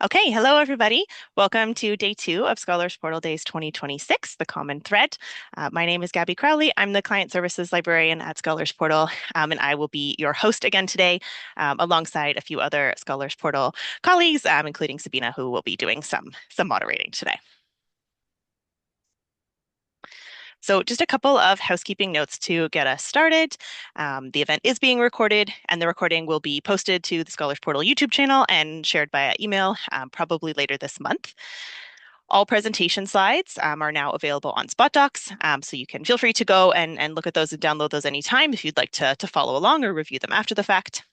Okay, hello everybody. Welcome to day two of Scholars Portal Days 2026, the common thread. My name is Gabby Crowley. I'm the Client Services Librarian at Scholars Portal, and I will be your host again today, alongside a few other Scholars Portal colleagues, including Sabina, who will be doing some moderating today. So just a couple of housekeeping notes to get us started. The event is being recorded, and the recording will be posted to the Scholars Portal YouTube channel and shared via email, probably later this month. All presentation slides are now available on SpotDocs, so you can feel free to go and look at those and download those anytime if you'd like to follow along or review them after the fact.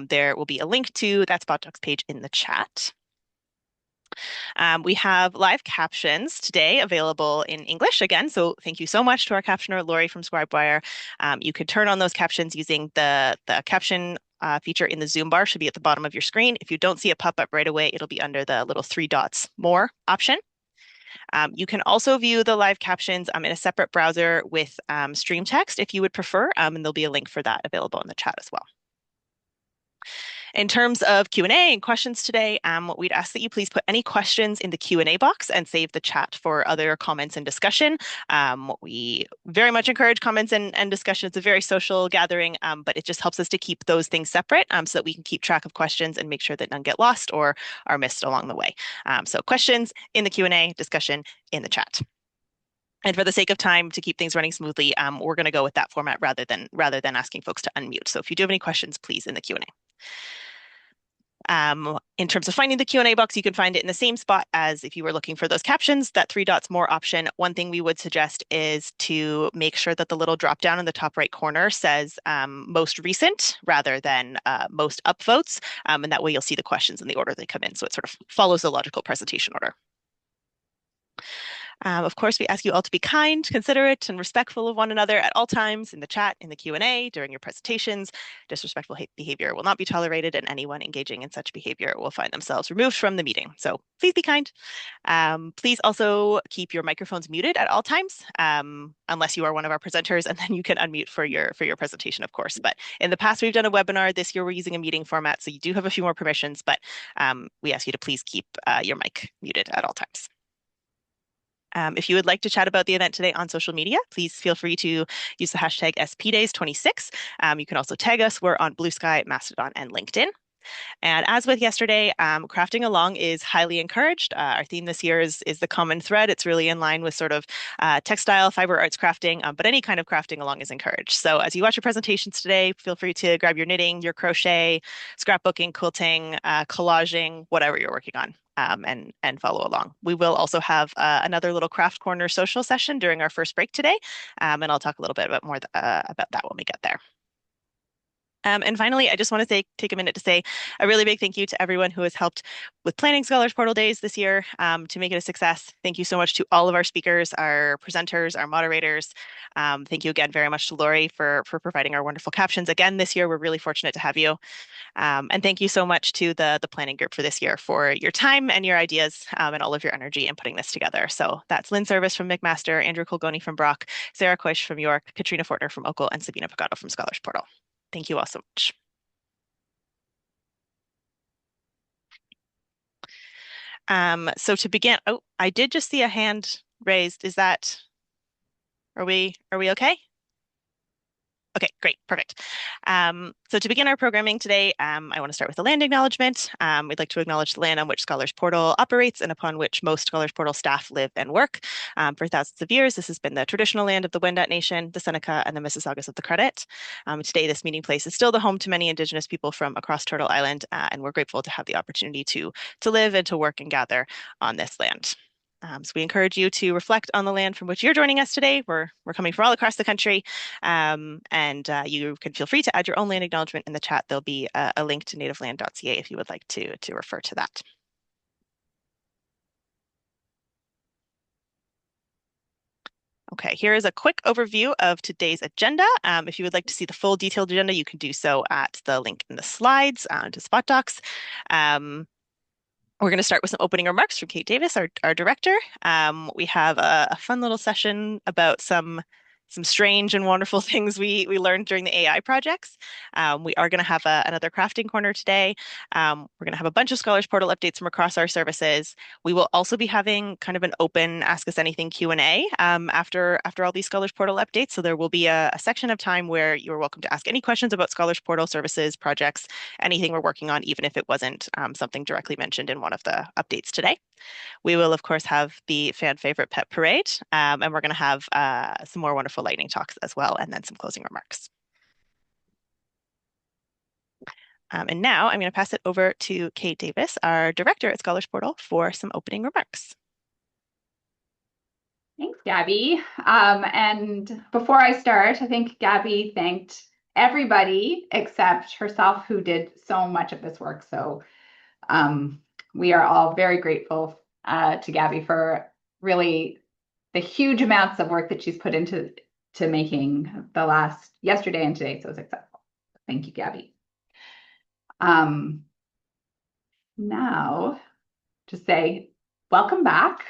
There will be a link to that SpotDocs page in the chat. We have live captions today available in English again, so thank you so much to our captioner, Lori from ScribeWire. You could turn on those captions using the caption feature in the Zoom bar, should be at the bottom of your screen. If you don't see it pop up right away, it'll be under the little three dots more option. You can also view the live captions in a separate browser with stream text if you would prefer, and there'll be a link for that available in the chat as well. In terms of Q&A and questions today, we'd ask that you please put any questions in the Q&A box and save the chat for other comments and discussion. We very much encourage comments and discussion. It's a very social gathering, but it just helps us to keep those things separate so that we can keep track of questions and make sure that none get lost or are missed along the way. So questions in the Q&A, discussion in the chat. And for the sake of time, to keep things running smoothly, we're going to go with that format rather than asking folks to unmute. So if you do have any questions, please in the Q&A. In terms of finding the Q&A box, you can find it in the same spot as if you were looking for those captions, that three dots more option. One thing we would suggest is to make sure that the little drop down in the top right corner says most recent rather than most upvotes. And that way you'll see the questions in the order they come in. So it sort of follows the logical presentation order. Of course, we ask you all to be kind, considerate, and respectful of one another at all times in the chat, in the Q&A, during your presentations. Disrespectful behavior will not be tolerated, and anyone engaging in such behavior will find themselves removed from the meeting. So please be kind. Please also keep your microphones muted at all times, unless you are one of our presenters, and then you can unmute for your presentation, of course. But in the past, we've done a webinar. This year, we're using a meeting format, so you do have a few more permissions, but we ask you to please keep your mic muted at all times. If you would like to chat about the event today on social media, please feel free to use the hashtag SPDays26. You can also tag us. We're on Blue Sky, Mastodon, and LinkedIn. And as with yesterday, crafting along is highly encouraged. Our theme this year is the common thread. It's really in line with sort of textile, fiber arts crafting, but any kind of crafting along is encouraged. So as you watch your presentations today, feel free to grab your knitting, your crochet, scrapbooking, quilting, collaging, whatever you're working on. And follow along. We will also have another little craft corner social session during our first break today, and I'll talk a little bit more about that when we get there. And finally, I just want to take a minute to say a really big thank you to everyone who has helped with planning Scholars Portal Days this year to make it a success. Thank you so much to all of our speakers, our presenters, our moderators. Thank you again very much to Lori for providing our wonderful captions. Again, this year, we're really fortunate to have you. And thank you so much to the planning group for this year for your time and your ideas and all of your energy in putting this together. So that's Lynne Serviss from McMaster, Andrew Colgoni from Brock, Sarah Koish from York, Katrina Fortner from Oakle, and Sabina Pagano from Scholars Portal. Thank you all so much. So to begin, oh, I did just see a hand raised. Are we okay? Okay, great, perfect. So to begin our programming today, I want to start with a land acknowledgement. We'd like to acknowledge the land on which Scholars Portal operates and upon which most Scholars Portal staff live and work. For thousands of years, this has been the traditional land of the Wendat Nation, the Seneca, and the Mississaugas of the Credit. Today, this meeting place is still the home to many Indigenous people from across Turtle Island, and we're grateful to have the opportunity to live and to work and gather on this land. So we encourage you to reflect on the land from which you're joining us today. We're coming from all across the country, and you can feel free to add your own land acknowledgement in the chat. There'll be a link to nativeland.ca if you would like to refer to that. Okay, here is a quick overview of today's agenda. If you would like to see the full detailed agenda, you can do so at the link in the slides to SpotDocs. We're going to start with some opening remarks from Kate Davis, our director. We have a fun little session about some some strange and wonderful things we learned during the AI projects. We are going to have another crafting corner today. We're going to have a bunch of Scholars Portal updates from across our services. We will also be having kind of an open Ask Us Anything Q&A after all these Scholars Portal updates. So there will be a section of time where you're welcome to ask any questions about Scholars Portal services, projects, anything we're working on, even if it wasn't something directly mentioned in one of the updates today. We will, of course, have the fan favorite pet parade, and we're going to have some more wonderful lightning talks as well, and then some closing remarks. And now I'm going to pass it over to Kate Davis, our director at Scholars Portal, for some opening remarks. Thanks, Gabby. And before I start, I think Gabby thanked everybody except herself who did so much of this work. So we are all very grateful to Gabby for really the huge amounts of work that she's put into making yesterday and today so successful. Thank you, Gabby. Now, just say welcome back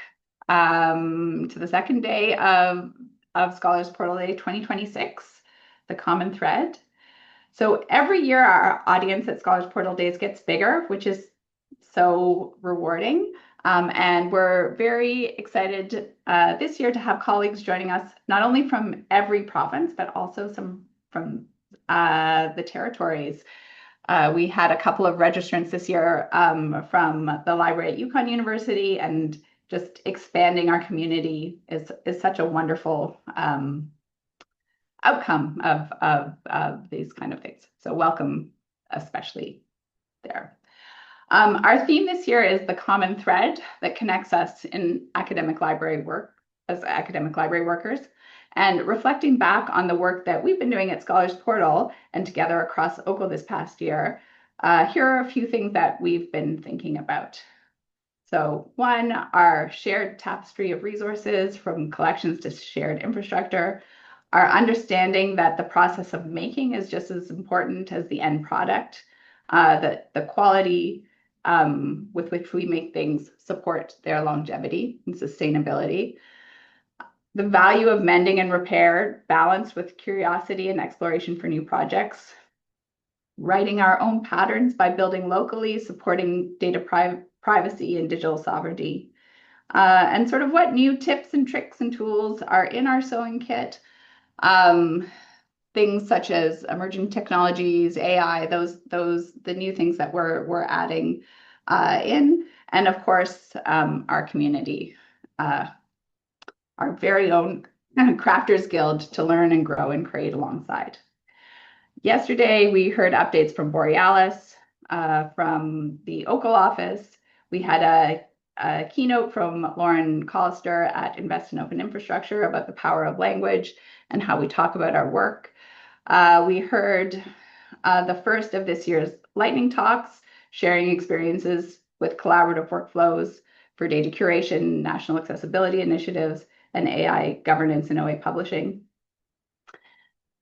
to the second day of Scholars Portal Day 2026, the common thread. So every year our audience at Scholars Portal Days gets bigger, which is so rewarding. And we're very excited this year to have colleagues joining us, not only from every province, but also some from the territories. We had a couple of registrants this year from the library at Yukon University, and just expanding our community is such a wonderful outcome of these kind of things. So welcome, especially there. Our theme this year is the common thread that connects us in academic library work as academic library workers. And reflecting back on the work that we've been doing at Scholars Portal and together across OCL this past year, here are a few things that we've been thinking about. So one, our shared tapestry of resources from collections to shared infrastructure, our understanding that the process of making is just as important as the end product, that the quality with which we make things support their longevity and sustainability, the value of mending and repair balanced with curiosity and exploration for new projects, writing our own patterns by building locally, supporting data privacy and digital sovereignty, and sort of what new tips and tricks and tools are in our sewing kit. Things such as emerging technologies, AI, the new things that we're adding in, and of course our community, our very own Crafters Guild to learn and grow and create alongside. Yesterday, we heard updates from Borealis, from the OCL office. We had a keynote from Lauren Collister at Invest in Open Infrastructure about the power of language and how we talk about our work. We heard the first of this year's lightning talks, sharing experiences with collaborative workflows for data curation, national accessibility initiatives, and AI governance in OA publishing.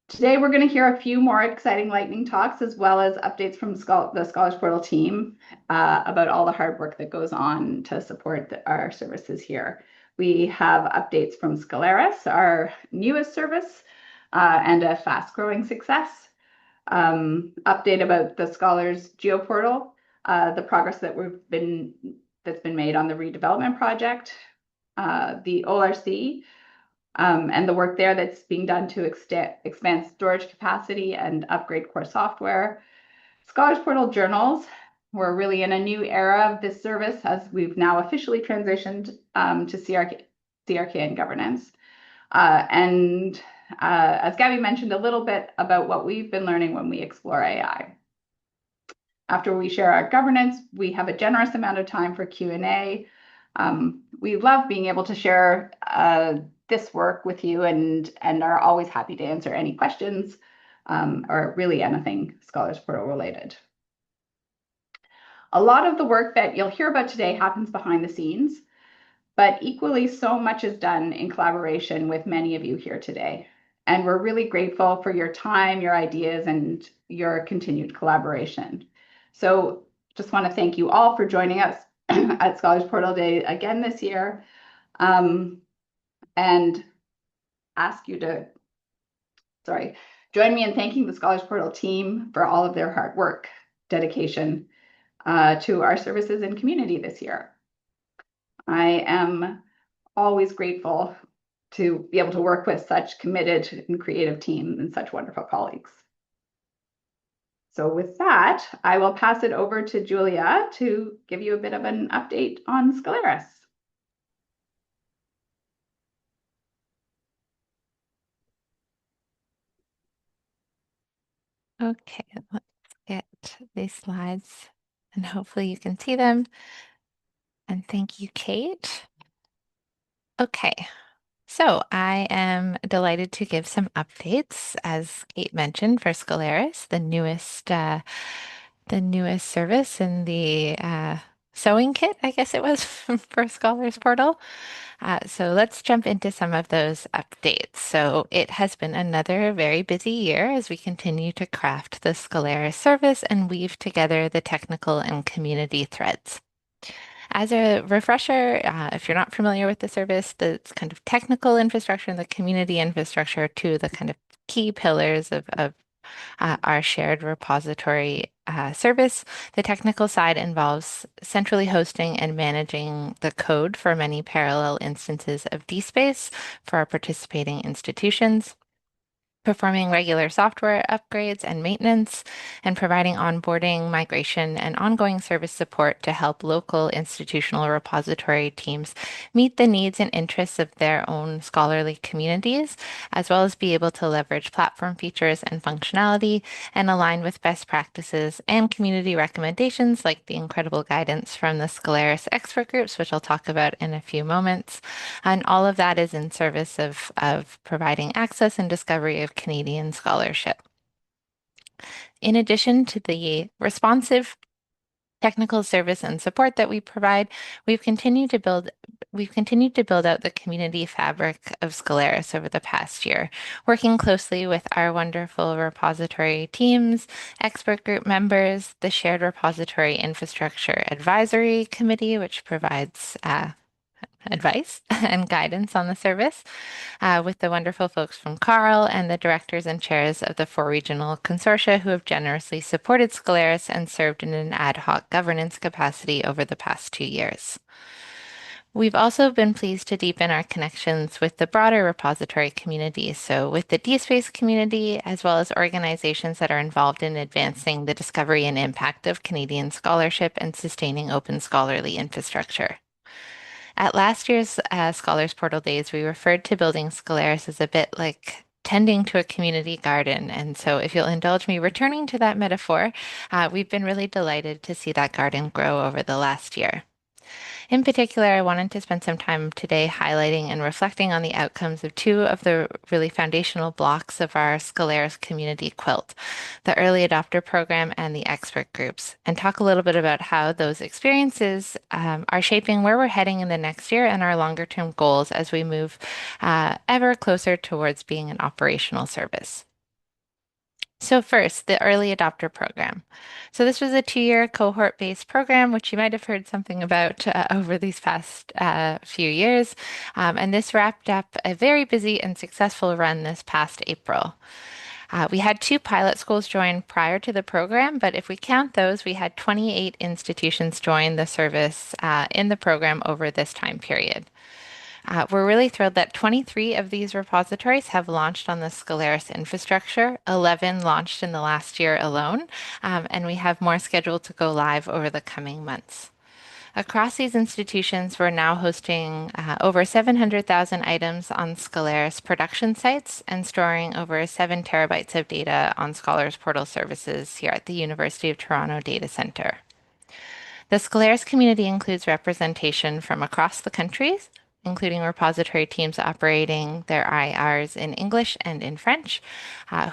Today, we're going to hear a few more exciting lightning talks, as well as updates from the Scholars Portal team about all the hard work that goes on to support our services here. We have updates from Scholaris, our newest service, and a fast-growing success. Update about the Scholars GeoPortal, the progress that's been made on the redevelopment project, the OLRC, and the work there that's being done to expand storage capacity and upgrade core software. Scholars Portal journals. We're really in a new era of this service as we've now officially transitioned to CRK and governance. And as Gabby mentioned, a little bit about what we've been learning when we explore AI. After we share our governance, we have a generous amount of time for Q&A. We love being able to share this work with you and are always happy to answer any questions or really anything Scholars Portal related. A lot of the work that you'll hear about today happens behind the scenes, but equally so much is done in collaboration with many of you here today. And we're really grateful for your time, your ideas, and your continued collaboration. So just want to thank you all for joining us at Scholars Portal Day again this year, and ask you to sorry, join me in thanking the Scholars Portal team for all of their hard work, dedication to our services and community this year. I am always grateful to be able to work with such committed and creative teams and such wonderful colleagues. So with that, I will pass it over to Julia to give you a bit of an update on Scholaris. Okay, let's get these slides and hopefully you can see them. And thank you, Kate. Okay, so I am delighted to give some updates, as Kate mentioned, for Scholaris, the newest service in the sewing kit, I guess it was for Scholars Portal. So let's jump into some of those updates. So it has been another very busy year as we continue to craft the Scholaris service and weave together the technical and community threads. As a refresher, if you're not familiar with the service, the kind of technical infrastructure and the community infrastructure are two of the kind of key pillars of our shared repository service. The technical side involves centrally hosting and managing the code for many parallel instances of DSpace for our participating institutions, performing regular software upgrades and maintenance, and providing onboarding, migration, and ongoing service support to help local institutional repository teams meet the needs and interests of their own scholarly communities, as well as be able to leverage platform features and functionality and align with best practices and community recommendations like the incredible guidance from the Scholaris expert groups, which I'll talk about in a few moments. And all of that is in service of providing access and discovery of Canadian scholarship. In addition to the responsive technical service and support that we provide, we've continued to build out the community fabric of Scholaris over the past year, working closely with our wonderful repository teams, expert group members, the Shared Repository Infrastructure Advisory Committee, which provides advice and guidance on the service, with the wonderful folks from Carl and the directors and chairs of the four regional consortia who have generously supported Scholaris and served in an ad hoc governance capacity over the past 2 years. We've also been pleased to deepen our connections with the broader repository community, so with the DSpace community, as well as organizations that are involved in advancing the discovery and impact of Canadian scholarship and sustaining open scholarly infrastructure. At last year's Scholars Portal Days, we referred to building Scholaris as a bit like tending to a community garden. And so, if you'll indulge me returning to that metaphor, we've been really delighted to see that garden grow over the last year. In particular, I wanted to spend some time today highlighting and reflecting on the outcomes of two of the really foundational blocks of our Scholaris community quilt, the early adopter program and the expert groups, and talk a little bit about how those experiences are shaping where we're heading in the next year and our longer term goals as we move ever closer towards being an operational service. So first, the early adopter program. So this was a 2-year cohort-based program, which you might have heard something about over these past few years. And this wrapped up a very busy and successful run this past April. We had 2 pilot schools join prior to the program, but if we count those, we had 28 institutions join the service in the program over this time period. We're really thrilled that 23 of these repositories have launched on the Scholaris infrastructure. 11 launched in the last year alone, and we have more scheduled to go live over the coming months. Across these institutions, we're now hosting over 700,000 items on Scholaris production sites and storing over 7 terabytes of data on Scholars Portal services here at the University of Toronto Data Center. The Scholaris community includes representation from across the country, including repository teams operating their IRs in English and in French,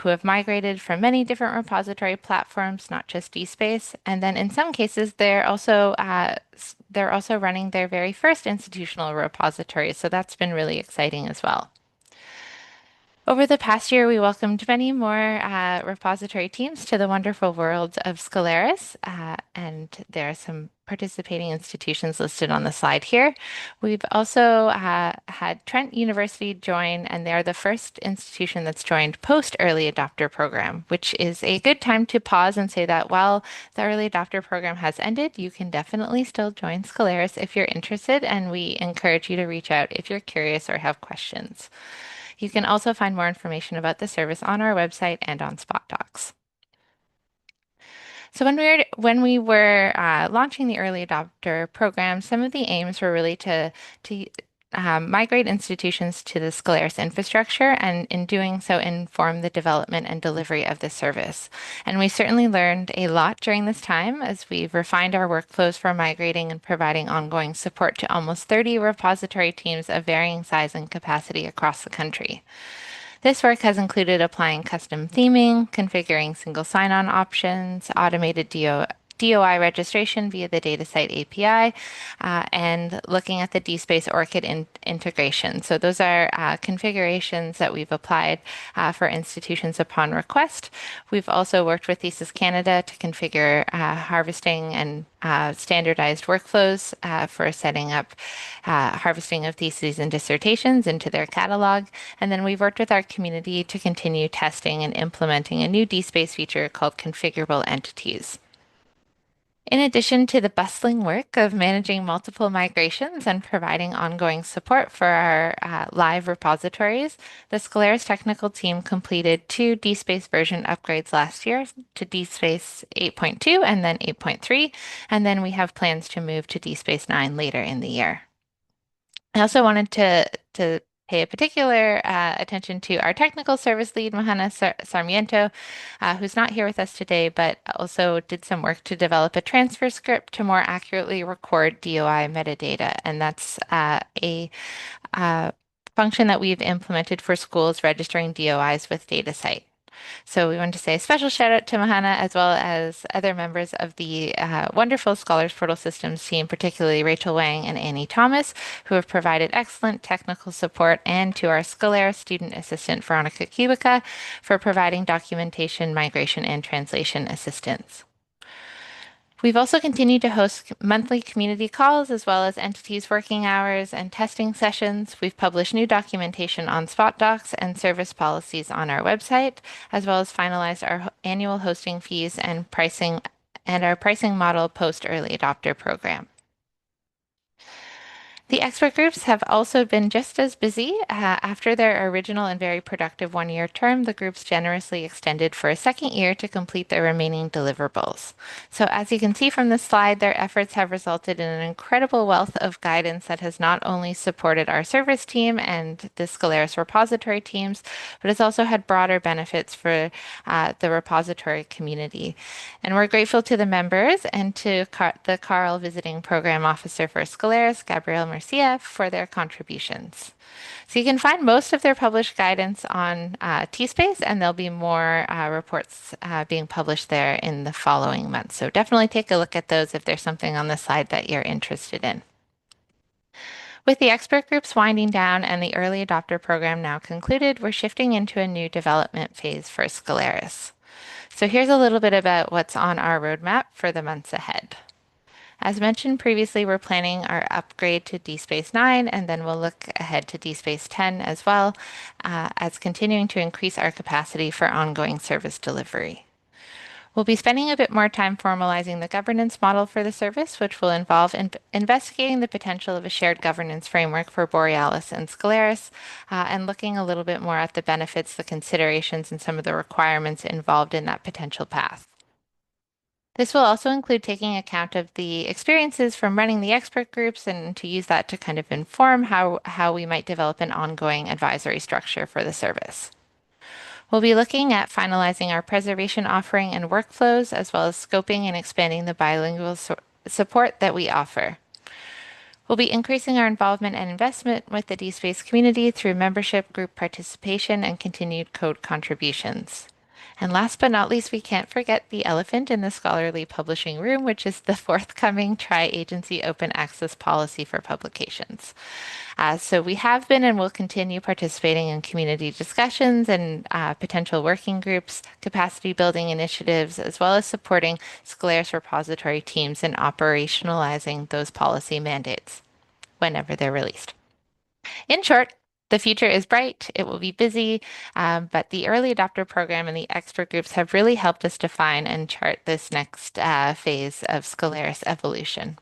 who have migrated from many different repository platforms, not just DSpace. And then in some cases, they're also running their very first institutional repositories. So that's been really exciting as well. Over the past year, we welcomed many more repository teams to the wonderful world of Scholaris, and there are some participating institutions listed on the slide here. We've also had Trent University join, and they're the first institution that's joined post-early adopter program, which is a good time to pause and say that while the early adopter program has ended, you can definitely still join Scholaris if you're interested, and we encourage you to reach out if you're curious or have questions. You can also find more information about the service on our website and on Spot Docs. So when we were launching the early adopter program, some of the aims were really to migrate institutions to the Scholaris infrastructure, and in doing so, inform the development and delivery of the service. And we certainly learned a lot during this time as we've refined our workflows for migrating and providing ongoing support to almost 30 repository teams of varying size and capacity across the country. This work has included applying custom theming, configuring single sign-on options, automated DOI registration via the DataSite API, and looking at the DSpace ORCID integration. So those are configurations that we've applied for institutions upon request. We've also worked with Thesis Canada to configure harvesting and standardized workflows for setting up harvesting of theses and dissertations into their catalog. And then we've worked with our community to continue testing and implementing a new DSpace feature called configurable entities. In addition to the bustling work of managing multiple migrations and providing ongoing support for our live repositories, the Scholaris technical team completed 2 DSpace version upgrades last year to DSpace 8.2 and then 8.3, and then we have plans to move to DSpace 9 later in the year. I also wanted to pay a particular attention to our technical service lead, Mahana Sarmiento, who's not here with us today, but also did some work to develop a transfer script to more accurately record DOI metadata. And that's a function that we've implemented for schools registering DOIs with DataSite. So we want to say a special shout out to Mahana as well as other members of the wonderful Scholars Portal Systems team, particularly Rachel Wang and Annie Thomas, who have provided excellent technical support, and to our Scholaris student assistant, Veronica Kubica, for providing documentation, migration, and translation assistance. We've also continued to host monthly community calls as well as entities working hours and testing sessions. We've published new documentation on Spot Docs and service policies on our website, as well as finalized our annual hosting fees and pricing and our pricing model post-early adopter program. The expert groups have also been just as busy. After their original and very productive one-year term, the groups generously extended for a second year to complete their remaining deliverables. So as you can see from this slide, their efforts have resulted in an incredible wealth of guidance that has not only supported our service team and the Scholaris repository teams, but has also had broader benefits for the repository community. And we're grateful to the members and to the Carl Visiting Program Officer for Scholaris, Gabrielle Garcia, for their contributions. So you can find most of their published guidance on TSpace, and there'll be more reports being published there in the following months. So definitely take a look at those if there's something on the slide that you're interested in. With the expert groups winding down and the early adopter program now concluded, we're shifting into a new development phase for Scholaris. So here's a little bit about what's on our roadmap for the months ahead. As mentioned previously, we're planning our upgrade to DSpace 9, and then we'll look ahead to DSpace 10 as well, as continuing to increase our capacity for ongoing service delivery. We'll be spending a bit more time formalizing the governance model for the service, which will involve investigating the potential of a shared governance framework for Borealis and Scholaris, and looking a little bit more at the benefits, the considerations, and some of the requirements involved in that potential path. This will also include taking account of the experiences from running the expert groups and to use that to kind of inform how we might develop an ongoing advisory structure for the service. We'll be looking at finalizing our preservation offering and workflows, as well as scoping and expanding the bilingual support that we offer. We'll be increasing our involvement and investment with the DSpace community through membership, group participation, and continued code contributions. And last but not least, we can't forget the elephant in the scholarly publishing room, which is the forthcoming tri-agency open access policy for publications. So we have been and will continue participating in community discussions and potential working groups, capacity building initiatives, as well as supporting Scholaris repository teams in operationalizing those policy mandates whenever they're released. In short, the future is bright. It will be busy, but the early adopter program and the expert groups have really helped us define and chart this next phase of Scholaris evolution.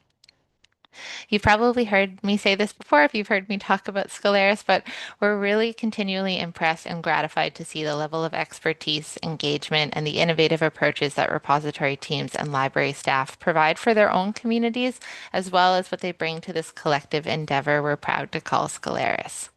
You've probably heard me say this before if you've heard me talk about Scholaris, but we're really continually impressed and gratified to see the level of expertise, engagement, and the innovative approaches that repository teams and library staff provide for their own communities, as well as what they bring to this collective endeavor we're proud to call Scholaris.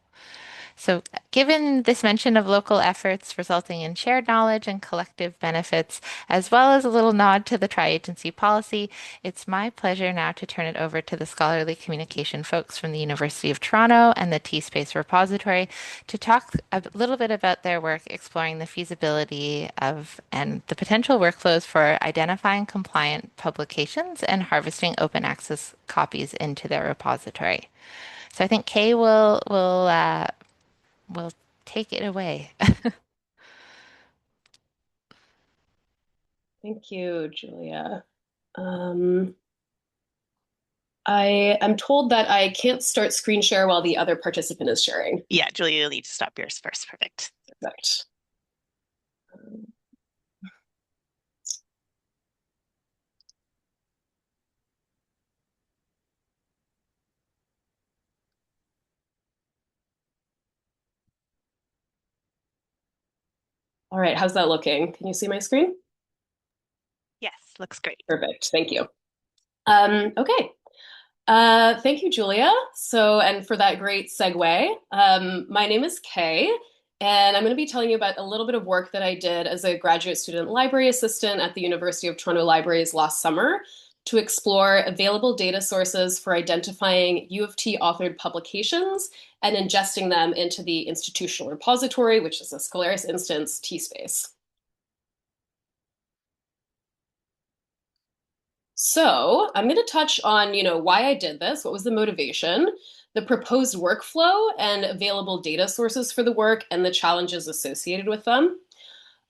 So, given this mention of local efforts resulting in shared knowledge and collective benefits, as well as a little nod to the tri-agency policy, it's my pleasure now to turn it over to the scholarly communication folks from the University of Toronto and the T-Space repository to talk a little bit about their work exploring the feasibility of and the potential workflows for identifying compliant publications and harvesting open access copies into their repository. So I think Kay will take it away. Thank you, Julia. I am told that I can't start screen share while the other participant is sharing. Yeah, Julia, you'll need to stop yours first. Perfect. Perfect. All right, how's that looking? Can you see my screen? Yes, looks great. Perfect, thank you. Okay. Thank you, Julia. And for that great segue, my name is Kay, and I'm going to be telling you about a little bit of work that I did as a graduate student library assistant at the University of Toronto Libraries last summer to explore available data sources for identifying U of T authored publications and ingesting them into the institutional repository, which is a Scholaris instance, T-Space. So I'm going to touch on, why I did this, what was the motivation, the proposed workflow and available data sources for the work and the challenges associated with them.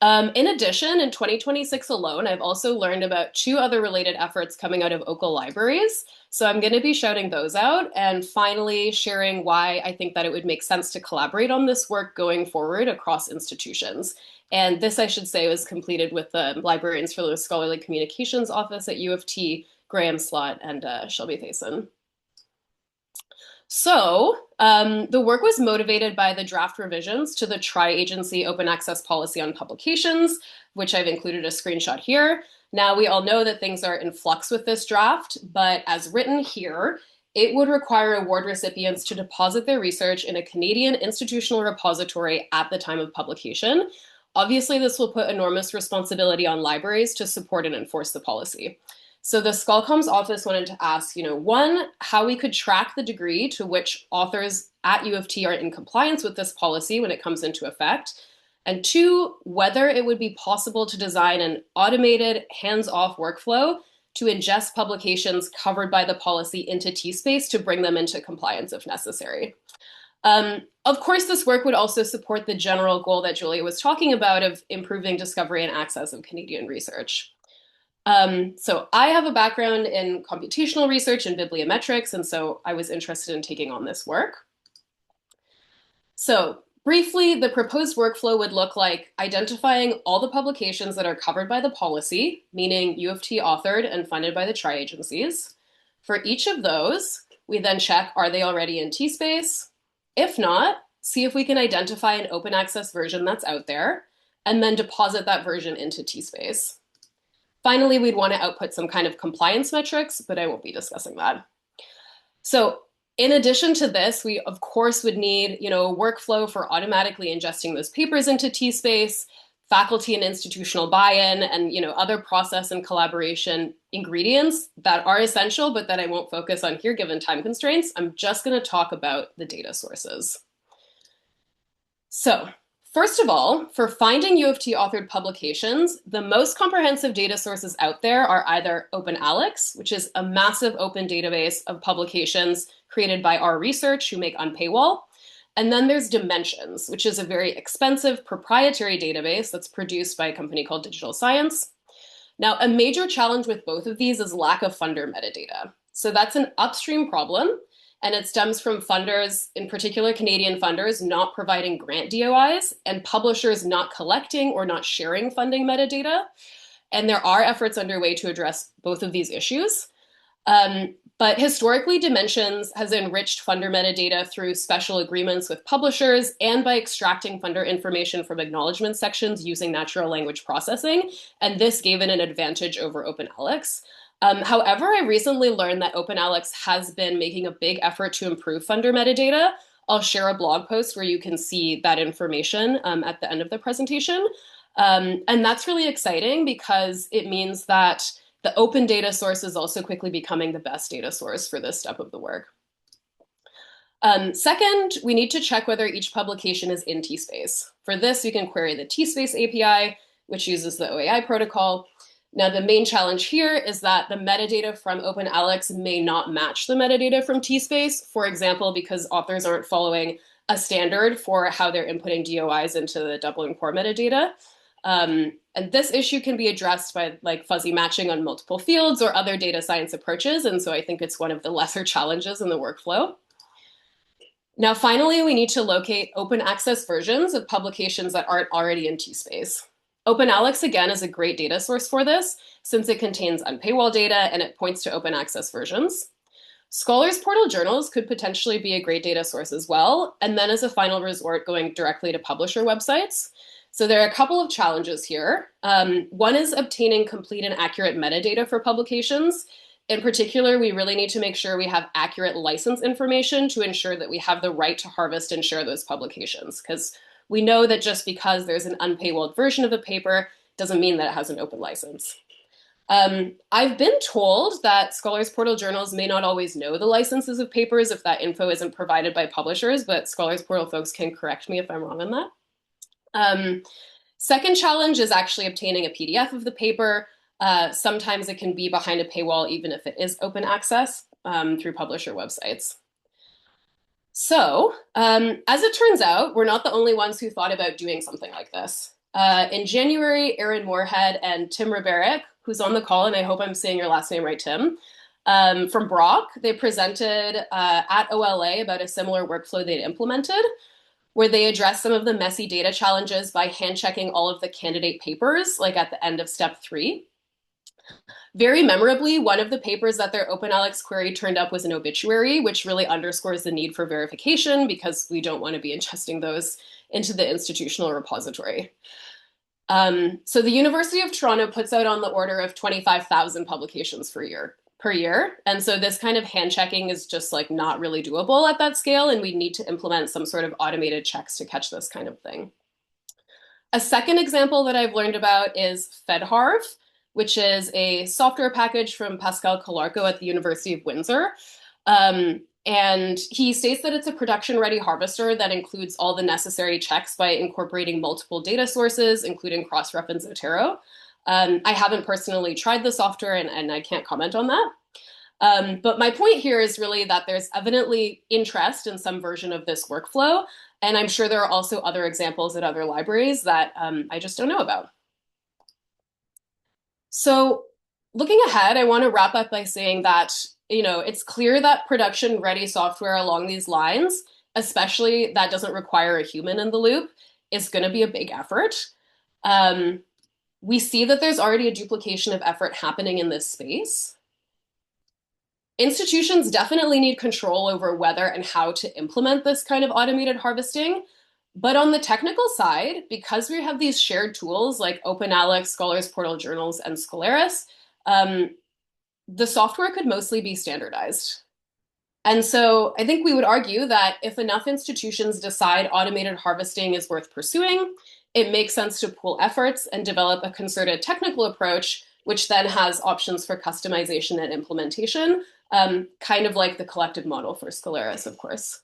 In addition, in 2026 alone, I've also learned about 2 other related efforts coming out of OCL libraries. So I'm going to be shouting those out and finally sharing why I think that it would make sense to collaborate on this work going forward across institutions. And this, I should say, was completed with the librarians for the Scholarly Communications Office at U of T, Graham Slott and Shelby Thayson. So the work was motivated by the draft revisions to the tri-agency open access policy on publications, which I've included a screenshot here. Now, we all know that things are in flux with this draft, but as written here, it would require award recipients to deposit their research in a Canadian institutional repository at the time of publication. Obviously, this will put enormous responsibility on libraries to support and enforce the policy. So the Scholcom's office wanted to ask, one, how we could track the degree to which authors at U of T are in compliance with this policy when it comes into effect, and 2, whether it would be possible to design an automated, hands-off workflow to ingest publications covered by the policy into T-Space to bring them into compliance if necessary. Of course, this work would also support the general goal that Julia was talking about of improving discovery and access of Canadian research. So I have a background in computational research and bibliometrics, and so I was interested in taking on this work. So briefly, the proposed workflow would look like identifying all the publications that are covered by the policy, meaning U of T authored and funded by the tri-agencies. For each of those, we then check, are they already in T-Space? If not, see if we can identify an open access version that's out there, and then deposit that version into T-Space. Finally, we'd want to output some kind of compliance metrics, but I won't be discussing that. So in addition to this, we of course would need, a workflow for automatically ingesting those papers into T-Space, faculty and institutional buy-in, and other process and collaboration ingredients that are essential, but that I won't focus on here given time constraints. I'm just going to talk about the data sources. So First of all, for finding U of T authored publications, the most comprehensive data sources out there are either OpenAlex, which is a massive open database of publications created by our research who make Unpaywall. And then there's Dimensions, which is a very expensive proprietary database that's produced by a company called Digital Science. Now, a major challenge with both of these is lack of funder metadata. So that's an upstream problem, and it stems from funders, in particular Canadian funders, not providing grant DOIs and publishers not collecting or not sharing funding metadata. And there are efforts underway to address both of these issues. But historically, Dimensions has enriched funder metadata through special agreements with publishers and by extracting funder information from acknowledgement sections using natural language processing. And this gave it an advantage over OpenAlex. However, I recently learned that OpenAlex has been making a big effort to improve funder metadata. I'll share a blog post where you can see that information at the end of the presentation. And that's really exciting because it means that the open data source is also quickly becoming the best data source for this step of the work. Second, we need to check whether each publication is in T-Space. For this, we can query the T-Space API, which uses the OAI protocol. Now, the main challenge here is that the metadata from OpenAlex may not match the metadata from T-Space, for example, because authors aren't following a standard for how they're inputting DOIs into the Dublin core metadata. And this issue can be addressed by like fuzzy matching on multiple fields or other data science approaches. And so I think it's one of the lesser challenges in the workflow. Now, finally, we need to locate open access versions of publications that aren't already in T-Space. OpenAlex, again, is a great data source for this, since it contains unpaywall data and it points to open access versions. Scholars Portal journals could potentially be a great data source as well, and then as a final resort, going directly to publisher websites. So there are a couple of challenges here. One is obtaining complete and accurate metadata for publications. In particular, we really need to make sure we have accurate license information to ensure that we have the right to harvest and share those publications, because we know that just because there's an unpaywalled version of a paper doesn't mean that it has an open license. I've been told that Scholars Portal journals may not always know the licenses of papers if that info isn't provided by publishers, but Scholars Portal folks can correct me if I'm wrong on that. Second challenge is actually obtaining a PDF of the paper. Sometimes it can be behind a paywall, even if it is open access through publisher websites. So, as it turns out, we're not the only ones who thought about doing something like this. In January, Aaron Moorhead and Tim Riberick, who's on the call, and I hope I'm saying your last name right, Tim, from Brock, they presented at OLA about a similar workflow they'd implemented, where they addressed some of the messy data challenges by hand-checking all of the candidate papers, like at the end of step 3. Very memorably, one of the papers that their OpenAlex query turned up was an obituary, which really underscores the need for verification because we don't want to be ingesting those into the institutional repository. So the University of Toronto puts out on the order of 25,000 publications per year. And so this kind of hand checking is just like not really doable at that scale. And we need to implement some sort of automated checks to catch this kind of thing. A second example that I've learned about is FedHarv, which is a software package from Pascal Calarco at the University of Windsor. And he states that it's a production-ready harvester that includes all the necessary checks by incorporating multiple data sources, including cross-reference Zotero. I haven't personally tried the software and I can't comment on that. But my point here is really that there's evidently interest in some version of this workflow. And I'm sure there are also other examples at other libraries that I just don't know about. So looking ahead, I want to wrap up by saying that, it's clear that production-ready software along these lines, especially that doesn't require a human in the loop, is going to be a big effort. We see that there's already a duplication of effort happening in this space. Institutions definitely need control over whether and how to implement this kind of automated harvesting. But on the technical side, because we have these shared tools like OpenAlex, Scholars Portal journals, and Scholaris, the software could mostly be standardized. And so I think we would argue that if enough institutions decide automated harvesting is worth pursuing, it makes sense to pool efforts and develop a concerted technical approach, which then has options for customization and implementation, kind of like the collective model for Scholaris, of course.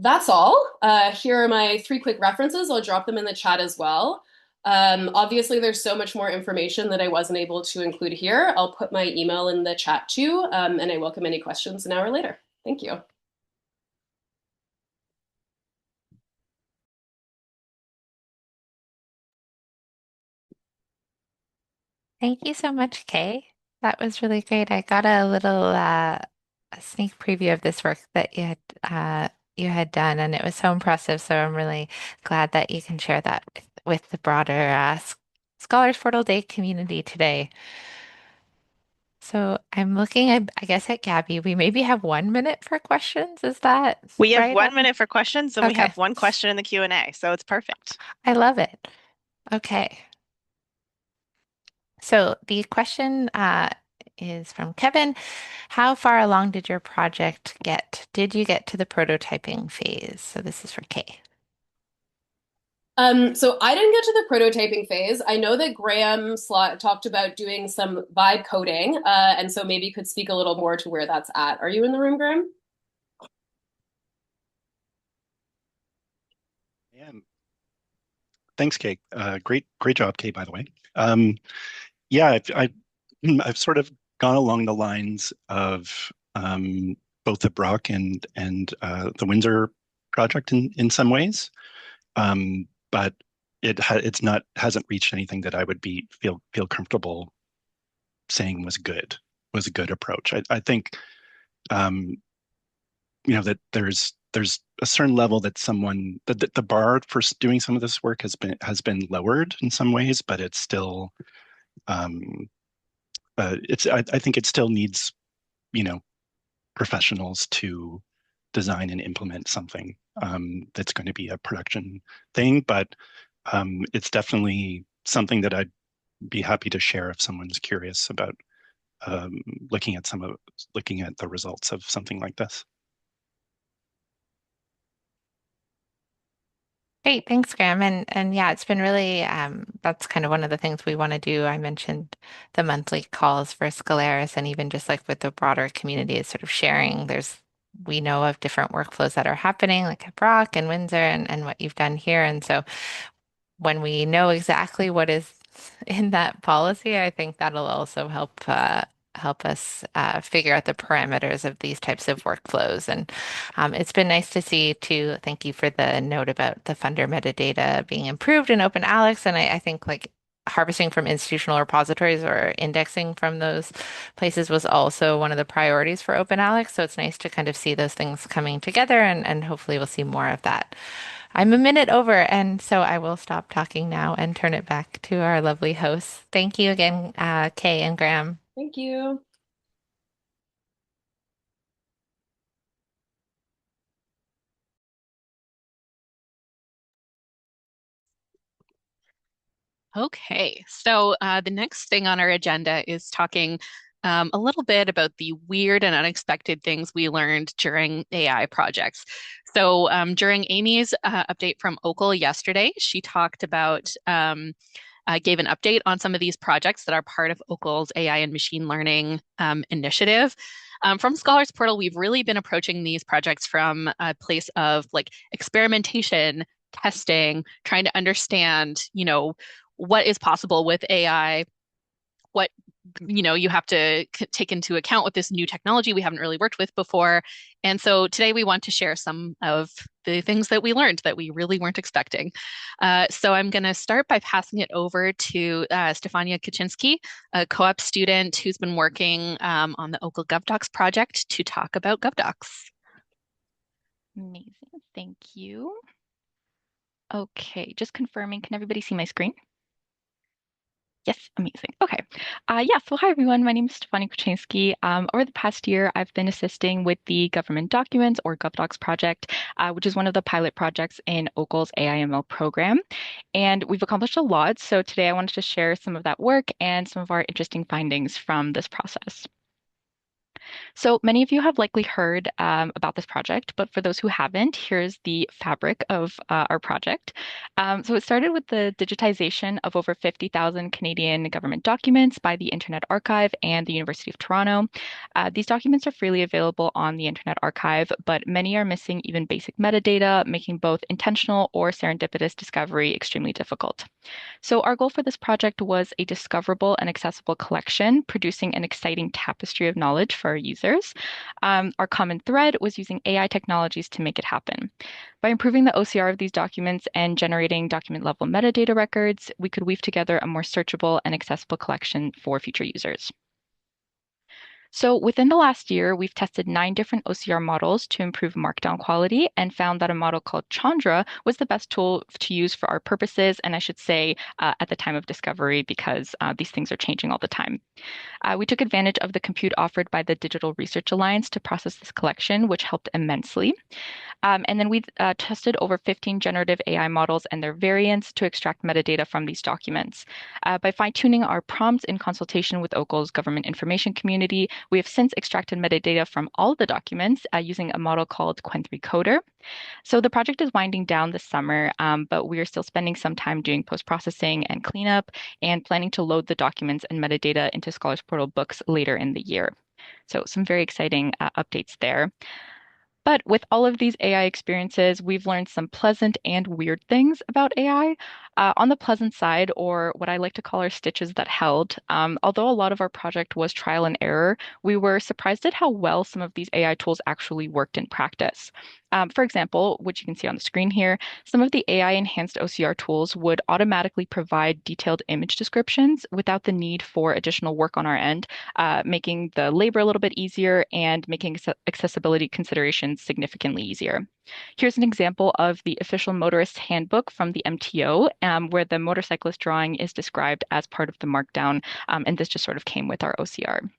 That's all. Here are my three quick references. I'll drop them in the chat as well. Obviously, there's so much more information that I wasn't able to include here. I'll put my email in the chat too, and I welcome any questions an hour later. Thank you. Thank you so much, Kay. That was really great. I got a little a sneak preview of this work that you had done, and it was so impressive. So I'm really glad that you can share that with the broader Scholars Portal Day community today. So I'm looking, I guess, at Gabby. We maybe have 1 minute for questions. Is that We have right 1 minute for questions, and we Okay. have one question in the Q&A, so it's perfect. I love it. Okay. So the question is from Kevin. How far along did your project get? Did you get to the prototyping phase? So this is for Kay. So I didn't get to the prototyping phase. I know that Graham talked about doing some vibe coding, and so maybe you could speak a little more to where that's at. Are you in the room, Graham? Yeah. Thanks, Kate. Great job, Kate, by the way. Yeah, I've sort of gone along the lines of both the Brock and the Windsor project in some ways, but it's not hasn't reached anything that I would feel comfortable saying was a good approach. I think um, that there's a certain level that the bar for doing some of this work has been lowered in some ways, but it's still um, I think it still needs you know professionals to design and implement something that's going to be a production thing, but it's definitely something that I'd be happy to share if someone's curious about um, looking at looking at the results of something like this. Great, thanks, Graham. And yeah, it's been really that's kind of one of the things we want to do. I mentioned the monthly calls for Scholaris and even just like with the broader community is sort of sharing. We know of different workflows that are happening, like at Brock and Windsor and what you've done here. And so when we know exactly what is in that policy, I think that'll also help us figure out the parameters of these types of workflows. And it's been nice to see too. Thank you for the note about the funder metadata being improved in Open Alex. And I think like harvesting from institutional repositories or indexing from those places was also one of the priorities for Open Alex. So it's nice to kind of see those things coming together and hopefully we'll see more of that. I'm a minute over, and so I will stop talking now and turn it back to our lovely hosts. Thank you again, Kay and Graham. Thank you. Okay, so the next thing on our agenda is talking a little bit about the weird and unexpected things we learned during AI projects. So during Amy's update from OCL yesterday, she talked about, gave an update on some of these projects that are part of OCL's AI and machine learning initiative. From Scholars Portal, we've really been approaching these projects from a place of like experimentation, testing, trying to understand, what is possible with AI, what you have to take into account with this new technology we haven't really worked with before. And so today we want to share some of the things that we learned that we really weren't expecting. So I'm going to start by passing it over to Stefania Kaczynski, a co-op student who's been working on the OCL GovDocs project to talk about GovDocs. Amazing. Thank you. Okay, just confirming, can everybody see my screen? Yes, amazing. Okay. Yeah, so hi everyone. My name is Stefani Kuczynski. Over the past year, I've been assisting with the Government Documents or GovDocs project, which is one of the pilot projects in OCL's AI/ML program. And we've accomplished a lot. So today I wanted to share some of that work and some of our interesting findings from this process. So many of you have likely heard about this project, but for those who haven't, here's the fabric of our project. So it started with the digitization of over 50,000 Canadian government documents by the Internet Archive and the University of Toronto. These documents are freely available on the Internet Archive, but many are missing even basic metadata, making both intentional or serendipitous discovery extremely difficult. So our goal for this project was a discoverable and accessible collection, producing an exciting tapestry of knowledge for our users. Our common thread was using AI technologies to make it happen. By improving the OCR of these documents and generating document level metadata records, we could weave together a more searchable and accessible collection for future users. So within the last year, we've tested 9 different OCR models to improve markdown quality and found that a model called Chandra was the best tool to use for our purposes, and I should say at the time of discovery, because these things are changing all the time. We took advantage of the compute offered by the Digital Research Alliance to process this collection, which helped immensely. And then we tested over 15 generative AI models and their variants to extract metadata from these documents. By fine-tuning our prompts in consultation with OCL's government information community, we have since extracted metadata from all the documents using a model called Qwen3 Coder. So the project is winding down this summer, but we are still spending some time doing post-processing and cleanup and planning to load the documents and metadata into Scholars Portal books later in the year. So some very exciting updates there. But with all of these AI experiences, we've learned some pleasant and weird things about AI. On the pleasant side, or what I like to call our stitches that held, although a lot of our project was trial and error, we were surprised at how well some of these AI tools actually worked in practice. For example, which you can see on the screen here, some of the AI-enhanced OCR tools would automatically provide detailed image descriptions without the need for additional work on our end, making the labor a little bit easier and making accessibility considerations significantly easier. Here's an example of the official motorist handbook from the MTO, where the motorcyclist drawing is described as part of the markdown, and this just sort of came with our OCR.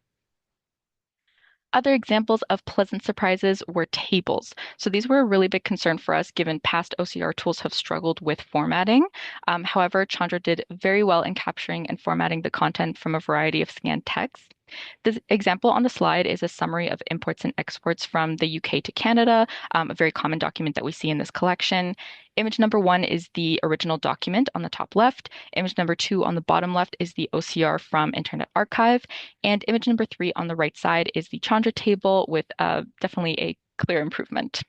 Other examples of pleasant surprises were tables. So these were a really big concern for us given past OCR tools have struggled with formatting. However, Chandra did very well in capturing and formatting the content from a variety of scanned text. This example on the slide is a summary of imports and exports from the UK to Canada, a very common document that we see in this collection. Image number 1 is the original document on the top left. Image number 2 on the bottom left is the OCR from Internet Archive. And image number 3 on the right side is the Chandra table with definitely a clear improvement.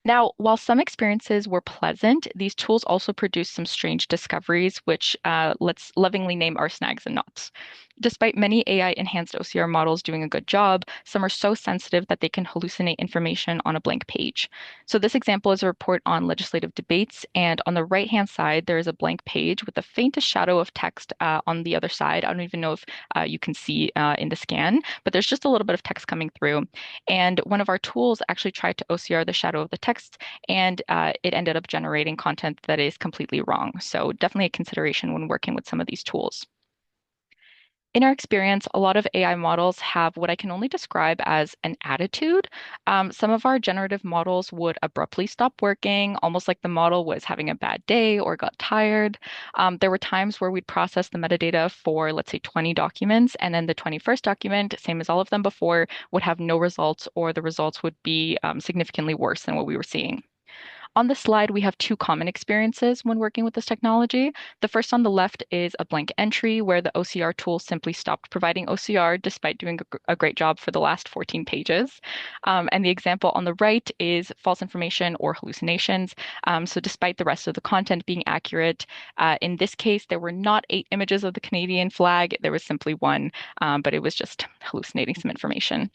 Now, while some experiences were pleasant, these tools also produced some strange discoveries, which let's lovingly name our snags and knots. Despite many AI-enhanced OCR models doing a good job, some are so sensitive that they can hallucinate information on a blank page. So this example is a report on legislative debates, and on the right-hand side, there is a blank page with the faintest shadow of text on the other side. I don't even know if you can see in the scan, but there's just a little bit of text coming through. And one of our tools actually tried to OCR the shadow of the text, and it ended up generating content that is completely wrong. So definitely a consideration when working with some of these tools. In our experience, a lot of AI models have what I can only describe as an attitude. Some of our generative models would abruptly stop working, almost like the model was having a bad day or got tired. There were times where we'd process the metadata for, let's say, 20 documents, and then the 21st document, same as all of them before, would have no results, or the results would be significantly worse than what we were seeing. On the slide, we have 2 common experiences when working with this technology. The first on the left is a blank entry where the OCR tool simply stopped providing OCR despite doing a great job for the last 14 pages. And the example on the right is false information or hallucinations. So despite the rest of the content being accurate, in this case, there were not 8 images of the Canadian flag. There was simply 1, but it was just hallucinating some information.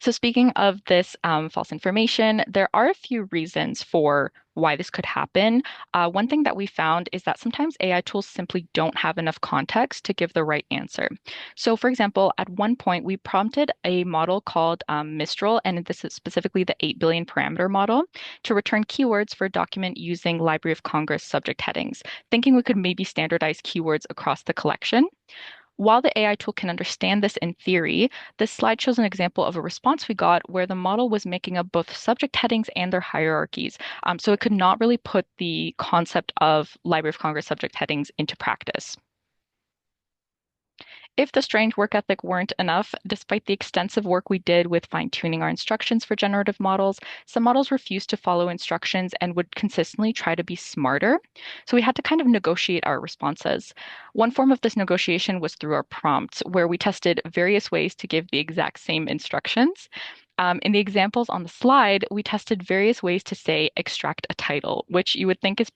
So speaking of this false information, there are a few reasons for why this could happen. One thing that we found is that sometimes AI tools simply don't have enough context to give the right answer. So for example, at one point, we prompted a model called Mistral, and this is specifically the 8 billion parameter model, to return keywords for a document using Library of Congress subject headings, thinking we could maybe standardize keywords across the collection. While the AI tool can understand this in theory, this slide shows an example of a response we got where the model was making up both subject headings and their hierarchies. So it could not really put the concept of Library of Congress subject headings into practice. If the strange work ethic weren't enough, despite the extensive work we did with fine-tuning our instructions for generative models, some models refused to follow instructions and would consistently try to be smarter. So we had to kind of negotiate our responses. One form of this negotiation was through our prompts, where we tested various ways to give the exact same instructions. In the examples on the slide, we tested various ways to say extract a title, which you would think is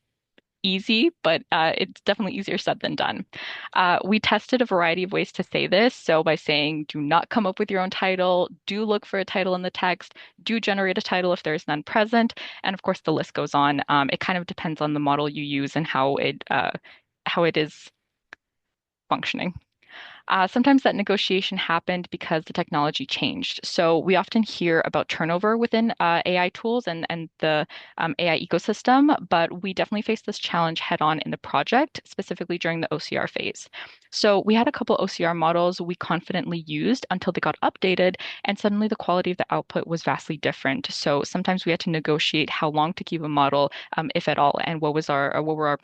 easy, but it's definitely easier said than done. We tested a variety of ways to say this. So by saying, do not come up with your own title, do look for a title in the text, do generate a title if there's none present, and of course the list goes on. It kind of depends on the model you use and how it is functioning. Sometimes that negotiation happened because the technology changed. So we often hear about turnover within AI tools and the AI ecosystem, but we definitely faced this challenge head on in the project, specifically during the OCR phase. So we had a couple OCR models we confidently used until they got updated, and suddenly the quality of the output was vastly different. So sometimes we had to negotiate how long to keep a model, if at all, and what were our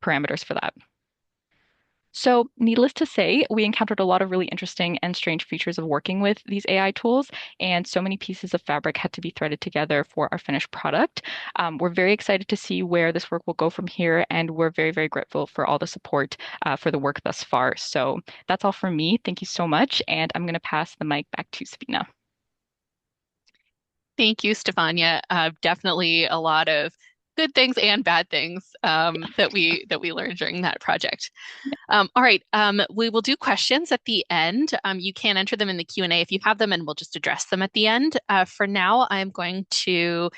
parameters for that. So, needless to say, we encountered a lot of really interesting and strange features of working with these AI tools, and so many pieces of fabric had to be threaded together for our finished product. We're very excited to see where this work will go from here, and we're very, very grateful for all the support for the work thus far. So, that's all from me. Thank you so much, and I'm going to pass the mic back to Sabina. Thank you, Stefania. Definitely a lot of good things and bad things that we learned during that project. All right, we will do questions at the end. You can enter them in the Q&A if you have them, and we'll just address them at the end. For now, I'm going to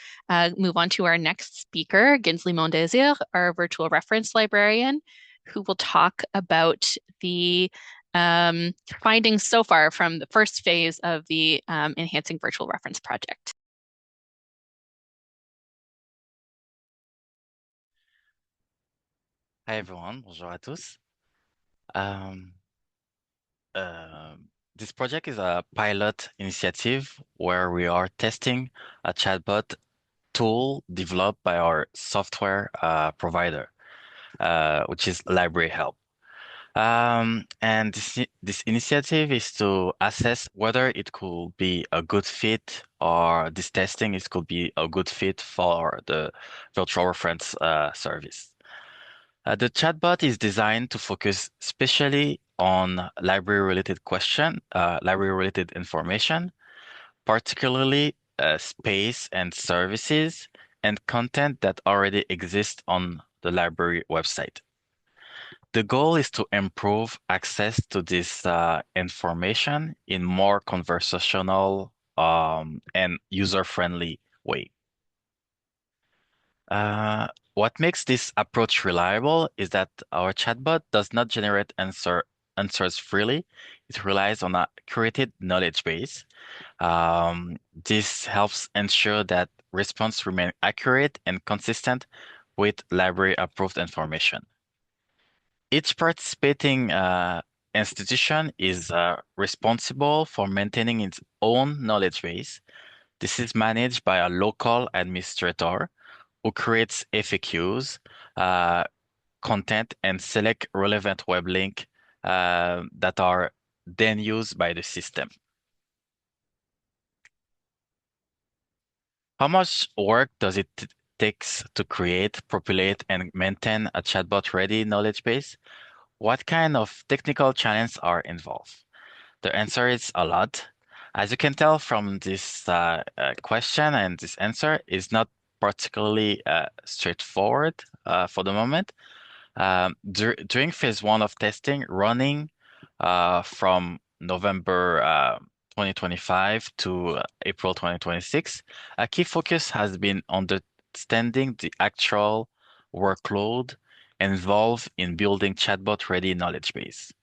move on to our next speaker, Ginsley Mondesir, our virtual reference librarian, who will talk about the findings so far from the first phase of the Enhancing Virtual Reference project. Hi everyone, bonjour à tous. Um, this project is a pilot initiative where we are testing a chatbot tool developed by our software provider, which is Library Help. And this initiative is to assess whether it could be a good fit, or this testing it could be a good fit for the virtual reference service. The chatbot is designed to focus especially on library-related information, particularly space and services and content that already exists on the library website. The goal is to improve access to this information in more conversational and user-friendly way. What makes this approach reliable is that our chatbot does not generate answers freely. It relies on a curated knowledge base. This helps ensure that response remain accurate and consistent with library-approved information. Each participating institution is responsible for maintaining its own knowledge base. This is managed by a local administrator who creates FAQs, content, and select relevant web link that are then used by the system. How much work does it take to create, populate, and maintain a chatbot-ready knowledge base? What kind of technical challenges are involved? The answer is a lot. As you can tell from this question and this answer is not particularly straightforward for the moment. During phase 1 of testing, running from November 2025 to April 2026, a key focus has been understanding the actual workload involved in building chatbot-ready knowledge base.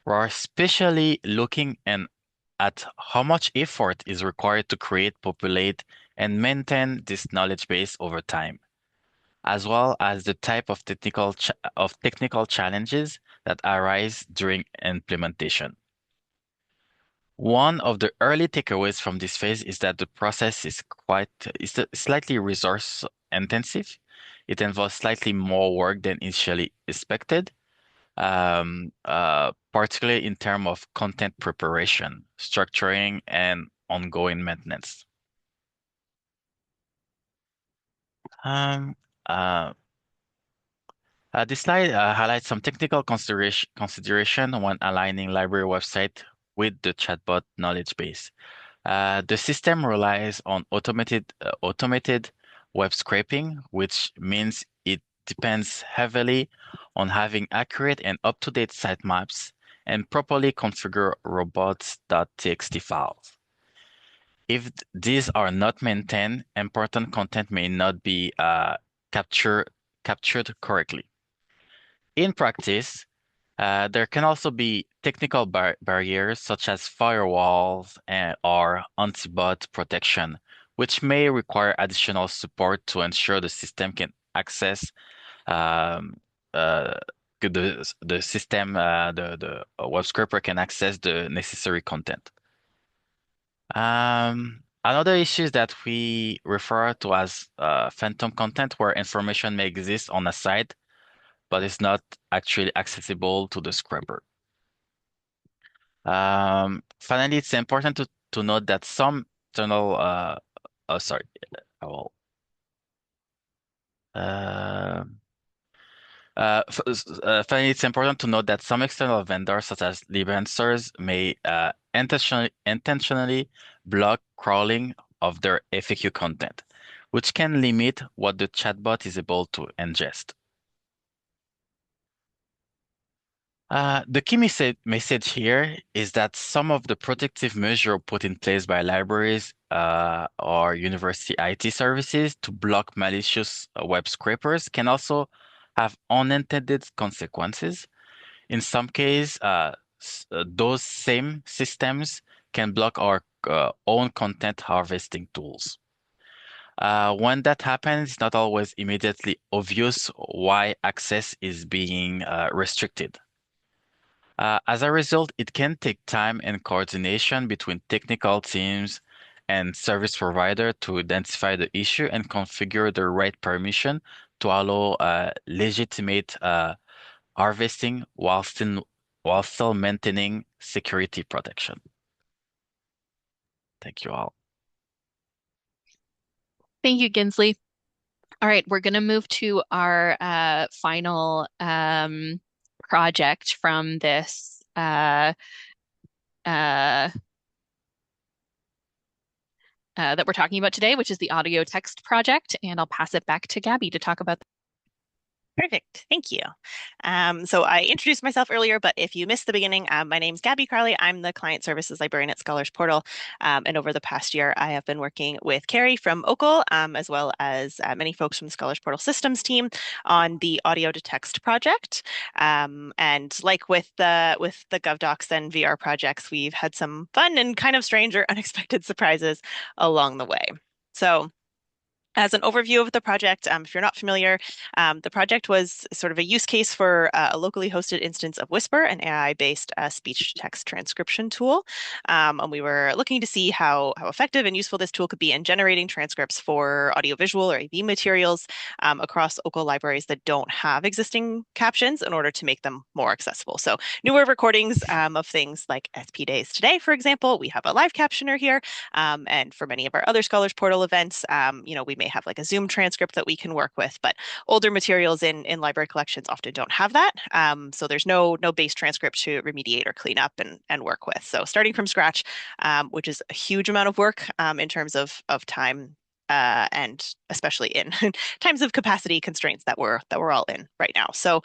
We're especially looking at how much effort is required to create, populate, and maintain this knowledge base over time, as well as the type of technical challenges that arise during implementation. One of the early takeaways from this phase is that the process is slightly resource intensive. It involves slightly more work than initially expected. particularly in terms of content preparation, structuring, and ongoing maintenance. Um, uh, this slide highlights some technical consideration when aligning library website with the chatbot knowledge base. The system relies on automated web scraping, which means it depends heavily on having accurate and up-to-date sitemaps and properly configure robots.txt files. If these are not maintained, important content may not be captured correctly. In practice, there can also be technical barriers such as firewalls or anti-bot protection, which may require additional support to ensure the system can access um, uh, the system, the web scraper can access the necessary content. Another issue is that we refer to as phantom content, where information may exist on a site, but it's not actually accessible to the scraper. Finally, it's important to note that some external, oh, sorry, I will. Finally, it's important to note that some external vendors, such as liberancers, may intentionally block crawling of their FAQ content, which can limit what the chatbot is able to ingest. The key message here is that some of the protective measures put in place by libraries or university IT services to block malicious web scrapers can also have unintended consequences. In some cases, those same systems can block our own content harvesting tools. When that happens, it's not always immediately obvious why access is being restricted. As a result, it can take time and coordination between technical teams and service provider to identify the issue and configure the right permission to allow legitimate harvesting while still maintaining security protection. Thank you all. Thank you, Ginsley. All right, we're going to move to our final project from this that we're talking about today, which is the audio text project, and I'll pass it back to Gabby to talk about that. Perfect. Thank you. So I introduced myself earlier, but if you missed the beginning, my name's Gabby Crowley. I'm the Client Services Librarian at Scholars Portal. And over the past year, I have been working with Carrie from OCL, as well as many folks from the Scholars Portal Systems team on the audio to text project. And like with the GovDocs and VR projects, we've had some fun and kind of strange or unexpected surprises along the way. So as an overview of the project, if you're not familiar, the project was sort of a use case for a locally hosted instance of Whisper, an AI-based speech-to-text transcription tool. And we were looking to see how effective and useful this tool could be in generating transcripts for audiovisual or AV materials across OCL libraries that don't have existing captions in order to make them more accessible. So newer recordings of things like SP Days Today, for example, we have a live captioner here. And for many of our other Scholars Portal events, we may have like a Zoom transcript that we can work with, but older materials in library collections often don't have that. So there's no base transcript to remediate or clean up and work with. So starting from scratch, which is a huge amount of work in terms of time, and especially in times of capacity constraints that we're all in right now. So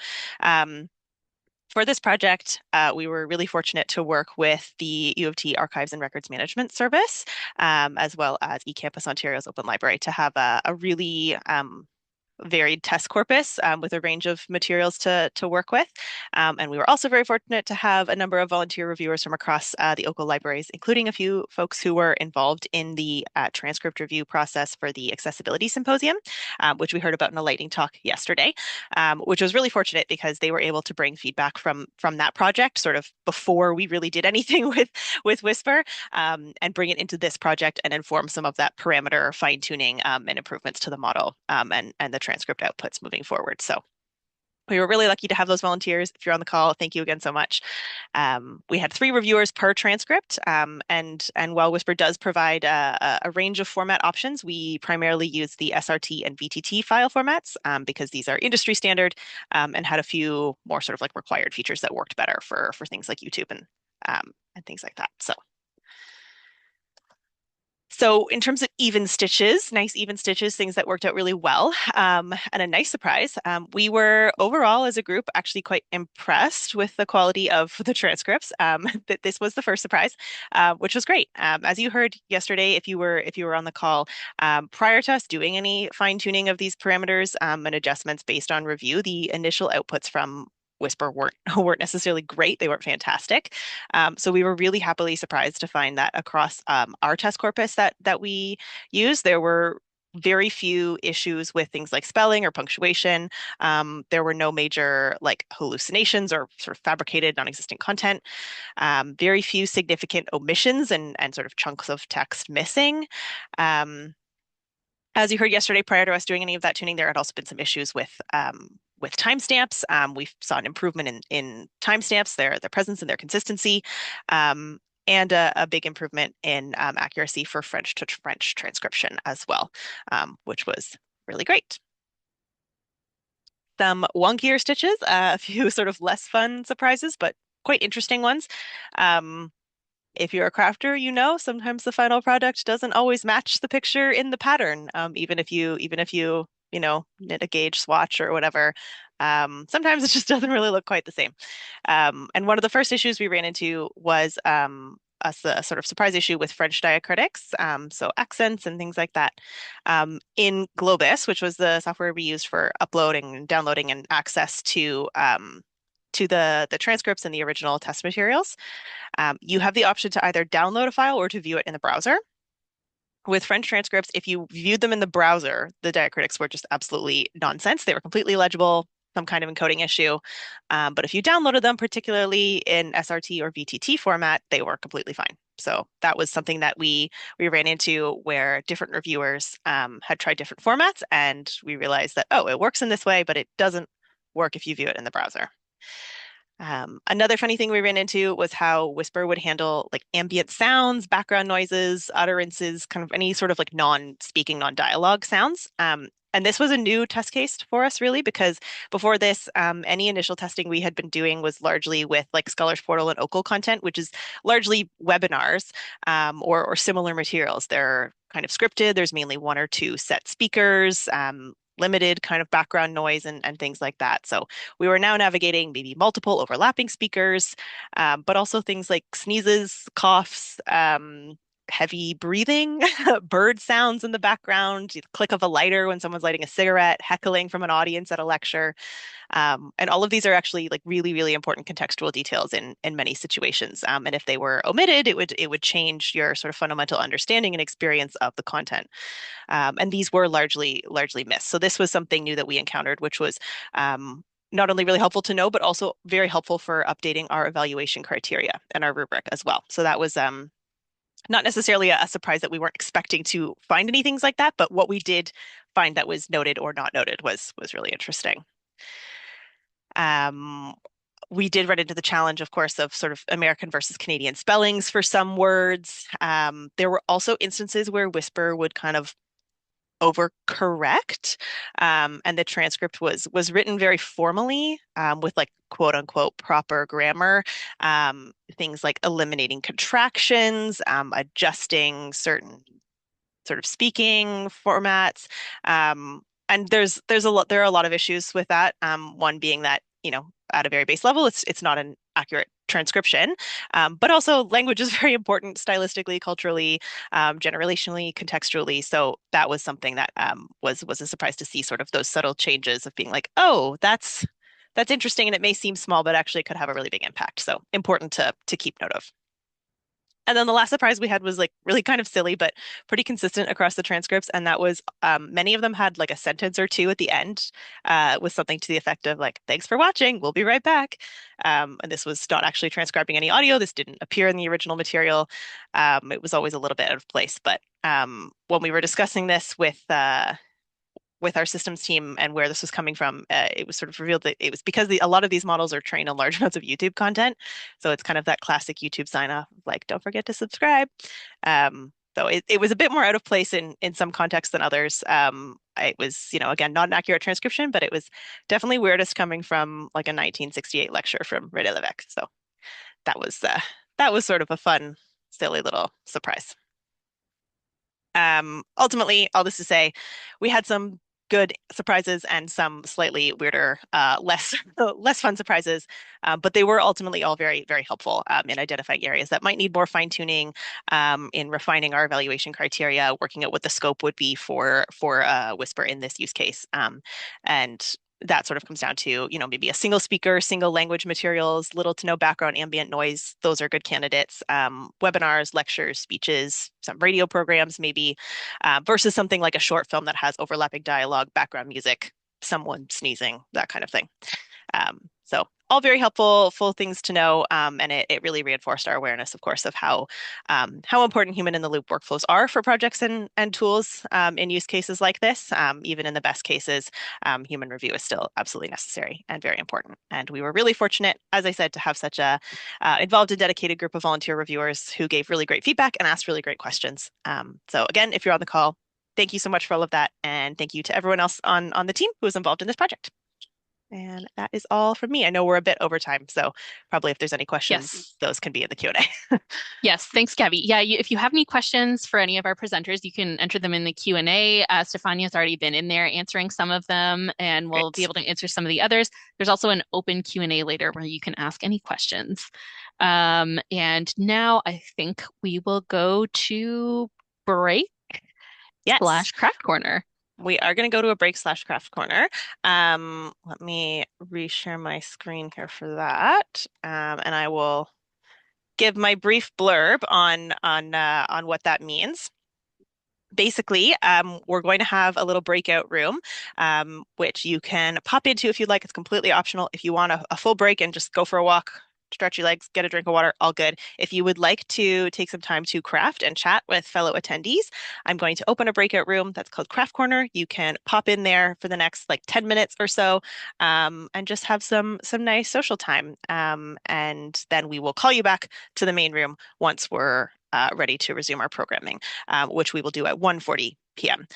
for this project, we were really fortunate to work with the U of T Archives and Records Management Service, as well as eCampus Ontario's Open Library, to have a really varied test corpus with a range of materials to work with. And we were also very fortunate to have a number of volunteer reviewers from across the OCL libraries, including a few folks who were involved in the transcript review process for the Accessibility Symposium, which we heard about in a lightning talk yesterday, which was really fortunate because they were able to bring feedback from that project sort of before we really did anything with Whisper, and bring it into this project and inform some of that parameter fine-tuning and improvements to the model and the transcript outputs moving forward. So We were really lucky to have those volunteers. If you're on the call, thank you again so much. We had 3 reviewers per transcript, and while Whisper does provide a range of format options, we primarily use the SRT and VTT file formats because these are industry standard and had a few more sort of like required features that worked better for things like YouTube and things like that. So in terms of even stitches, nice even stitches, things that worked out really well, and a nice surprise, we were overall as a group actually quite impressed with the quality of the transcripts. That this was the first surprise, which was great. As you heard yesterday, if you were on the call, prior to us doing any fine tuning of these parameters and adjustments based on review, the initial outputs from Whisper weren't necessarily great. They weren't fantastic. So we were really happily surprised to find that across our test corpus that we use, there were very few issues with things like spelling or punctuation. There were no major like hallucinations or sort of fabricated non-existent content. Very few significant omissions and sort of chunks of text missing. Um, as you heard yesterday, prior to us doing any of that tuning, there had also been some issues with timestamps. We saw an improvement in timestamps, their presence and their consistency, and a big improvement in accuracy for French to French transcription as well, which was really great. Some wonkier stitches, a few sort of less fun surprises, but quite interesting ones. If you're a crafter, you know sometimes the final product doesn't always match the picture in the pattern. Even if you knit a gauge swatch or whatever, sometimes it just doesn't really look quite the same. And one of the first issues we ran into was a sort of surprise issue with French diacritics, so accents and things like that. In Globus, which was the software we used for uploading and downloading and access to the transcripts and the original test materials. You have the option to either download a file or to view it in the browser. With French transcripts, if you viewed them in the browser, the diacritics were just absolutely nonsense. They were completely illegible, some kind of encoding issue. But if you downloaded them, particularly in SRT or VTT format, they were completely fine. So that was something that we ran into where different reviewers had tried different formats, and we realized that, oh, it works in this way, but it doesn't work if you view it in the browser. Another funny thing we ran into was how Whisper would handle like ambient sounds, background noises, utterances, kind of any sort of like non-speaking, non-dialogue sounds. And this was a new test case for us, really, because before this, any initial testing we had been doing was largely with like Scholars Portal and OCL content, which is largely webinars or similar materials. They're kind of scripted. There's mainly 1 or 2 set speakers, limited kind of background noise and things like that. So we were now navigating maybe multiple overlapping speakers, but also things like sneezes, coughs, heavy breathing, bird sounds in the background, the click of a lighter when someone's lighting a cigarette, heckling from an audience at a lecture. And all of these are actually like really, really important contextual details in many situations. And if they were omitted, it would change your sort of fundamental understanding and experience of the content. And these were largely missed. So this was something new that we encountered, which was not only really helpful to know, but also very helpful for updating our evaluation criteria and our rubric as well. So that was not necessarily a surprise that we weren't expecting to find any things like that, but what we did find that was noted or not noted was really interesting. We did run into the challenge, of course, of sort of American versus Canadian spellings for some words. There were also instances where Whisper would kind of overcorrect, and the transcript was written very formally with like quote unquote proper grammar, things like eliminating contractions, adjusting certain sort of speaking formats, and there are a lot of issues with that. One being that at a very base level, it's not an accurate transcription, but also language is very important stylistically, culturally, generationally, contextually. So that was something that was a surprise to see sort of those subtle changes of being like, oh, that's interesting, and it may seem small, but actually it could have a really big impact. So important to keep note of. And then the last surprise we had was like really kind of silly, but pretty consistent across the transcripts. And that was many of them had like a sentence or two at the end with something to the effect of like, thanks for watching, we'll be right back. And this was not actually transcribing any audio. This didn't appear in the original material. It was always a little bit out of place. But when we were discussing this with with our systems team and where this was coming from, it was sort of revealed that it was because a lot of these models are trained on large amounts of YouTube content. So it's kind of that classic YouTube sign off, like, don't forget to subscribe. So it was a bit more out of place in some contexts than others. It was, again, not an accurate transcription, but it was definitely weirdest coming from like a 1968 lecture from René Lévesque. So that was sort of a fun, silly little surprise. Ultimately, all this to say, we had some good surprises and some slightly weirder, less fun surprises, but they were ultimately all very, very helpful in identifying areas that might need more fine tuning, in refining our evaluation criteria, working out what the scope would be for Whisper in this use case, and that sort of comes down to, maybe a single speaker, single language materials, little to no background ambient noise. Those are good candidates. Webinars, lectures, speeches, some radio programs, maybe, versus something like a short film that has overlapping dialogue, background music, someone sneezing, that kind of thing. So all very helpful, full things to know, and it really reinforced our awareness, of course, of how important human in the loop workflows are for projects and tools in use cases like this. Even in the best cases, human review is still absolutely necessary and very important. And we were really fortunate, as I said, to have such a involved and dedicated group of volunteer reviewers who gave really great feedback and asked really great questions. So again, if you're on the call, thank you so much for all of that, and thank you to everyone else on the team who was involved in this project. And that is all from me. I know we're a bit over time, so probably if there's any questions, those can be in the Q&A. Yes, thanks, Gabby. Yeah, if you have any questions for any of our presenters, you can enter them in the Q&A. Stefania's already been in there answering some of them, and we'll be able to answer some of the others. There's also an open Q&A later where you can ask any questions. And now I think we will go to break / craft corner. We are going to go to a break/craft corner. Let me reshare my screen here for that, and I will give my brief blurb on what that means. Basically, we're going to have a little breakout room, which you can pop into if you'd like. It's completely optional. If you want a full break and just go for a walk, stretch your legs, get a drink of water, all good. If you would like to take some time to craft and chat with fellow attendees, I'm going to open a breakout room that's called Craft Corner. You can pop in there for the next 10 minutes or so, and just have some nice social time. And then we will call you back to the main room once we're ready to resume our programming, which we will do at 1:40 p.m.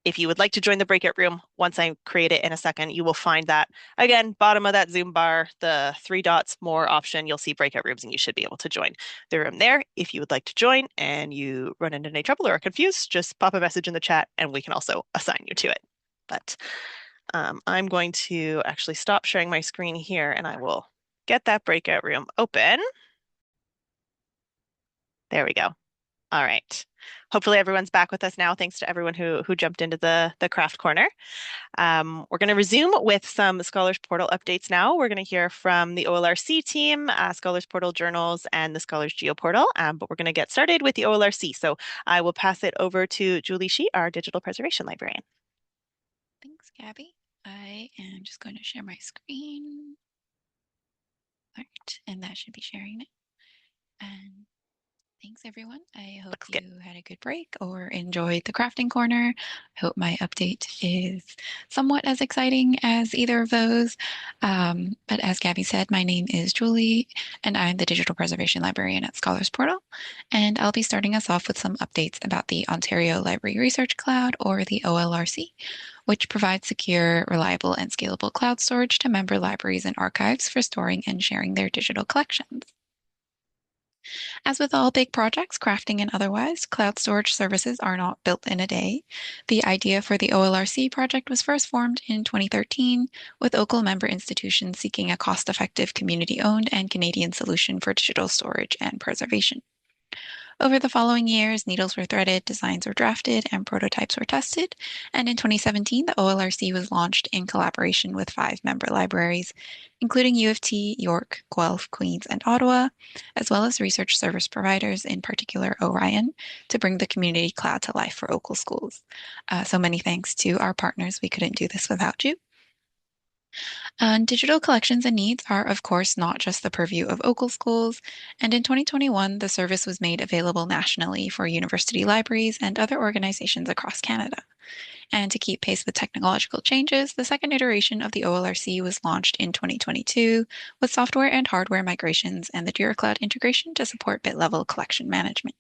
If you would like to join the breakout room, once I create it in a second, you will find that, again, bottom of that Zoom bar, the 3 dots, more option, you'll see breakout rooms and you should be able to join the room there. If you would like to join and you run into any trouble or are confused, just pop a message in the chat and we can also assign you to it. But I'm going to actually stop sharing my screen here and I will get that breakout room open. There we go. All right. Hopefully everyone's back with us now. Thanks to everyone who jumped into the craft corner. We're going to resume with some Scholars Portal updates now. We're going to hear from the OLRC team, Scholars Portal journals, and the Scholars GeoPortal. But we're going to get started with the OLRC. So I will pass it over to Julie Shi, our digital preservation librarian. Thanks, Gabby. I am just going to share my screen. All right, and that should be sharing it. And thanks, everyone. I hope you had a good break or enjoyed the crafting corner. I hope my update is somewhat as exciting as either of those. But as Gabby said, my name is Julie, and I'm the Digital Preservation Librarian at Scholars Portal. And I'll be starting us off with some updates about the Ontario Library Research Cloud, or the OLRC, which provides secure, reliable, and scalable cloud storage to member libraries and archives for storing and sharing their digital collections. As with all big projects, crafting and otherwise, cloud storage services are not built in a day. The idea for the OLRC project was first formed in 2013, with OCL member institutions seeking a cost-effective community-owned and Canadian solution for digital storage and preservation. Over the following years, needles were threaded, designs were drafted, and prototypes were tested. And in 2017, the OLRC was launched in collaboration with 5 member libraries, including U of T, York, Guelph, Queen's, and Ottawa, as well as research service providers, in particular Orion, to bring the community cloud to life for OCL schools. So many thanks to our partners. We couldn't do this without you. Digital collections and needs are, of course, not just the purview of OCL schools, and in 2021, the service was made available nationally for university libraries and other organizations across Canada. And to keep pace with technological changes, the second iteration of the OLRC was launched in 2022 with software and hardware migrations and the Jira Cloud integration to support bit-level collection management.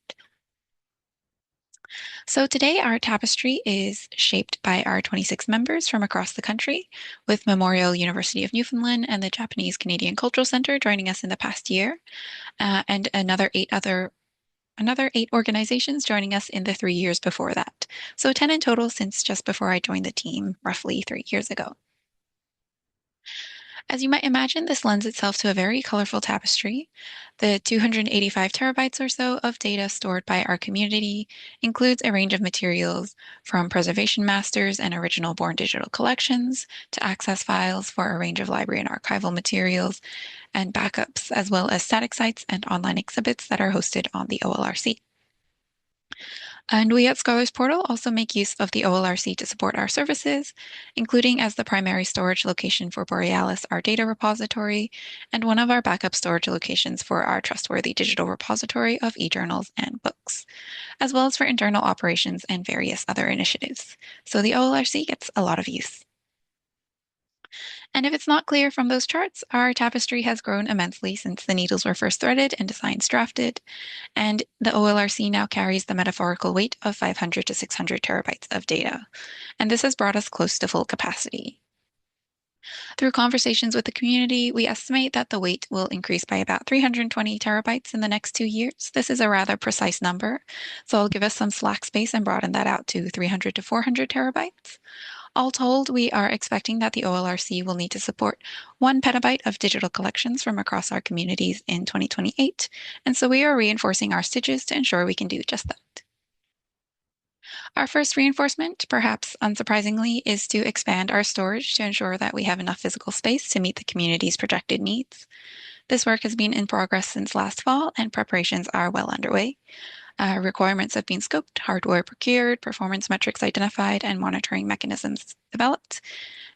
So today our tapestry is shaped by our 26 members from across the country, with Memorial University of Newfoundland and the Japanese Canadian Cultural Center joining us in the past year, and another eight organizations joining us in the 3 years before that. So 10 in total since just before I joined the team roughly 3 years ago. As you might imagine, this lends itself to a very colorful tapestry. The 285 terabytes or so of data stored by our community includes a range of materials from preservation masters and original born digital collections to access files for a range of library and archival materials and backups, as well as static sites and online exhibits that are hosted on the OLRC. And we at Scholars Portal also make use of the OLRC to support our services, including as the primary storage location for Borealis, our data repository, and one of our backup storage locations for our trustworthy digital repository of e-journals and books, as well as for internal operations and various other initiatives. So the OLRC gets a lot of use. And if it's not clear from those charts, our tapestry has grown immensely since the needles were first threaded and designs drafted, and the OLRC now carries the metaphorical weight of 500 to 600 terabytes of data, and this has brought us close to full capacity. Through conversations with the community, we estimate that the weight will increase by about 320 terabytes in the next 2 years. This is a rather precise number, so I'll give us some slack space and broaden that out to 300 to 400 terabytes. All told, we are expecting that the OLRC will need to support 1 petabyte of digital collections from across our communities in 2028, and so we are reinforcing our stitches to ensure we can do just that. Our first reinforcement, perhaps unsurprisingly, is to expand our storage to ensure that we have enough physical space to meet the community's projected needs. This work has been in progress since last fall, and preparations are well underway. Requirements have been scoped, hardware procured, performance metrics identified, and monitoring mechanisms developed.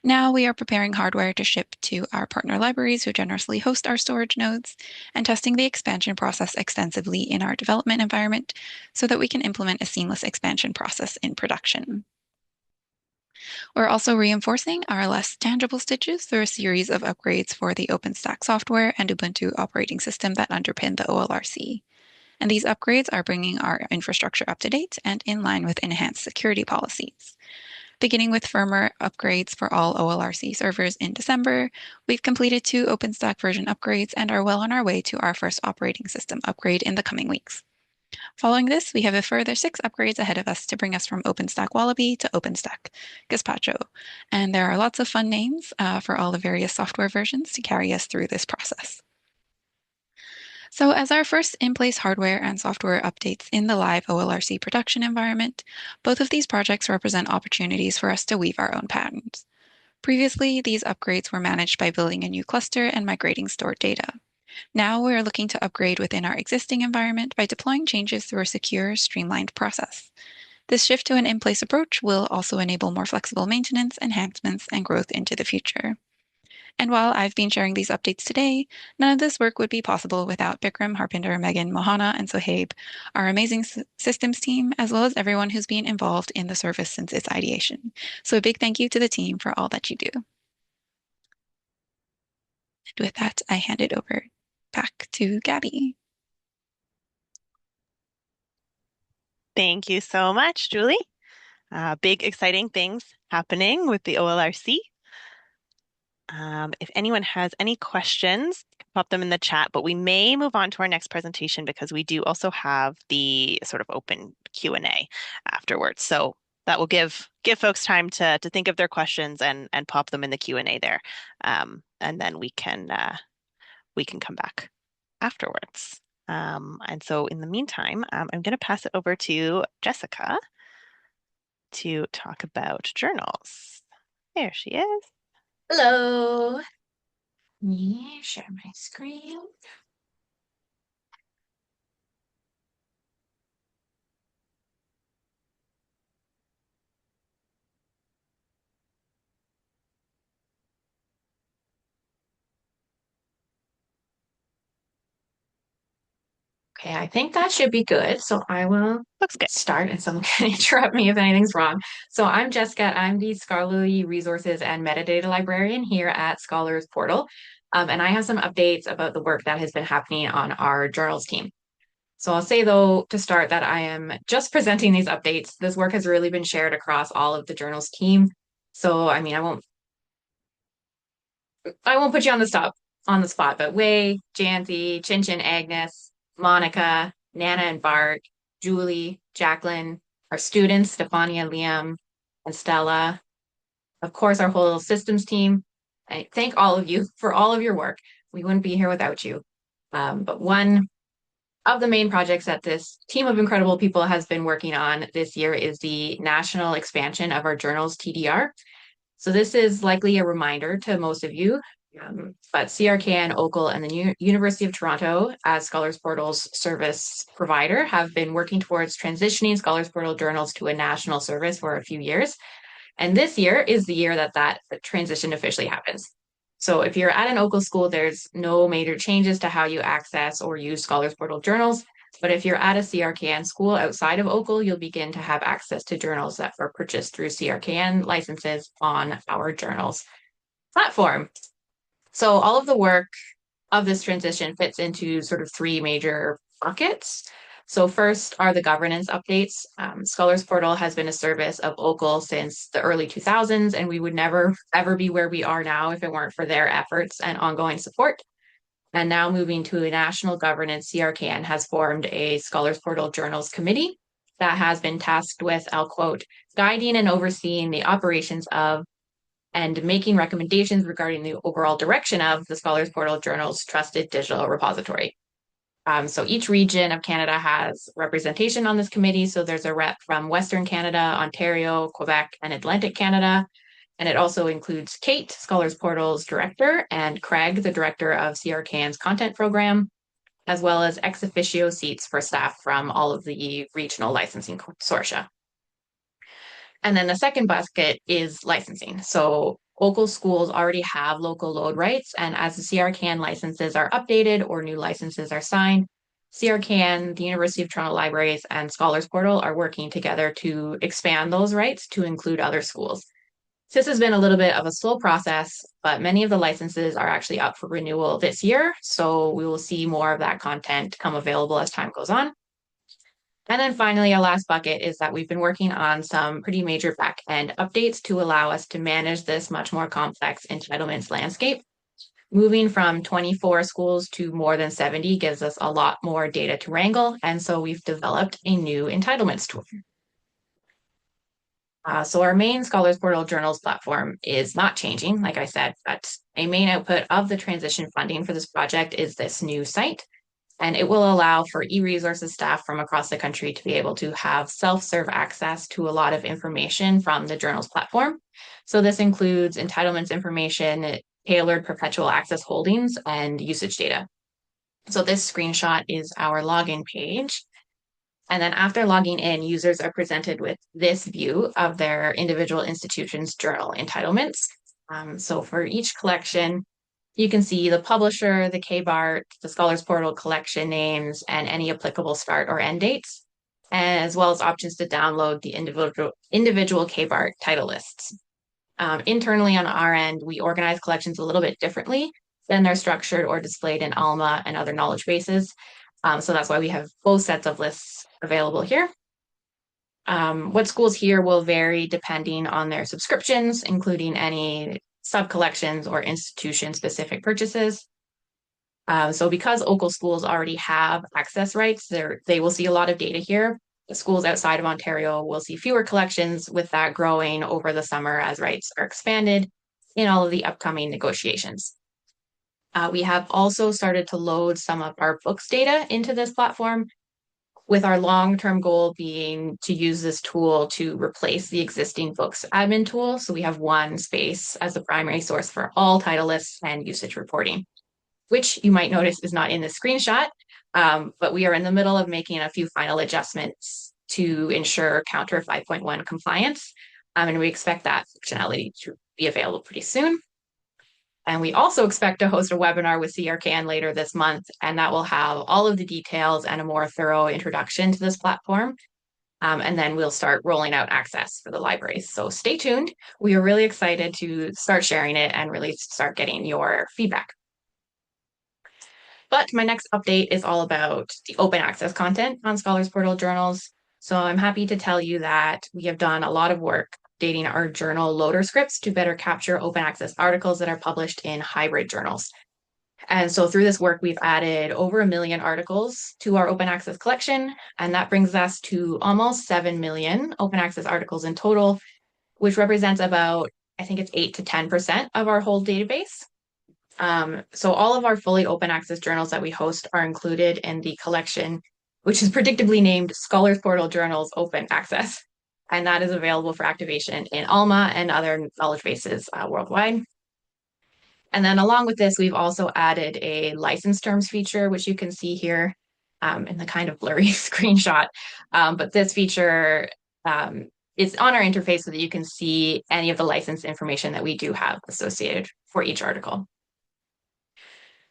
Now we are preparing hardware to ship to our partner libraries who generously host our storage nodes and testing the expansion process extensively in our development environment so that we can implement a seamless expansion process in production. We're also reinforcing our less tangible stitches through a series of upgrades for the OpenStack software and Ubuntu operating system that underpin the OLRC. And these upgrades are bringing our infrastructure up to date and in line with enhanced security policies. Beginning with firmware upgrades for all OLRC servers in December, we've completed 2 OpenStack version upgrades and are well on our way to our first operating system upgrade in the coming weeks. Following this, we have a further 6 upgrades ahead of us to bring us from OpenStack Wallaby to OpenStack Gazpacho. And there are lots of fun names for all the various software versions to carry us through this process. So as our first in-place hardware and software updates in the live OLRC production environment, both of these projects represent opportunities for us to weave our own patterns. Previously, these upgrades were managed by building a new cluster and migrating stored data. Now we are looking to upgrade within our existing environment by deploying changes through a secure, streamlined process. This shift to an in-place approach will also enable more flexible maintenance, enhancements, and growth into the future. And while I've been sharing these updates today, none of this work would be possible without Bikram, Harpinder, Megan, Mohana, and Sohaib, our amazing systems team, as well as everyone who's been involved in the service since its ideation. So a big thank you to the team for all that you do. And with that, I hand it over back to Gabby. Thank you so much, Julie. Big exciting things happening with the OLRC. If anyone has any questions, pop them in the chat, but we may move on to our next presentation because we do also have the sort of open Q&A afterwards. So that will give folks time to think of their questions and pop them in the Q&A there. And then we can come back afterwards. And so in the meantime, I'm going to pass it over to Jessica to talk about journals. There she is. Hello. Yeah, share my screen. Okay, I think that should be good. So I will Looks good. start and someone can interrupt me if anything's wrong. So I'm Jessica. I'm the Scholarly Resources and Metadata Librarian here at Scholars Portal. And I have some updates about the work that has been happening on our journals team. So I'll say though, to start, that I am just presenting these updates. This work has really been shared across all of the journals team. So, I mean, I won't put you on the spot, but Wei, Jancy, Chin Chin, Agnes, Monica, Nana and Bart, Julie, Jacqueline, our students, Stefania, Liam, and Stella, of course, our whole systems team. I thank all of you for all of your work. We wouldn't be here without you. But one of the main projects that this team of incredible people has been working on this year is the national expansion of our journals TDR. So this is likely a reminder to most of you, but CRKN, OCL, and the University of Toronto, as Scholars Portal's service provider, have been working towards transitioning Scholars Portal journals to a national service for a few years. And this year is the year that transition officially happens. So if you're at an OCL school, there's no major changes to how you access or use Scholars Portal journals. But if you're at a CRKN school outside of OCL, you'll begin to have access to journals that were purchased through CRKN licenses on our journals platform. So all of the work of this transition fits into sort of three major buckets. So first are the governance updates. Scholars Portal has been a service of OCL since the early 2000s, and we would never, ever be where we are now if it weren't for their efforts and ongoing support. And now moving to a national governance, CRKN has formed a Scholars Portal Journals Committee that has been tasked with, I'll quote, guiding and overseeing the operations of and making recommendations regarding the overall direction of the Scholars Portal Journals trusted digital repository. So each region of Canada has representation on this committee. So there's a rep from Western Canada, Ontario, Quebec, and Atlantic Canada. And it also includes Kate, Scholars Portal's director, and Craig, the director of CRKN's content program, as well as ex officio seats for staff from all of the regional licensing consortia. And then the second bucket is licensing. So local schools already have local load rights, and as the CRKN licenses are updated or new licenses are signed, CRKN, the University of Toronto Libraries, and Scholars Portal are working together to expand those rights to include other schools. This has been a little bit of a slow process, but many of the licenses are actually up for renewal this year, so we will see more of that content come available as time goes on. And then finally, our last bucket is that we've been working on some pretty major back-end updates to allow us to manage this much more complex entitlements landscape. Moving from 24 schools to more than 70 gives us a lot more data to wrangle, and so we've developed a new entitlements tool. So our main Scholars Portal Journals platform is not changing, like I said, but a main output of the transition funding for this project is this new site. And it will allow for e-resources staff from across the country to be able to have self-serve access to a lot of information from the journals platform. So this includes entitlements information, tailored perpetual access holdings, and usage data. So this screenshot is our login page. And then after logging in, users are presented with this view of their individual institution's journal entitlements. So for each collection, you can see the publisher, the KBART, the Scholars Portal collection names, and any applicable start or end dates, as well as options to download the individual KBART title lists. Internally on our end, we organize collections a little bit differently than they're structured or displayed in ALMA and other knowledge bases. So that's why we have both sets of lists available here. What schools here will vary depending on their subscriptions, including any sub-collections or institution-specific purchases. So because OCL schools already have access rights, they will see a lot of data here. The schools outside of Ontario will see fewer collections, with that growing over the summer as rights are expanded in all of the upcoming negotiations. We have also started to load some of our books data into this platform, with our long-term goal being to use this tool to replace the existing books admin tool. So we have one space as the primary source for all title lists and usage reporting, which you might notice is not in the screenshot, but we are in the middle of making a few final adjustments to ensure Counter 5.1 compliance, and we expect that functionality to be available pretty soon. And we also expect to host a webinar with CRCan later this month, and that will have all of the details and a more thorough introduction to this platform. And then we'll start rolling out access for the libraries. So stay tuned. We are really excited to start sharing it and really start getting your feedback. But my next update is all about the open access content on Scholars Portal journals. So I'm happy to tell you that we have done a lot of work updating our journal loader scripts to better capture open access articles that are published in hybrid journals. And so through this work, we've added over 1 million articles to our open access collection, and that brings us to almost 7 million open access articles in total, which represents about, I think it's 8 to 10% of our whole database. So all of our fully open access journals that we host are included in the collection, which is predictably named Scholars Portal Journals Open Access. And that is available for activation in Alma and other knowledge bases worldwide. And then along with this, we've also added a license terms feature, which you can see here in the kind of blurry screenshot. But this feature is on our interface so that you can see any of the license information that we do have associated for each article.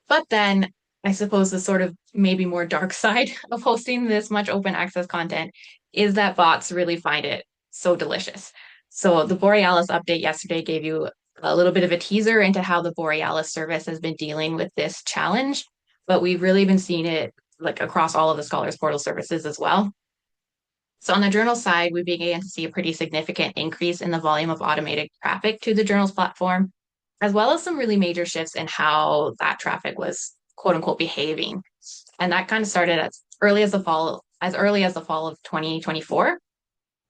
But then I suppose the sort of maybe more dark side of hosting this much open access content is that bots really find it so delicious. So the Borealis update yesterday gave you a little bit of a teaser into how the Borealis service has been dealing with this challenge, but we've really been seeing it like across all of the Scholars Portal services as well. So on the journal side, we began to see a pretty significant increase in the volume of automated traffic to the journals platform, as well as some really major shifts in how that traffic was quote unquote behaving. And that kind of started as early as the fall of 2024.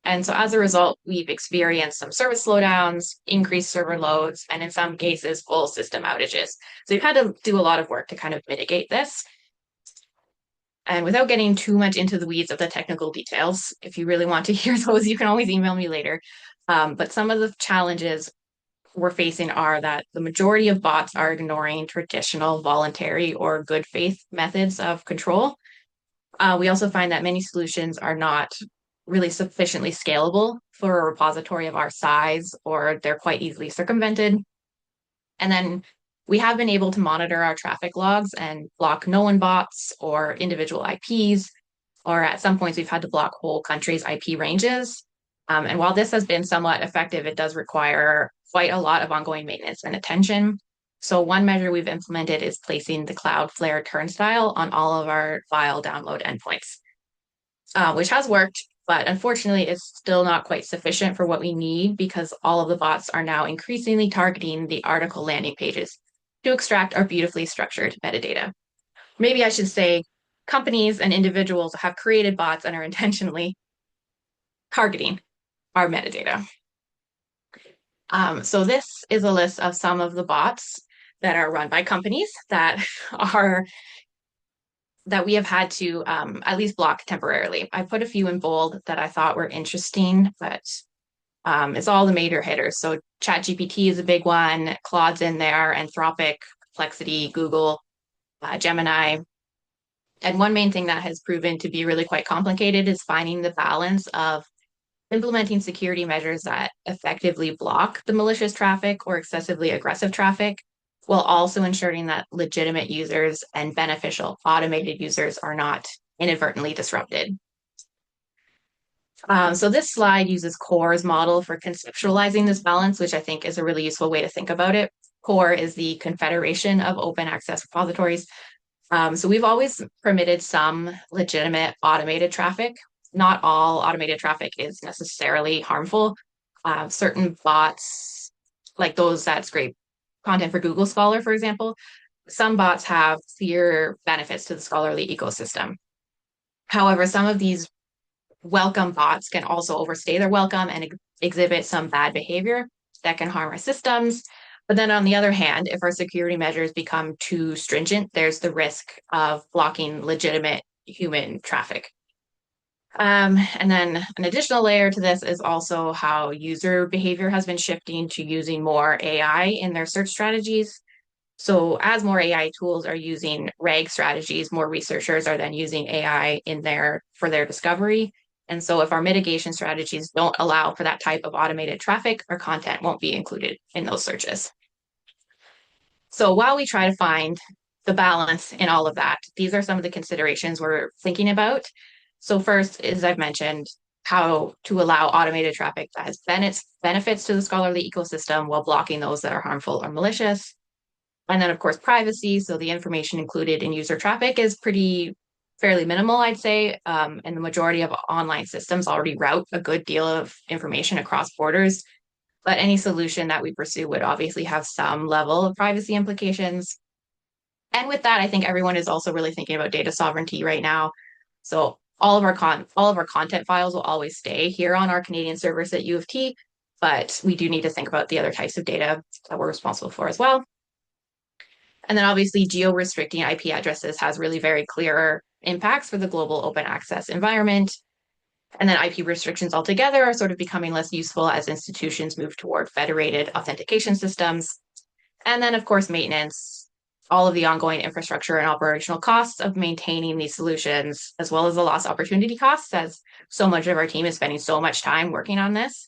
And so as a result, we've experienced some service slowdowns, increased server loads, and in some cases, full system outages. So we've had to do a lot of work to kind of mitigate this. And without getting too much into the weeds of the technical details, if you really want to hear those, you can always email me later. But some of the challenges we're facing are that the majority of bots are ignoring traditional voluntary or good faith methods of control. We also find that many solutions are not really sufficiently scalable for a repository of our size, or they're quite easily circumvented. And then we have been able to monitor our traffic logs and block known bots or individual IPs, or at some points we've had to block whole countries' IP ranges. And while this has been somewhat effective, it does require quite a lot of ongoing maintenance and attention. So one measure we've implemented is placing the Cloudflare turnstile on all of our file download endpoints, which has worked, but unfortunately it's still not quite sufficient for what we need because all of the bots are now increasingly targeting the article landing pages to extract our beautifully structured metadata. Maybe I should say companies and individuals have created bots and are intentionally targeting our metadata. So this is a list of some of the bots that are run by companies that we have had to at least block temporarily. I put a few in bold that I thought were interesting, but it's all the major hitters. So ChatGPT is a big one, Claude's in there, Anthropic, Perplexity, Google, Gemini. And one main thing that has proven to be really quite complicated is finding the balance of implementing security measures that effectively block the malicious traffic or excessively aggressive traffic, while also ensuring that legitimate users and beneficial automated users are not inadvertently disrupted. So this slide uses CORE's model for conceptualizing this balance, which I think is a really useful way to think about it. CORE is the Confederation of Open Access Repositories. So we've always permitted some legitimate automated traffic. Not all automated traffic is necessarily harmful. Certain bots, like those that scrape content for Google Scholar, for example, some bots have clear benefits to the scholarly ecosystem. However, some of these welcome bots can also overstay their welcome and exhibit some bad behavior that can harm our systems. But then on the other hand, if our security measures become too stringent, there's the risk of blocking legitimate human traffic. And then an additional layer to this is also how user behavior has been shifting to using more AI in their search strategies. So as more AI tools are using RAG strategies, more researchers are then using AI for their discovery. And so if our mitigation strategies don't allow for that type of automated traffic, our content won't be included in those searches. So while we try to find the balance in all of that, these are some of the considerations we're thinking about. So first, as I've mentioned, how to allow automated traffic that has benefits to the scholarly ecosystem while blocking those that are harmful or malicious. And then, of course, privacy. So the information included in user traffic is fairly minimal, I'd say. And the majority of online systems already route a good deal of information across borders. But any solution that we pursue would obviously have some level of privacy implications. And with that, I think everyone is also really thinking about data sovereignty right now. So all of our content files will always stay here on our Canadian servers at U of T, but we do need to think about the other types of data that we're responsible for as well. And then obviously geo-restricting IP addresses has really very clear impacts for the global open access environment. And then IP restrictions altogether are sort of becoming less useful as institutions move toward federated authentication systems. And then, of course, maintenance, all of the ongoing infrastructure and operational costs of maintaining these solutions, as well as the lost opportunity costs, as so much of our team is spending so much time working on this.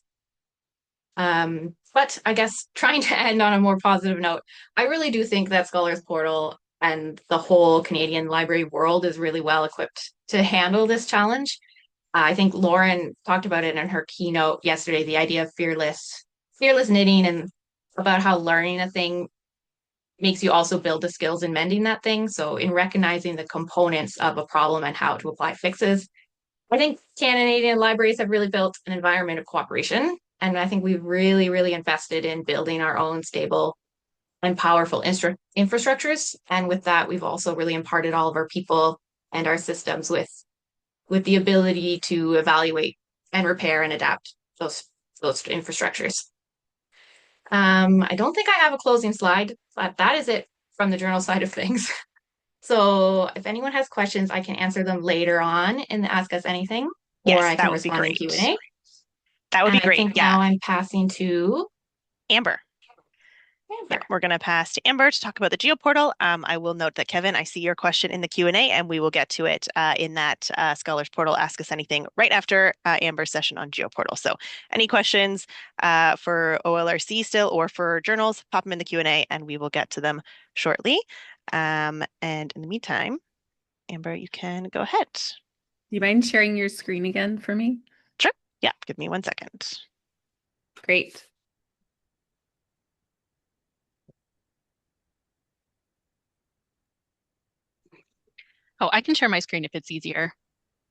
But I guess trying to end on a more positive note, I really do think that Scholars Portal and the whole Canadian library world is really well equipped to handle this challenge. I think Lauren talked about it in her keynote yesterday, the idea of fearless knitting and about how learning a thing makes you also build the skills in mending that thing. So in recognizing the components of a problem and how to apply fixes, I think Canadian libraries have really built an environment of cooperation. And I think we've really, really invested in building our own stable and powerful infrastructures. And with that, we've also really imparted all of our people and our systems with the ability to evaluate and repair and adapt those infrastructures. I don't think I have a closing slide, but that is it from the journal side of things. So if anyone has questions, I can answer them later on in the Ask Us Anything, or I can respond in Q&A. That would be great. I think now I'm passing to Amber. Yeah, we're going to pass to Amber to talk about the GeoPortal. I will note that, Kevin, I see your question in the Q&A, and we will get to it in that Scholars Portal Ask Us Anything right after Amber's session on GeoPortal. So any questions for OLRC still or for journals, pop them in the Q&A, and we will get to them shortly. And in the meantime, Amber, you can go ahead. Do you mind sharing your screen again for me? Sure. Yeah, give me 1 second. Great. Oh, I can share my screen if it's easier.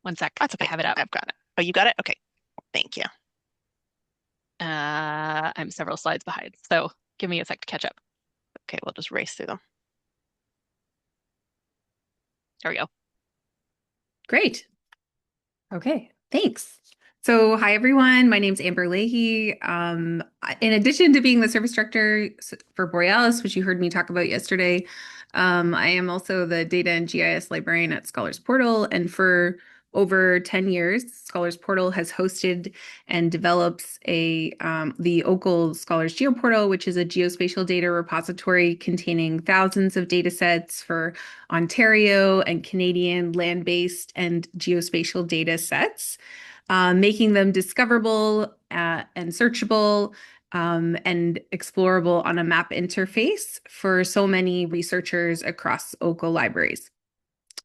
1 sec. That's okay. I have it up. I've got it. Oh, you got it? Okay. Thank you. I'm several slides behind, so give me a sec to catch up. Okay, we'll just race through them. There we go. Great. Okay, thanks. So hi, everyone. My name's Amber Leahy. In addition to being the service director for Borealis, which you heard me talk about yesterday, I am also the data and GIS librarian at Scholars Portal. And for over 10 years, Scholars Portal has hosted and develops the OCL Scholars GeoPortal, which is a geospatial data repository containing thousands of data sets for Ontario and Canadian land-based and geospatial data sets, making them discoverable and searchable and explorable on a map interface for so many researchers across OCL libraries.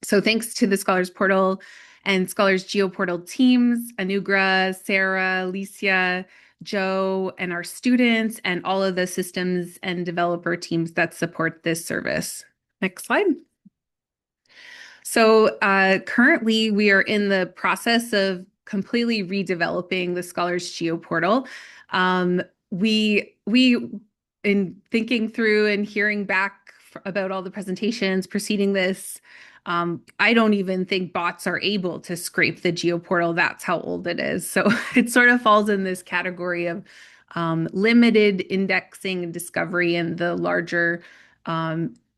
So thanks to the Scholars Portal and Scholars GeoPortal teams, Anugra, Sarah, Alicia, Joe, and our students, and all of the systems and developer teams that support this service. Next slide. So currently we are in the process of completely redeveloping the Scholars GeoPortal. We in thinking through and hearing back about all the presentations preceding this, I don't even think bots are able to scrape the GeoPortal. That's how old it is. So it sort of falls in this category of limited indexing and discovery in the larger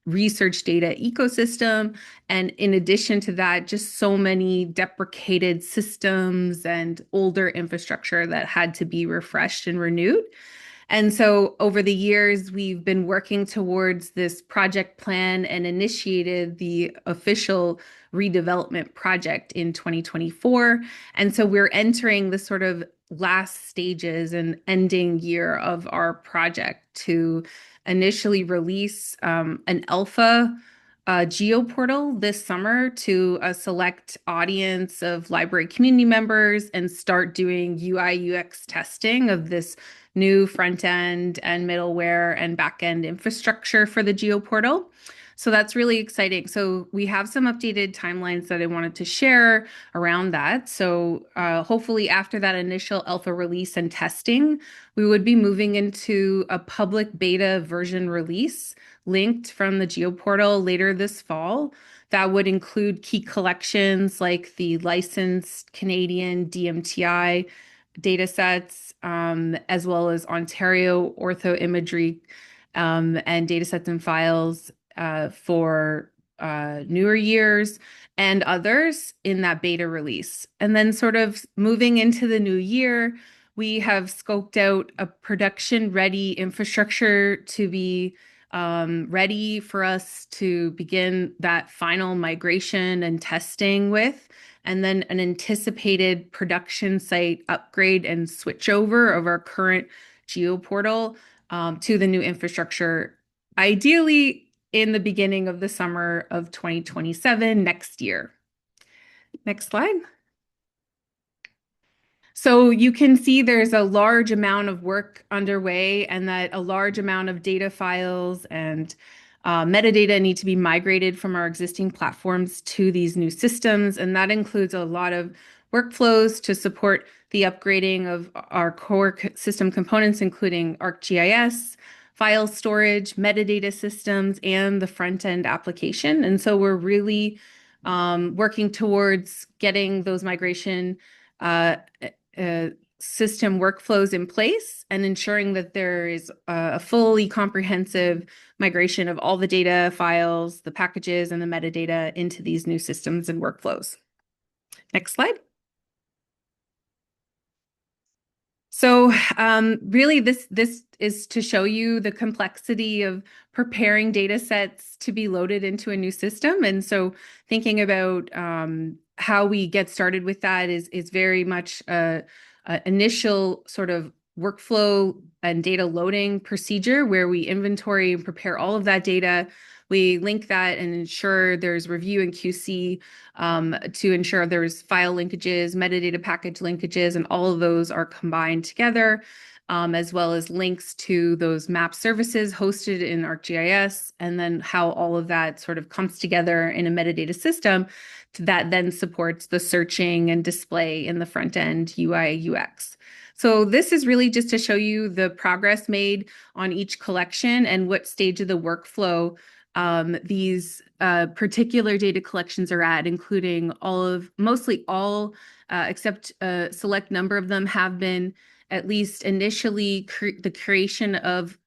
research data ecosystem. And in addition to that, just so many deprecated systems and older infrastructure that had to be refreshed and renewed. And so over the years, we've been working towards this project plan and initiated the official redevelopment project in 2024. And so we're entering the sort of last stages and ending year of our project to initially release an alpha GeoPortal this summer to a select audience of library community members and start doing UI UX testing of this new front end and middleware and back end infrastructure for the GeoPortal. So that's really exciting. So we have some updated timelines that I wanted to share around that. So hopefully after that initial alpha release and testing, we would be moving into a public beta version release linked from the GeoPortal later this fall. That would include key collections like the licensed Canadian DMTI datasets, as well as Ontario orthoimagery and datasets and files for newer years and others in that beta release. And then sort of moving into the new year, we have scoped out a production-ready infrastructure to be ready for us to begin that final migration and testing with, and then an anticipated production site upgrade and switchover of our current GeoPortal to the new infrastructure, ideally in the beginning of the summer of 2027 next year. Next slide. So you can see there's a large amount of work underway and that a large amount of data files and metadata need to be migrated from our existing platforms to these new systems. And that includes a lot of workflows to support the upgrading of our core system components, including ArcGIS, file storage, metadata systems, and the front-end application. And so we're really working towards getting those migration system workflows in place and ensuring that there is a fully comprehensive migration of all the data files, the packages, and the metadata into these new systems and workflows. Next slide. So really this is to show you the complexity of preparing data sets to be loaded into a new system. And so thinking about how we get started with that is very much a initial sort of workflow and data loading procedure where we inventory and prepare all of that data. We link that and ensure there's review and QC to ensure there's file linkages, metadata package linkages, and all of those are combined together, as well as links to those map services hosted in ArcGIS, and then how all of that sort of comes together in a metadata system that then supports the searching and display in the front end UI UX. So this is really just to show you the progress made on each collection and what stage of the workflow these particular data collections are at, including mostly all, except a select number of them have been at least initially the creation of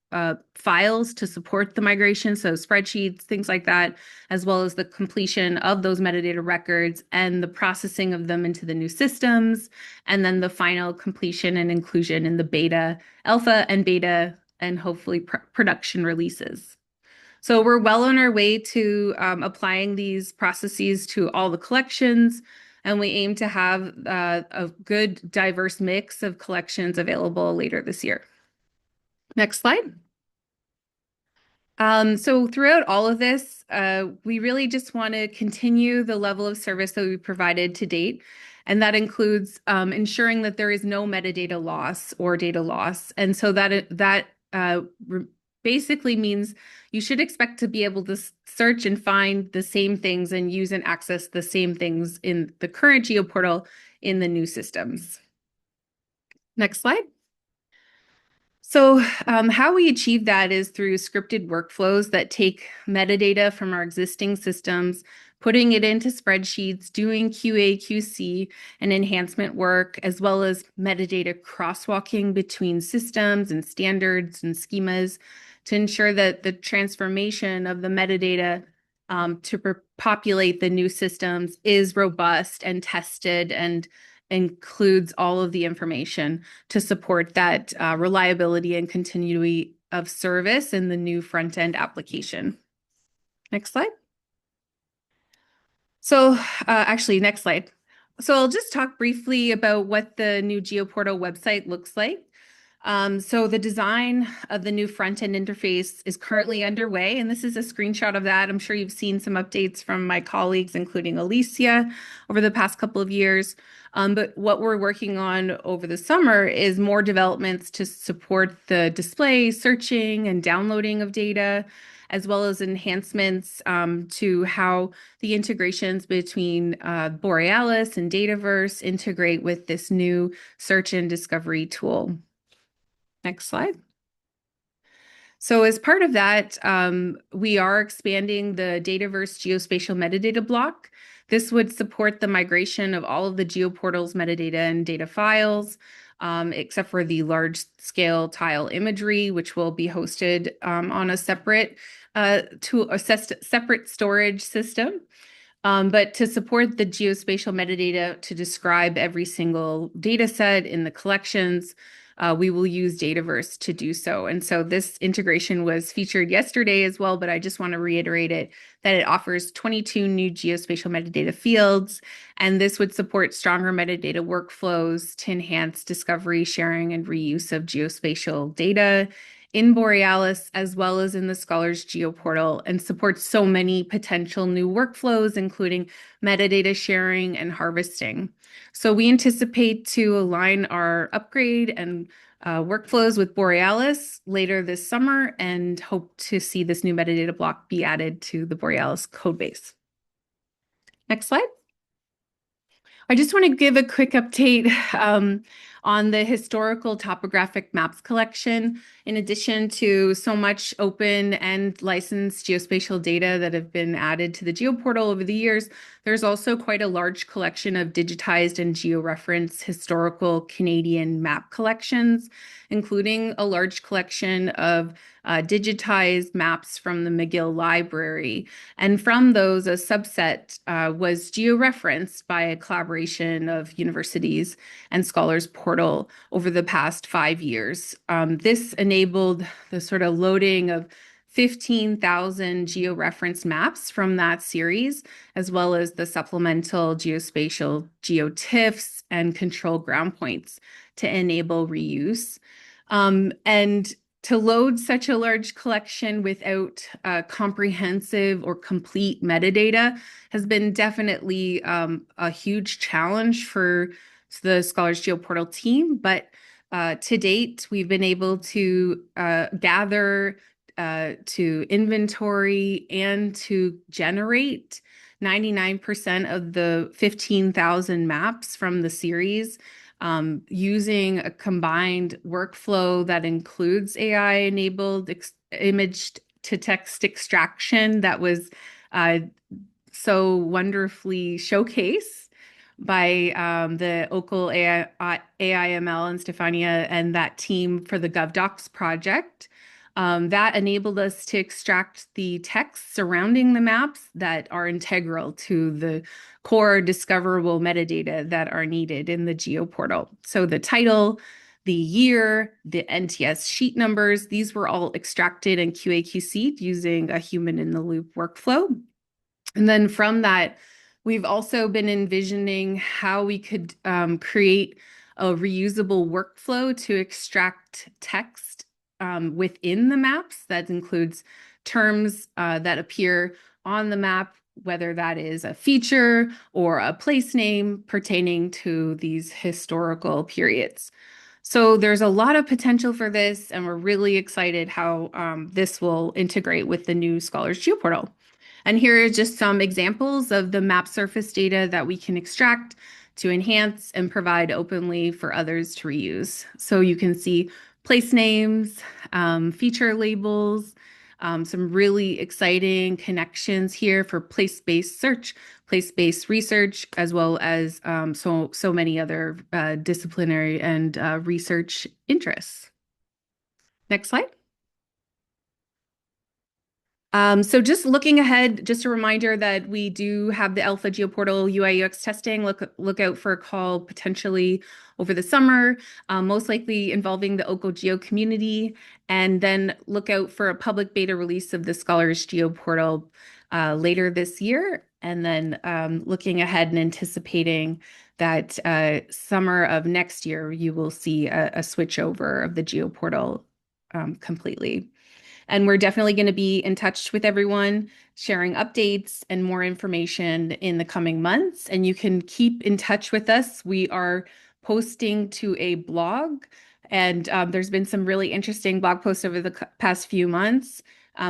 files to support the migration, so spreadsheets, things like that, as well as the completion of those metadata records and the processing of them into the new systems, and then the final completion and inclusion in the beta, alpha and beta, and hopefully production releases. So we're well on our way to applying these processes to all the collections, and we aim to have a good diverse mix of collections available later this year. Next slide. So throughout all of this, we really just want to continue the level of service that we provided to date. And that includes ensuring that there is no metadata loss or data loss. And so that basically means you should expect to be able to search and find the same things and use and access the same things in the current GeoPortal in the new systems. Next slide. So how we achieve that is through scripted workflows that take metadata from our existing systems, putting it into spreadsheets, doing QA, QC, and enhancement work, as well as metadata crosswalking between systems and standards and schemas to ensure that the transformation of the metadata to populate the new systems is robust and tested and includes all of the information to support that reliability and continuity of service in the new front-end application. Next slide. So actually, next slide. So I'll just talk briefly about what the new GeoPortal website looks like. So the design of the new front-end interface is currently underway, and this is a screenshot of that. I'm sure you've seen some updates from my colleagues, including Alicia, over the past couple of years. But what we're working on over the summer is more developments to support the display, searching, and downloading of data, as well as enhancements to how the integrations between Borealis and Dataverse integrate with this new search and discovery tool. Next slide. So as part of that, we are expanding the Dataverse geospatial metadata block. This would support the migration of all of the GeoPortal's metadata and data files, except for the large-scale tile imagery, which will be hosted on a separate separate storage system. But to support the geospatial metadata to describe every single data set in the collections, we will use Dataverse to do so. And so this integration was featured yesterday as well, but I just want to reiterate it, that it offers 22 new geospatial metadata fields, and this would support stronger metadata workflows to enhance discovery, sharing, and reuse of geospatial data in Borealis, as well as in the Scholars GeoPortal, and supports so many potential new workflows, including metadata sharing and harvesting. So we anticipate to align our upgrade and workflows with Borealis later this summer, and hope to see this new metadata block be added to the Borealis codebase. Next slide. I just want to give a quick update on the historical topographic maps collection. In addition to so much open and licensed geospatial data that have been added to the GeoPortal over the years, there's also quite a large collection of digitized and georeferenced historical Canadian map collections, including a large collection of digitized maps from the McGill Library. And from those, a subset was georeferenced by a collaboration of universities and Scholars Portal over the past 5 years. This enabled the sort of loading of 15,000 georeferenced maps from that series, as well as the supplemental geospatial geotiffs and control ground points to enable reuse. And to load such a large collection without comprehensive or complete metadata has been definitely a huge challenge for the Scholars GeoPortal team. But to date, we've been able to gather, to inventory, and to generate 99% of the 15,000 maps from the series, using a combined workflow that includes AI-enabled image-to-text extraction that was so wonderfully showcased by the OCL AIML and Stefania and that team for the GovDocs project. That enabled us to extract the text surrounding the maps that are integral to the core discoverable metadata that are needed in the GeoPortal. So the title, the year, the NTS sheet numbers, these were all extracted and QA/QC'd using a human-in-the-loop workflow. And then from that, we've also been envisioning how we could create a reusable workflow to extract text within the maps. That includes terms that appear on the map, whether that is a feature or a place name pertaining to these historical periods. So there's a lot of potential for this, and we're really excited how this will integrate with the new Scholars GeoPortal. And here are just some examples of the map surface data that we can extract to enhance and provide openly for others to reuse. So you can see place names, feature labels, some really exciting connections here for place-based search, place-based research, as well as so many other disciplinary and research interests. Next slide. So just looking ahead, just a reminder that we do have the Alpha GeoPortal UI UX testing. Look out for a call potentially over the summer, most likely involving the OcoGeo community, and then look out for a public beta release of the Scholaris GeoPortal later this year. And then looking ahead and anticipating that summer of next year, you will see a switch over of the GeoPortal completely. And we're definitely going to be in touch with everyone, sharing updates and more information in the coming months. And you can keep in touch with us. We are posting to a blog, and there's been some really interesting blog posts over the past few months.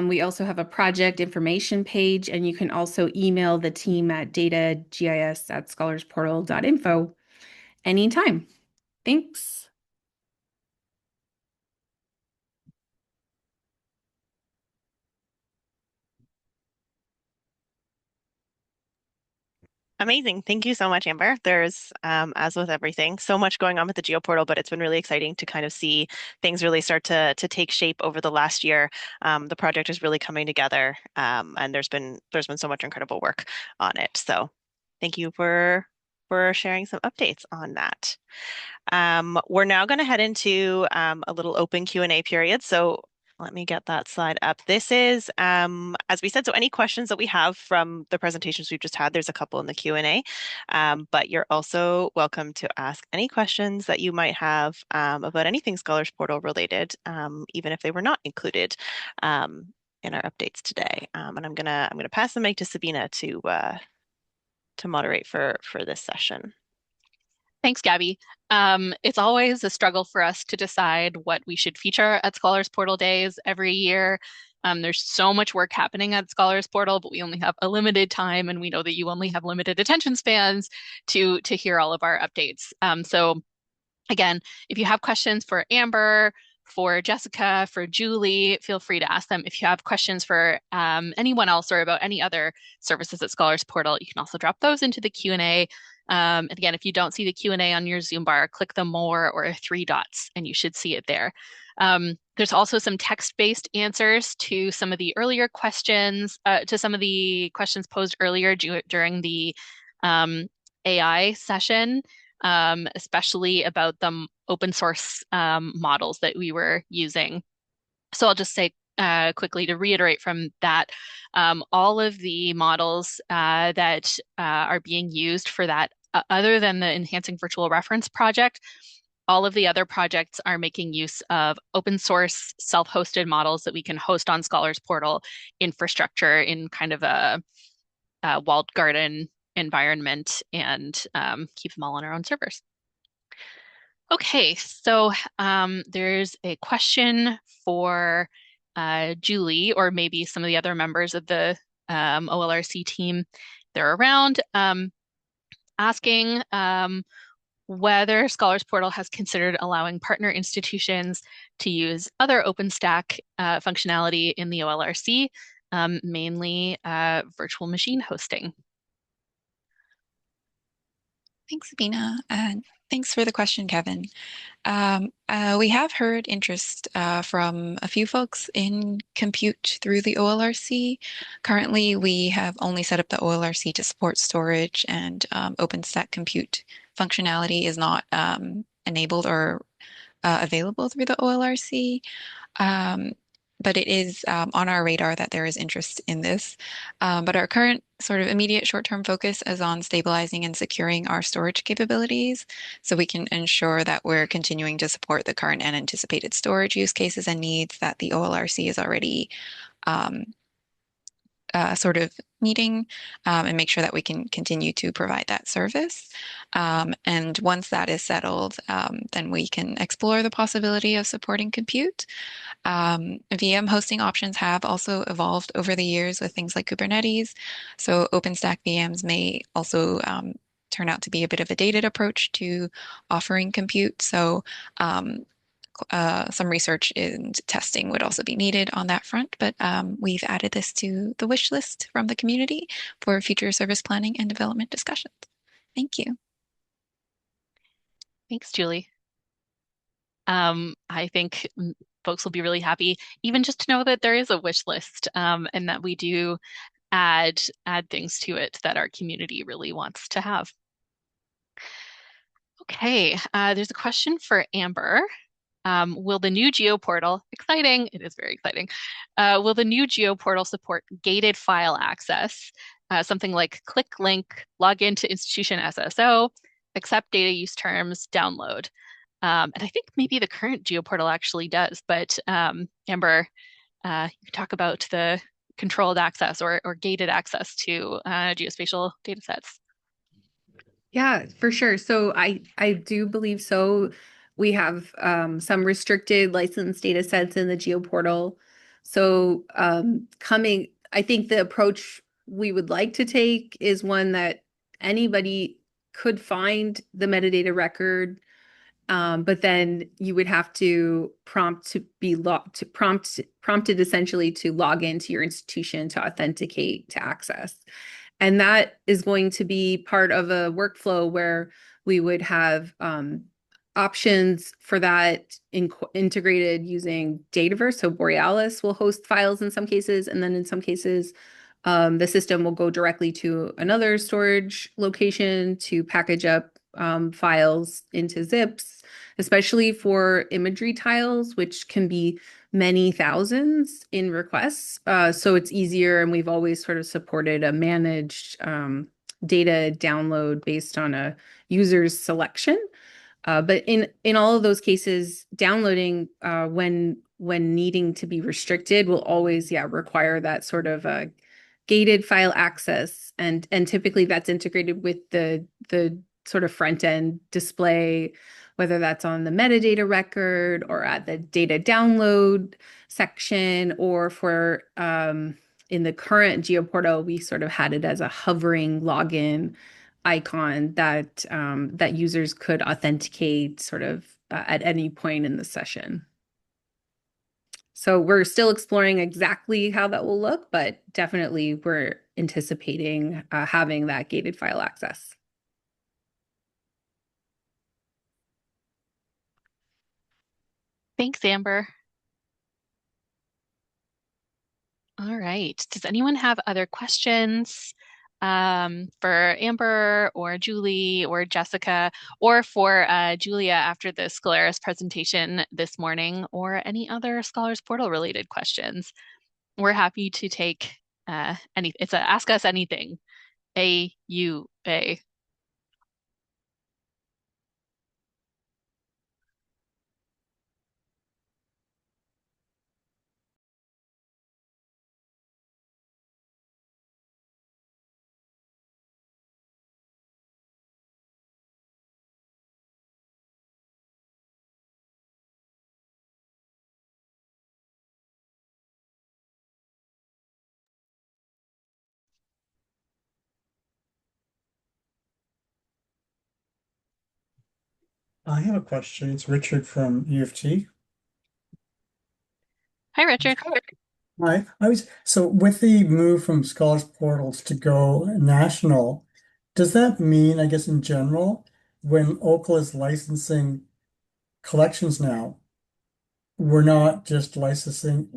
We also have a project information page, and you can also email the team at datagis@scholarsportal.info anytime. Thanks. Amazing. Thank you so much, Amber. There's, as with everything, so much going on with the GeoPortal, but it's been really exciting to kind of see things really start to take shape over the last year. The project is really coming together, and there's been so much incredible work on it. So thank you for sharing some updates on that. We're now going to head into a little open Q&A period. So let me get that slide up. This is, as we said, so any questions that we have from the presentations we've just had, there's a couple in the Q&A, but you're also welcome to ask any questions that you might have about anything Scholars Portal related, even if they were not included in our updates today. And I'm gonna pass the mic to Sabina to moderate for this session. Thanks, Gabby. It's always a struggle for us to decide what we should feature at Scholars Portal Days every year. There's so much work happening at Scholars Portal, but we only have a limited time, and we know that you only have limited attention spans to hear all of our updates. So again, if you have questions for Amber, for Jessica, for Julie, feel free to ask them. If you have questions for anyone else or about any other services at Scholars Portal, you can also drop those into the Q&A. And again, if you don't see the Q&A on your Zoom bar, click the more or three dots and you should see it there. There's also some text-based answers to some of the earlier questions, to some of the questions posed earlier during the AI session, especially about the open source models that we were using. So I'll just say quickly to reiterate from that, all of the models that are being used for that, other than the Enhancing Virtual Reference project, all of the other projects are making use of open source self-hosted models that we can host on Scholars Portal infrastructure in kind of a walled garden environment and keep them all on our own servers. Okay, so there's a question for Julie, or maybe some of the other members of the OLRC team. They're around, asking whether Scholars Portal has considered allowing partner institutions to use other OpenStack functionality in the OLRC, mainly virtual machine hosting. Thanks, Sabina. And thanks for the question, Kevin. We have heard interest from a few folks in compute through the OLRC. Currently, we have only set up the OLRC to support storage, and OpenStack compute functionality is not enabled or available through the OLRC. But it is on our radar that there is interest in this. But our current sort of immediate short-term focus is on stabilizing and securing our storage capabilities so we can ensure that we're continuing to support the current and anticipated storage use cases and needs that the OLRC is already sort of meeting, and make sure that we can continue to provide that service. And once that is settled, then we can explore the possibility of supporting compute. VM hosting options have also evolved over the years with things like Kubernetes. So OpenStack VMs may also turn out to be a bit of a dated approach to offering compute. So some research and testing would also be needed on that front, but we've added this to the wish list from the community for future service planning and development discussions. Thank you. Thanks, Julie. I think folks will be really happy, even just to know that there is a wish list, and that we do add things to it that our community really wants to have. Okay, there's a question for Amber. Will the new GeoPortal, exciting, it is very exciting, will the new GeoPortal support gated file access, something like click link, log into institution SSO, accept data use terms, download? And I think maybe the current GeoPortal actually does, but Amber, you can talk about the controlled access or gated access to geospatial data sets. Yeah, for sure. So I do believe so. We have some restricted licensed data sets in the GeoPortal. So I think the approach we would like to take is one that anybody could find the metadata record, but then you would have to prompted essentially to log into your institution to authenticate to access. And that is going to be part of a workflow where we would have options for that integrated using Dataverse. So Borealis will host files in some cases, and then in some cases, the system will go directly to another storage location to package up files into zips, especially for imagery tiles, which can be many thousands in requests. So it's easier, and we've always sort of supported a managed data download based on a user's selection. But in all of those cases, downloading when needing to be restricted will always require that sort of gated file access, and typically that's integrated with the sort of front end display, whether that's on the metadata record or at the data download section, or for in the current GeoPortal, we sort of had it as a hovering login icon that that users could authenticate sort of at any point in the session. So we're still exploring exactly how that will look, but definitely we're anticipating having that gated file access. Thanks, Amber. All right. Does anyone have other questions for Amber or Julie or Jessica, or for Julia after the Scholaris presentation this morning, or any other Scholars Portal related questions? We're happy to take any. It's a ask us anything. AUA. I have a question. It's Richard from UFT. Hi, Richard. Hi. So with the move from Scholars Portals to go national, does that mean, I guess in general, when OCL is licensing collections now, they're not just licensing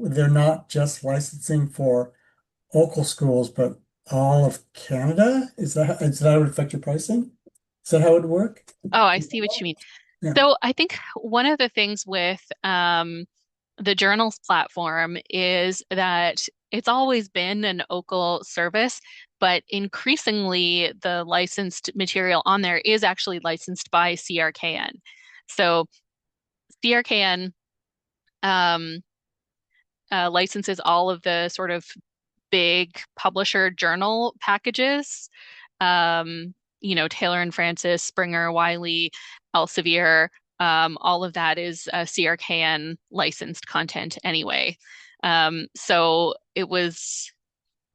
for OCL schools, but all of Canada? Is that how it would affect your pricing? Is that how it would work? Oh, I see what you mean. Yeah. So I think one of the things with the journals platform is that it's always been an OCL service, but increasingly the licensed material on there is actually licensed by CRKN. So CRKN licenses all of the sort of big publisher journal packages. Taylor and Francis, Springer, Wiley, Elsevier, all of that is CRKN licensed content anyway. So it was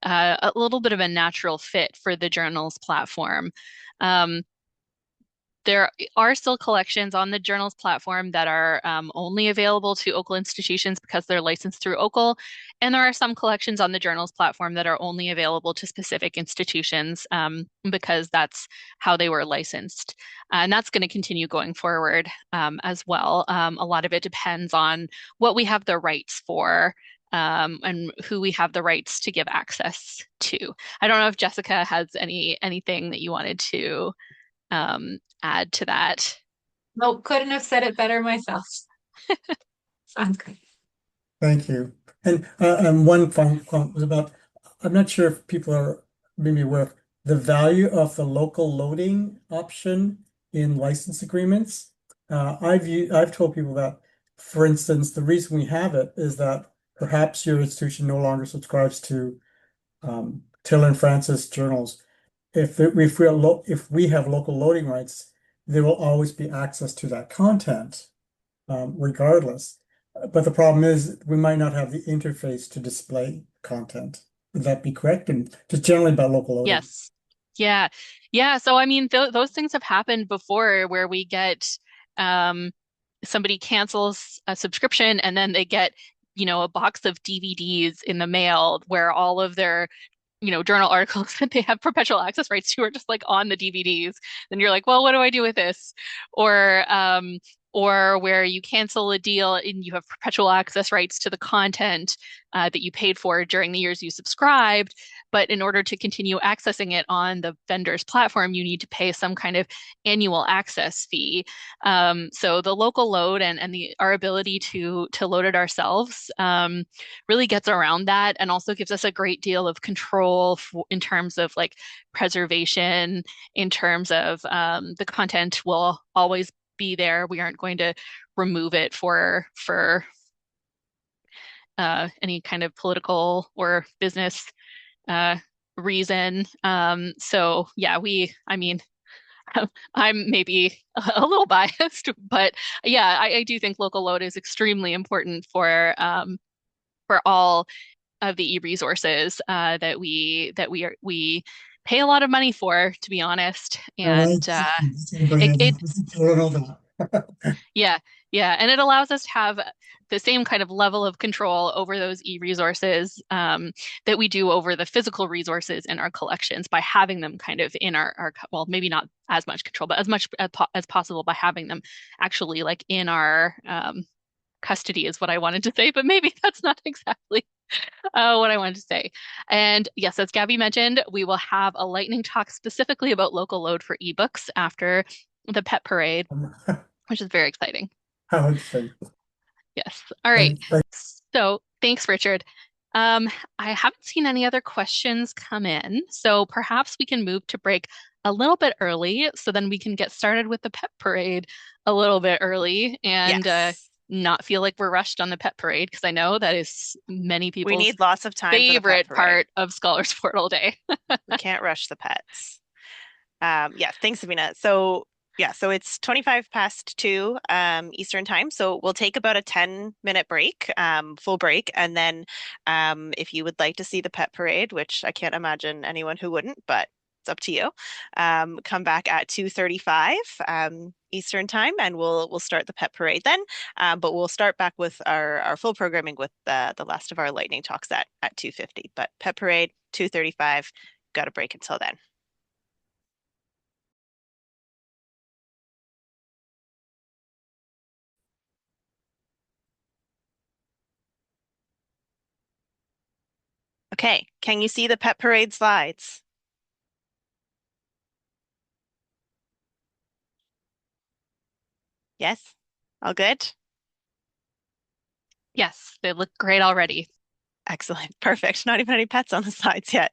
a little bit of a natural fit for the journals platform. there are still collections on the journals platform that are only available to OCL institutions because they're licensed through OCL. And there are some collections on the journals platform that are only available to specific institutions because that's how they were licensed. And that's going to continue going forward as well. A lot of it depends on what we have the rights for and who we have the rights to give access to. I don't know if Jessica has anything that you wanted to add to that. Nope, couldn't have said it better myself. Sounds good. Thank you. And one final comment was about, I'm not sure if people are maybe aware of the value of the local loading option in license agreements. I've told people that, for instance, the reason we have it is that perhaps your institution no longer subscribes to Taylor and Francis journals. If we have local loading rights, there will always be access to that content, regardless. But the problem is we might not have the interface to display content. Would that be correct? And just generally about local loading. Yes. Yeah. Yeah. So, I mean, those things have happened before where we get somebody cancels a subscription and then they get, a box of DVDs in the mail where all of their journal articles that they have perpetual access rights to are just like on the DVDs. Then you're like, well, what do I do with this? Or where you cancel a deal and you have perpetual access rights to the content that you paid for during the years you subscribed. But in order to continue accessing it on the vendor's platform, you need to pay some kind of annual access fee. So the local load and our ability to load it ourselves really gets around that and also gives us a great deal of control in terms of like preservation, in terms of the content will always be there. We aren't going to remove it for any kind of political or business reason. So yeah, I'm maybe a little biased, but yeah, I do think local load is extremely important for all of the e-resources that we pay a lot of money for, to be honest. And yeah, and it allows us to have the same kind of level of control over those e-resources that we do over the physical resources in our collections by having them kind of in our well, maybe not as much control, but as much as possible by having them actually like in our custody is what I wanted to say, but maybe that's not exactly what I wanted to say. And yes, as Gabby mentioned, we will have a lightning talk specifically about local load for ebooks after the pet parade, which is very exciting. How exciting. Yes. All right. So thanks, Richard. I haven't seen any other questions come in, so perhaps we can move to break a little bit early so then we can get started with the pet parade a little bit early and not feel like we're rushed on the pet parade, because I know that is many people's we need lots of time favorite part of Scholars Portal Day. We can't rush the pets. Yeah, thanks, Sabina. So it's 25 past 2 Eastern time. So we'll take about a 10-minute break, full break. And then if you would like to see the pet parade, which I can't imagine anyone who wouldn't, but it's up to you, come back at 2:35 Eastern time and we'll start the pet parade then. But we'll start back with our full programming with the last of our lightning talks at 2:50. But pet parade, 2:35, got a break until then. Okay, can you see the pet parade slides? Yes? All good? Yes, they look great already. Excellent. Perfect. Not even any pets on the slides yet.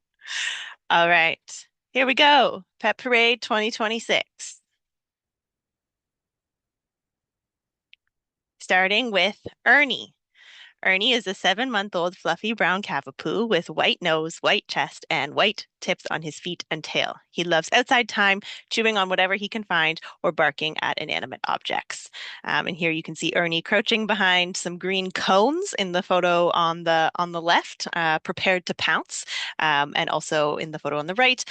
All right, here we go. Pet Parade 2026. Starting with Ernie. Ernie is a 7-month-old fluffy brown cavapoo with white nose, white chest, and white tips on his feet and tail. He loves outside time, chewing on whatever he can find or barking at inanimate objects. And here you can see Ernie crouching behind some green cones in the photo on the left, prepared to pounce, and also in the photo on the right,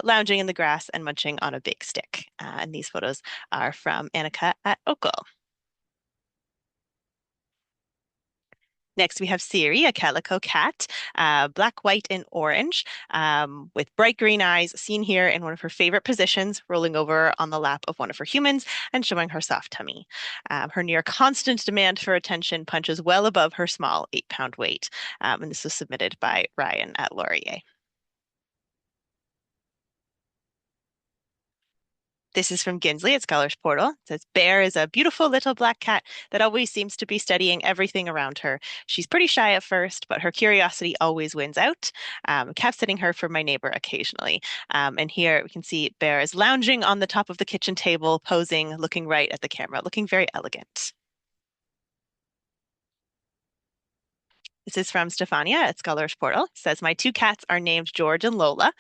lounging in the grass and munching on a big stick. And these photos are from Annika at Okal. Next, we have Siri, a calico cat, black, white, and orange, with bright green eyes, seen here in one of her favorite positions, rolling over on the lap of one of her humans and showing her soft tummy. Her near constant demand for attention punches well above her small 8-pound weight. And this was submitted by Ryan at Laurier. This is from Ginsley at Scholars Portal. It says, Bear is a beautiful little black cat that always seems to be studying everything around her. She's pretty shy at first, but her curiosity always wins out. Cat sitting her for my neighbor occasionally. And here we can see Bear is lounging on the top of the kitchen table, posing, looking right at the camera, looking very elegant. This is from Stefania at Scholars Portal. It says, my 2 cats are named George and Lola.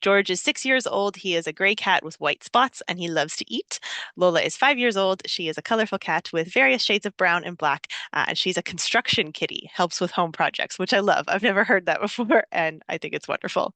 George is 6 years old. He is a gray cat with white spots, and he loves to eat. Lola is 5 years old. She is a colorful cat with various shades of brown and black, and she's a construction kitty, helps with home projects, which I love. I've never heard that before, and I think it's wonderful.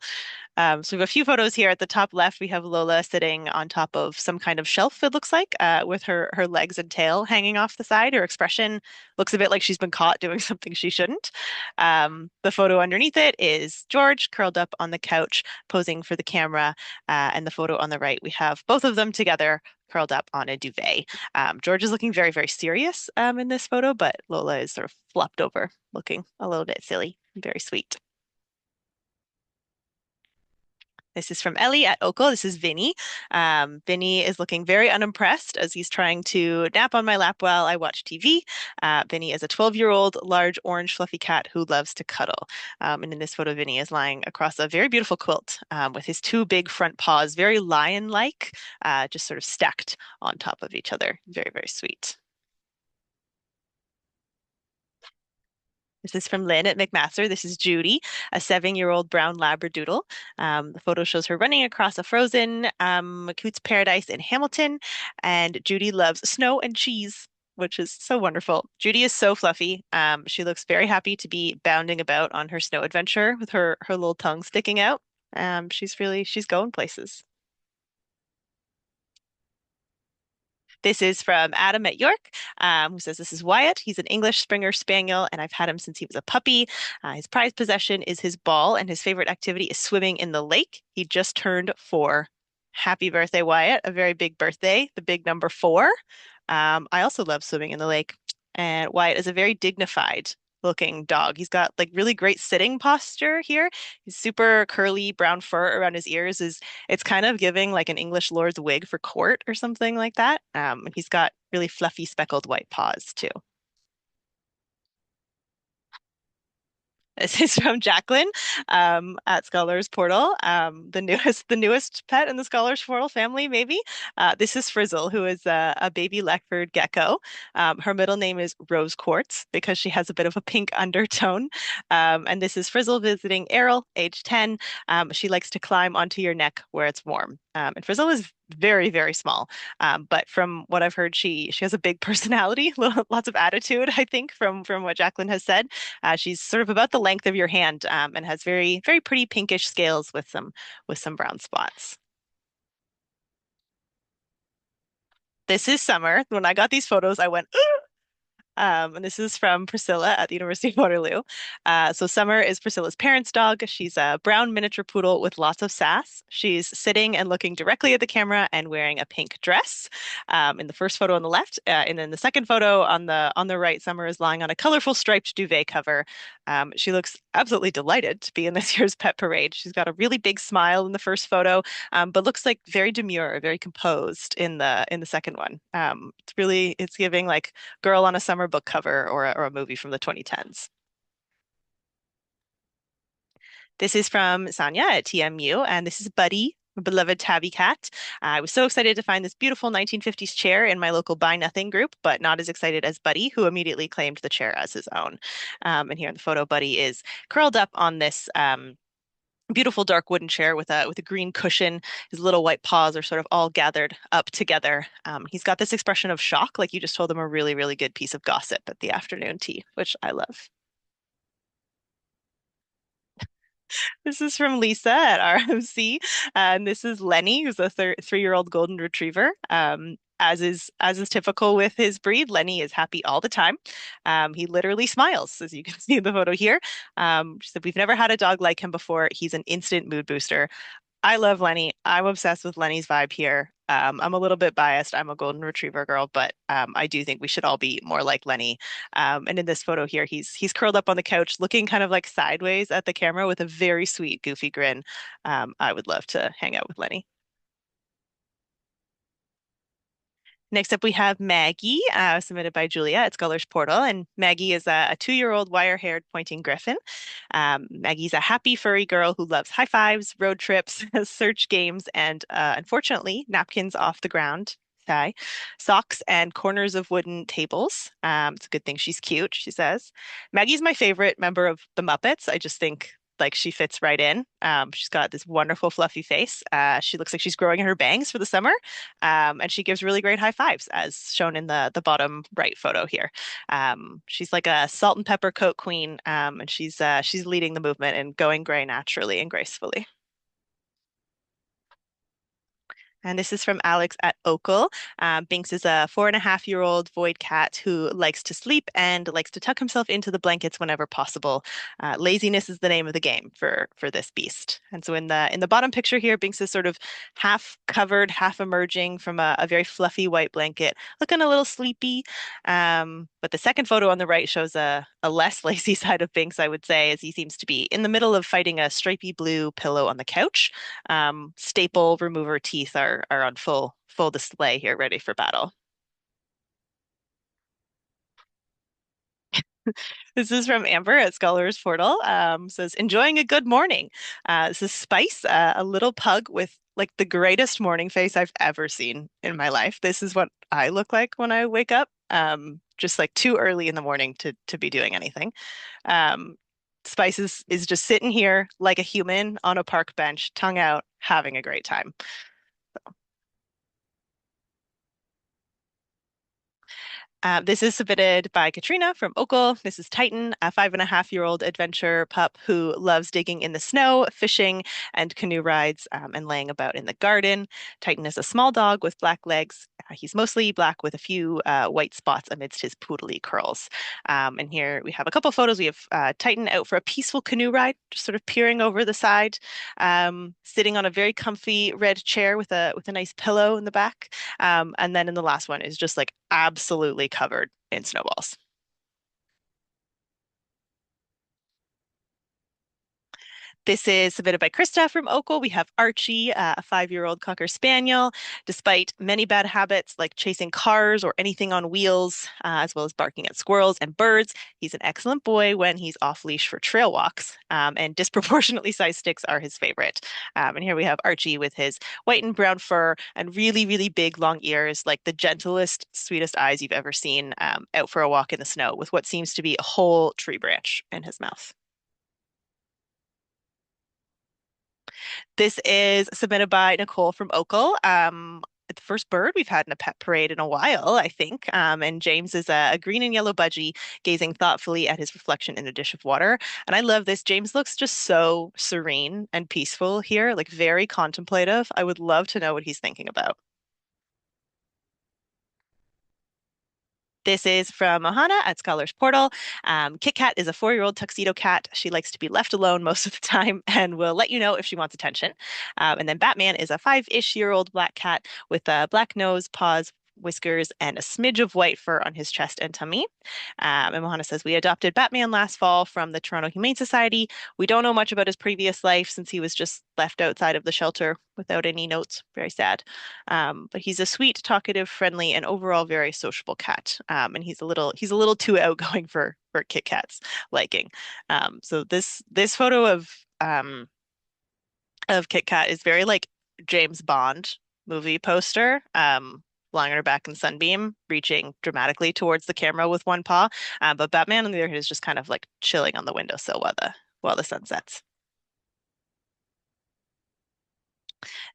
So we have a few photos here. At the top left, we have Lola sitting on top of some kind of shelf, it looks like, with her legs and tail hanging off the side. Her expression looks a bit like she's been caught doing something she shouldn't. The photo underneath it is George curled up on the couch, posing for the camera. And the photo on the right, we have both of them together, curled up on a duvet. George is looking very, very serious in this photo, but Lola is sort of flopped over, looking a little bit silly, very sweet. This is from Ellie at Okal. This is Vinny. Vinny is looking very unimpressed as he's trying to nap on my lap while I watch TV. Vinny is a 12-year-old large orange fluffy cat who loves to cuddle. And in this photo, Vinny is lying across a very beautiful quilt with his 2 big front paws, very lion-like, just sort of stacked on top of each other. Very, very sweet. This is from Lynne at McMaster. This is Judy, a 7-year-old brown Labradoodle. The photo shows her running across a frozen Coots Paradise in Hamilton, and Judy loves snow and cheese, which is so wonderful. Judy is so fluffy. She looks very happy to be bounding about on her snow adventure with her little tongue sticking out. She's going places. This is from Adam at York, who says, this is Wyatt. He's an English Springer Spaniel, and I've had him since he was a puppy. His prized possession is his ball, and his favorite activity is swimming in the lake. He just turned 4. Happy birthday, Wyatt. A very big birthday, the big number 4. I also love swimming in the lake. And Wyatt is a very dignified looking dog. He's got like really great sitting posture here. His super curly brown fur around his ears it's kind of giving like an English lord's wig for court or something like that. And he's got really fluffy speckled white paws too. This is from Jacqueline at Scholars Portal, the newest pet in the Scholars Portal family, maybe. This is Frizzle, who is a baby Leckford gecko. Her middle name is Rose Quartz because she has a bit of a pink undertone. And this is Frizzle visiting Errol, age 10. She likes to climb onto your neck where it's warm. And Frizzle is very, very small. But from what I've heard, she has a big personality, lots of attitude, I think, from what Jacqueline has said. She's sort of about the length of your hand and has very, very pretty pinkish scales with some brown spots. This is Summer. When I got these photos, I went, "Ugh!" And this is from Priscilla at the University of Waterloo. So Summer is Priscilla's parents' dog. She's a brown miniature poodle with lots of sass. She's sitting and looking directly at the camera and wearing a pink dress. In the first photo on the left, and then the second photo on the right, Summer is lying on a colorful striped duvet cover. She looks absolutely delighted to be in this year's pet parade. She's got a really big smile in the first photo, but looks like very demure, very composed in the second one. It's giving like girl on a summer book cover or a movie from the 2010s. This is from Sanya at TMU, and this is Buddy, beloved tabby cat. I was so excited to find this beautiful 1950s chair in my local Buy Nothing group, but not as excited as Buddy, who immediately claimed the chair as his own. And here in the photo, Buddy is curled up on this beautiful dark wooden chair with a green cushion. His little white paws are sort of all gathered up together. He's got this expression of shock, like you just told him a really, really good piece of gossip at the afternoon tea, which I love. This is from Lisa at RMC, and this is Lenny, who's a 3-year-old golden retriever. As is typical with his breed, Lenny is happy all the time. He literally smiles, as you can see in the photo here. She said, "We've never had a dog like him before. He's an instant mood booster." I love Lenny. I'm obsessed with Lenny's vibe here. I'm a little bit biased. I'm a golden retriever girl, but I do think we should all be more like Lenny. And in this photo here, he's curled up on the couch, looking kind of like sideways at the camera with a very sweet, goofy grin. I would love to hang out with Lenny. Next up, we have Maggie, submitted by Julia at Scholars Portal. And Maggie is a 2-year-old wire-haired pointing griffin. Maggie's a happy furry girl who loves high fives, road trips, search games, and unfortunately, napkins off the ground. Sigh. Socks and corners of wooden tables. It's a good thing she's cute, she says. Maggie's my favorite member of the Muppets. I just think like she fits right in. She's got this wonderful fluffy face. She looks like she's growing her bangs for the summer, and she gives really great high fives, as shown in the bottom right photo here. She's like a salt and pepper coat queen, and she's leading the movement and going gray naturally and gracefully. And this is from Alex at Oakle. Binks is a 4.5-year-old void cat who likes to sleep and likes to tuck himself into the blankets whenever possible. Laziness is the name of the game for this beast. And so in the bottom picture here, Binks is sort of half covered, half emerging from a very fluffy white blanket, looking a little sleepy. But the second photo on the right shows a less lazy side of Binks, I would say, as he seems to be in the middle of fighting a stripy blue pillow on the couch. Staple remover teeth are on full display here, ready for battle. This is from Amber at Scholars Portal. Says, enjoying a good morning. This is Spice, a little pug with like the greatest morning face I've ever seen in my life. This is what I look like when I wake up. Just like too early in the morning to be doing anything. Spice is just sitting here like a human on a park bench, tongue out, having a great time. This is submitted by Katrina from Oakle. This is Titan, a 5.5-year-old adventure pup who loves digging in the snow, fishing, and canoe rides, and laying about in the garden. Titan is a small dog with black legs. He's mostly black with a few white spots amidst his poodly curls. And here we have a couple photos. We have Titan out for a peaceful canoe ride, just sort of peering over the side, sitting on a very comfy red chair with a nice pillow in the back. And then in the last one is just like absolutely covered in snowballs. This is submitted by Krista from Oakle. We have Archie, a 5-year-old Cocker Spaniel. Despite many bad habits like chasing cars or anything on wheels, as well as barking at squirrels and birds, he's an excellent boy when he's off leash for trail walks. And disproportionately sized sticks are his favorite. And here we have Archie with his white and brown fur and really, really big long ears, like the gentlest, sweetest eyes you've ever seen, out for a walk in the snow with what seems to be a whole tree branch in his mouth. This is submitted by Nicole from Oakle. The first bird we've had in a pet parade in a while, I think. And James is a green and yellow budgie gazing thoughtfully at his reflection in a dish of water. And I love this. James looks just so serene and peaceful here, like very contemplative. I would love to know what he's thinking about. This is from Ohana at Scholars Portal. Kit Kat is a 4-year-old tuxedo cat. She likes to be left alone most of the time and will let you know if she wants attention. And then Batman is a 5-ish-year-old black cat with a black nose, paws, whiskers, and a smidge of white fur on his chest and tummy. And Mohana says, we adopted Batman last fall from the Toronto Humane Society. We don't know much about his previous life since he was just left outside of the shelter without any notes. Very sad. But he's a sweet, talkative, friendly, and overall very sociable cat. And he's a little too outgoing for Kit Kat's liking. So this photo of Kit Kat is very like James Bond movie poster, lying on her back in sunbeam, reaching dramatically towards the camera with one paw. But Batman, on the other hand, is just kind of like chilling on the windowsill while the sun sets.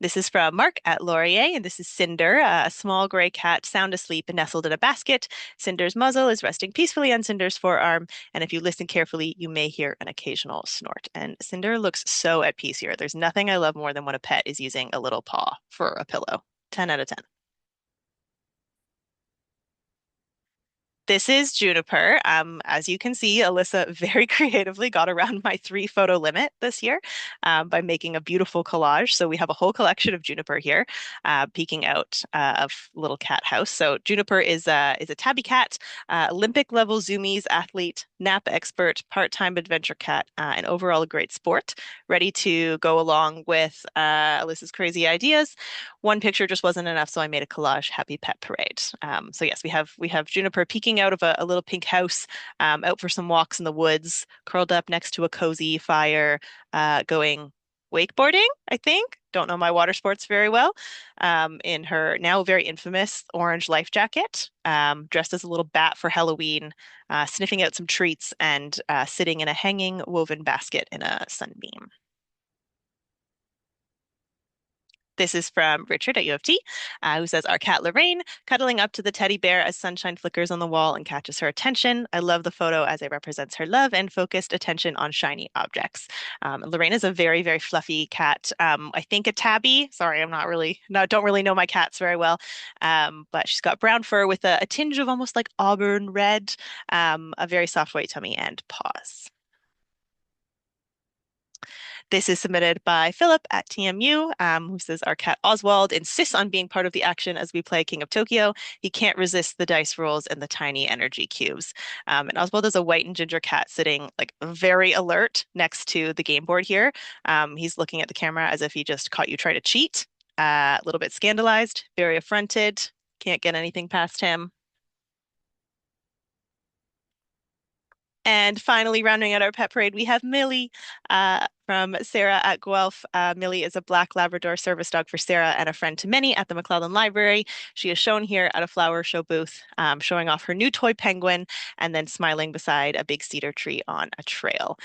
This is from Mark at Laurier, and this is Cinder, a small gray cat sound asleep and nestled in a basket. Cinder's muzzle is resting peacefully on Cinder's forearm, and if you listen carefully, you may hear an occasional snort. And Cinder looks so at peace here. There's nothing I love more than when a pet is using a little paw for a pillow. 10 out of 10. This is Juniper. As you can see, Alyssa very creatively got around my 3 photo limit this year by making a beautiful collage. So we have a whole collection of Juniper here, peeking out of little cat house. So Juniper is a tabby cat, Olympic level zoomies athlete, nap expert, part-time adventure cat, and overall a great sport, ready to go along with Alyssa's crazy ideas. One picture just wasn't enough, so I made a collage. Happy Pet Parade. So yes, we have Juniper peeking out of a little pink house, out for some walks in the woods, curled up next to a cozy fire, going wakeboarding, I think. Don't know my water sports very well. In her now very infamous orange life jacket, dressed as a little bat for Halloween, sniffing out some treats and sitting in a hanging woven basket in a sunbeam. This is from Richard at U of T, who says, our cat Lorraine cuddling up to the teddy bear as sunshine flickers on the wall and catches her attention. I love the photo as it represents her love and focused attention on shiny objects. Lorraine is a very, very fluffy cat. I think a tabby. Sorry, don't really know my cats very well. But she's got brown fur with a tinge of almost like auburn red, a very soft white tummy and paws. This is submitted by Philip at TMU, who says, our cat Oswald insists on being part of the action as we play King of Tokyo. He can't resist the dice rolls and the tiny energy cubes. And Oswald is a white and ginger cat sitting like very alert next to the game board here. He's looking at the camera as if he just caught you trying to cheat. A little bit scandalized, very affronted, can't get anything past him. And finally, rounding out our pet parade, we have Millie from Sarah at Guelph. Millie is a black Labrador service dog for Sarah and a friend to many at the McClellan Library. She is shown here at a flower show booth, showing off her new toy penguin and then smiling beside a big cedar tree on a trail.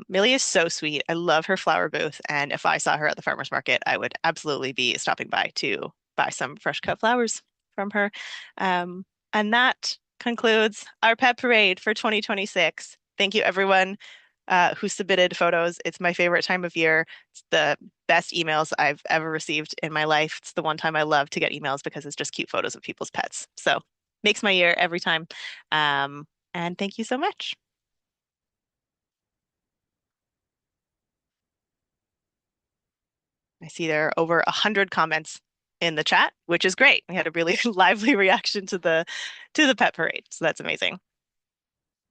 Millie is so sweet. I love her flower booth. And if I saw her at the farmer's market, I would absolutely be stopping by to buy some fresh cut flowers from her. And that concludes our pet parade for 2026. Thank you, everyone who submitted photos. It's my favorite time of year. It's the best emails I've ever received in my life. It's the one time I love to get emails because it's just cute photos of people's pets. So makes my year every time. And thank you so much. I see there are over 100 comments in the chat, which is great. We had a really lively reaction to the pet parade, so that's amazing.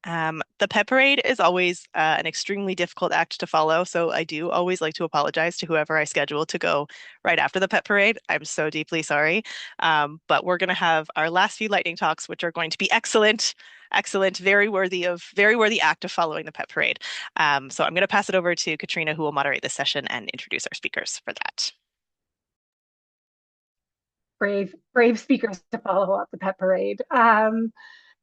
The pet parade is always an extremely difficult act to follow, so I do always like to apologize to whoever I schedule to go right after the pet parade. I'm so deeply sorry, but we're going to have our last few lightning talks, which are going to be excellent, very worthy act of following the pet parade. So I'm going to pass it over to Katrina, who will moderate this session and introduce our speakers for that. Brave speakers to follow up the pet parade.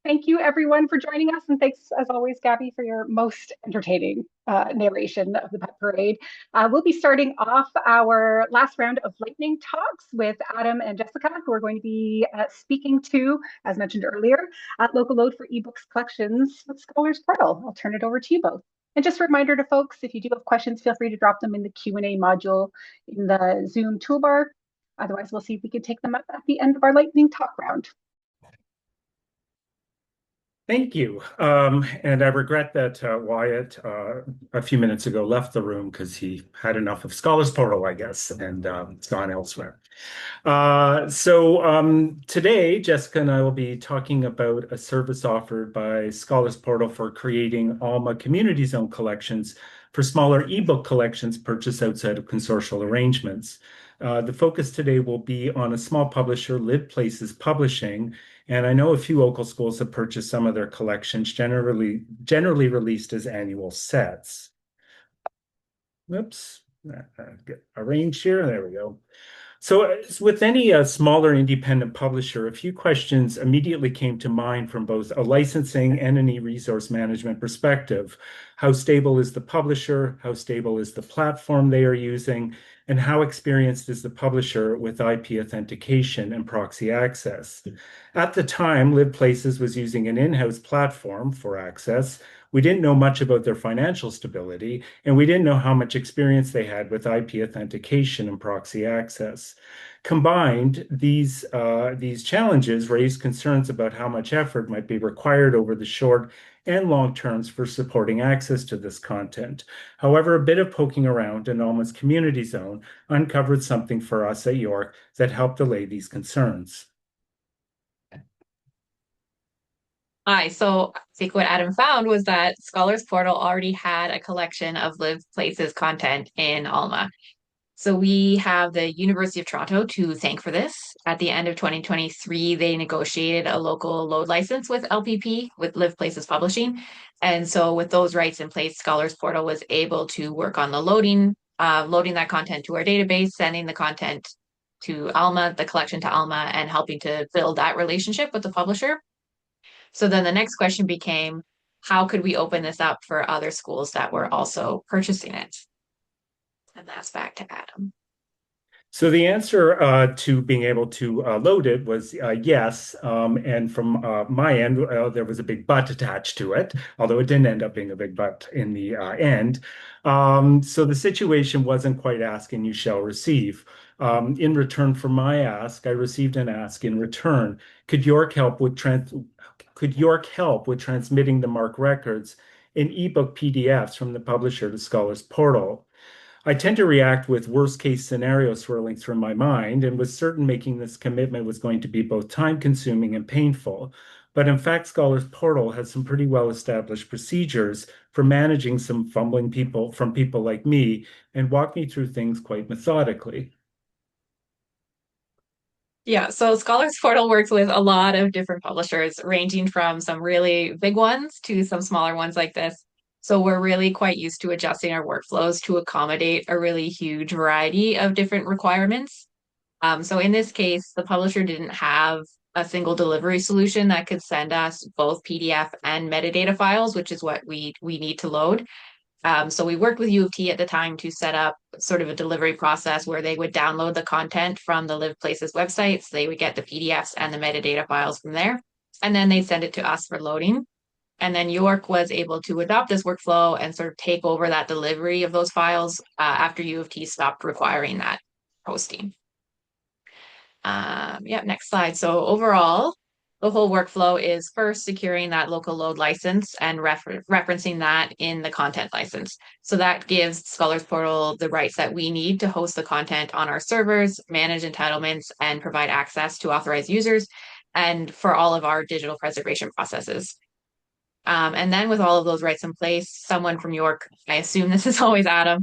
Thank you everyone for joining us, and thanks as always, Gabby, for your most entertaining narration of the pet parade. We'll be starting off our last round of lightning talks with Adam and Jessica, who are going to be speaking to, as mentioned earlier, local load for ebooks collections with Scholars Portal. I'll turn it over to you both. And just a reminder to folks, if you do have questions, feel free to drop them in the Q&A module in the Zoom toolbar. Otherwise, we'll see if we can take them up at the end of our lightning talk round. Thank you. And I regret that Wyatt a few minutes ago left the room because he had enough of Scholars Portal, I guess, and it's gone elsewhere. Today, Jessica and I will be talking about a service offered by Scholars Portal for creating Alma Community Zone collections for smaller ebook collections purchased outside of consortial arrangements. The focus today will be on a small publisher, Live Places Publishing, and I know a few local schools have purchased some of their collections, generally released as annual sets. Whoops, get arranged here. There we go. So with any smaller independent publisher, a few questions immediately came to mind from both a licensing and an e-resource management perspective. How stable is the publisher? How stable is the platform they are using? And how experienced is the publisher with IP authentication and proxy access? At the time, LibPlaces was using an in-house platform for access. We didn't know much about their financial stability, and we didn't know how much experience they had with IP authentication and proxy access. Combined, these challenges raised concerns about how much effort might be required over the short and long terms for supporting access to this content. However, a bit of poking around in Alma's community zone uncovered something for us at York that helped allay these concerns. Hi, so I think what Adam found was that Scholars Portal already had a collection of LibPlaces content in Alma. So we have the University of Toronto to thank for this. At the end of 2023, they negotiated a local load license with LPP, with LibPlaces Publishing. And so with those rights in place, Scholars Portal was able to work on the loading that content to our database, sending the content to Alma, the collection to Alma, and helping to build that relationship with the publisher. So then the next question became, how could we open this up for other schools that were also purchasing it? And that's back to Adam. So the answer to being able to load it was yes. And from my end, there was a big but attached to it, although it didn't end up being a big but in the end. So the situation wasn't quite ask and you shall receive. In return for my ask, I received an ask in return. Could York help with transmitting the MARC records in ebook PDFs from the publisher to Scholars Portal? I tend to react with worst case scenarios swirling through my mind and was certain making this commitment was going to be both time consuming and painful. But in fact, Scholars Portal has some pretty well established procedures for managing some fumbling people from people like me and walk me through things quite methodically. Yeah, so Scholars Portal works with a lot of different publishers, ranging from some really big ones to some smaller ones like this. So we're really quite used to adjusting our workflows to accommodate a really huge variety of different requirements. So in this case, the publisher didn't have a single delivery solution that could send us both PDF and metadata files, which is what we need to load. So we worked with U of T at the time to set up sort of a delivery process where they would download the content from the LibPlaces websites. They would get the PDFs and the metadata files from there, and then they'd send it to us for loading. And then York was able to adopt this workflow and sort of take over that delivery of those files after U of T stopped requiring that hosting. Yeah, next slide. So overall, the whole workflow is first securing that local load license and referencing that in the content license. So that gives Scholars Portal the rights that we need to host the content on our servers, manage entitlements, and provide access to authorized users, and for all of our digital preservation processes. And then with all of those rights in place, someone from York, I assume this is always Adam,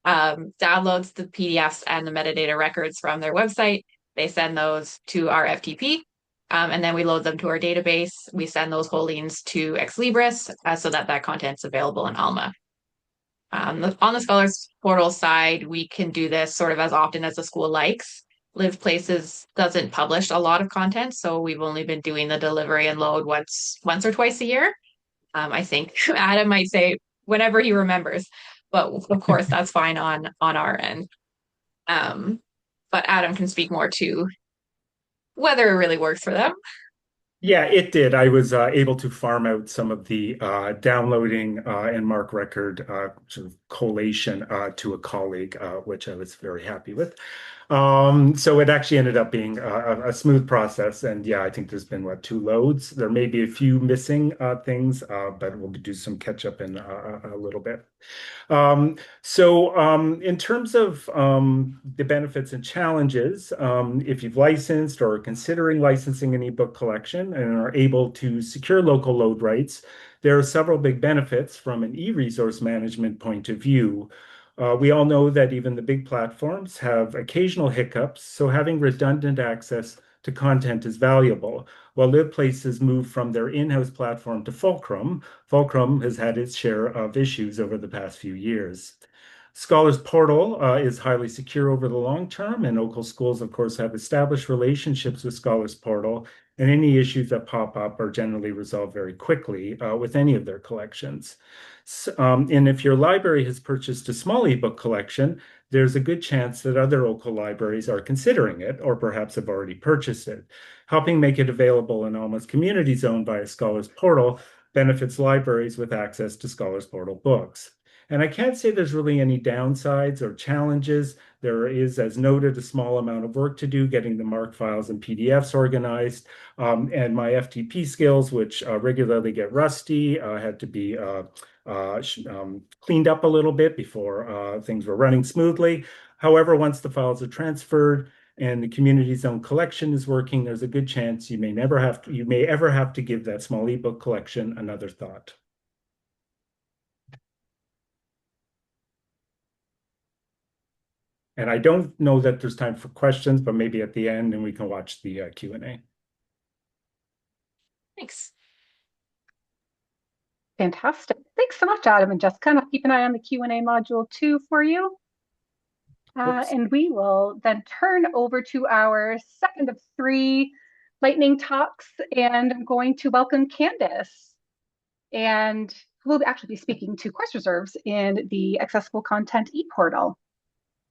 downloads the PDFs and the metadata records from their website. They send those to our FTP, and then we load them to our database. We send those holdings to Ex Libris so that content's available in Alma. On the Scholars Portal side, we can do this sort of as often as the school likes. LibPlaces doesn't publish a lot of content, so we've only been doing the delivery and load once or twice a year. I think Adam might say whenever he remembers, but of course that's fine on our end. But Adam can speak more to whether it really works for them. Yeah, it did. I was able to farm out some of the downloading and MARC record sort of collation to a colleague, which I was very happy with. So it actually ended up being a smooth process. And yeah, I think there's been, 2 loads? There may be a few missing things, but we'll do some catch up in a little bit. In terms of the benefits and challenges, if you've licensed or are considering licensing an ebook collection and are able to secure local load rights, there are several big benefits from an e-resource management point of view. We all know that even the big platforms have occasional hiccups, so having redundant access to content is valuable. While LibPlaces moved from their in-house platform to Fulcrum has had its share of issues over the past few years. Scholars Portal is highly secure over the long term, and local schools, of course, have established relationships with Scholars Portal, and any issues that pop up are generally resolved very quickly with any of their collections. And if your library has purchased a small ebook collection, there's a good chance that other local libraries are considering it or perhaps have already purchased it. Helping make it available in Alma's community zone via Scholars Portal benefits libraries with access to Scholars Portal books. And I can't say there's really any downsides or challenges. There is, as noted, a small amount of work to do getting the MARC files and PDFs organized. And my FTP skills, which regularly get rusty, had to be cleaned up a little bit before things were running smoothly. However, once the files are transferred and the community zone collection is working, there's a good chance you may ever have to give that small ebook collection another thought. And I don't know that there's time for questions, but maybe at the end and we can watch the Q&A. Thanks. Fantastic. Thanks so much, Adam and Jessica. And I'll keep an eye on the Q&A module too for you. And we will then turn over to our second of 3 lightning talks. And I'm going to welcome Candace. And we'll actually be speaking to course reserves in the accessible content ePortal.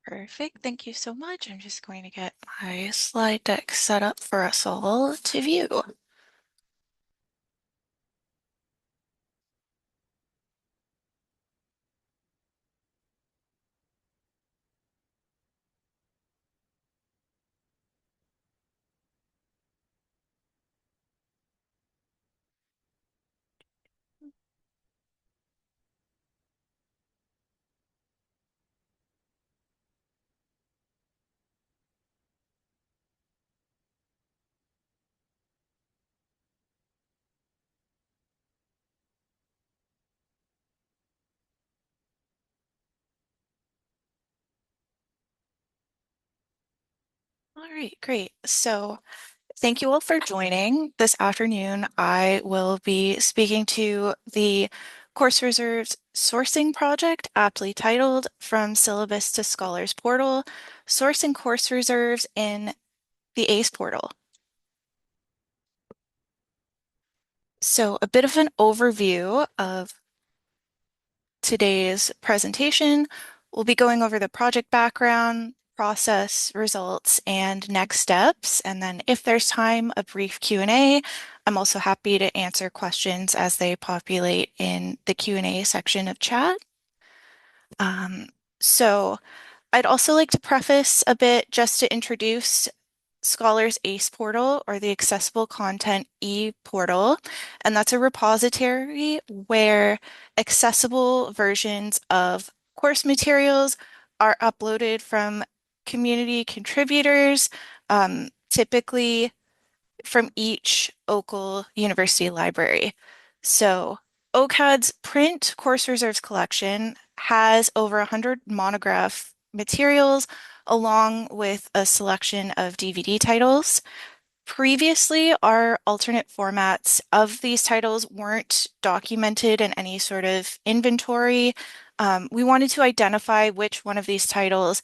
Perfect. Thank you so much. I'm just going to get my slide deck set up for us all to view. All right, great. So thank you all for joining. This afternoon, I will be speaking to the Course Reserves Sourcing Project, aptly titled From Syllabus to Scholars Portal, Sourcing Course Reserves in the ACE Portal. So a bit of an overview of today's presentation. We'll be going over the project background, process, results, and next steps. And then if there's time, a brief Q&A. I'm also happy to answer questions as they populate in the Q&A section of chat. So I'd also like to preface a bit just to introduce Scholars ACE portal, or the Accessible Content e-portal, and that's a repository where accessible versions of course materials are uploaded from community contributors, typically from each OCL University library. So OCAD's print course reserves collection has over 100 monograph materials along with a selection of DVD titles. Previously, our alternate formats of these titles weren't documented in any sort of inventory. We wanted to identify which one of these titles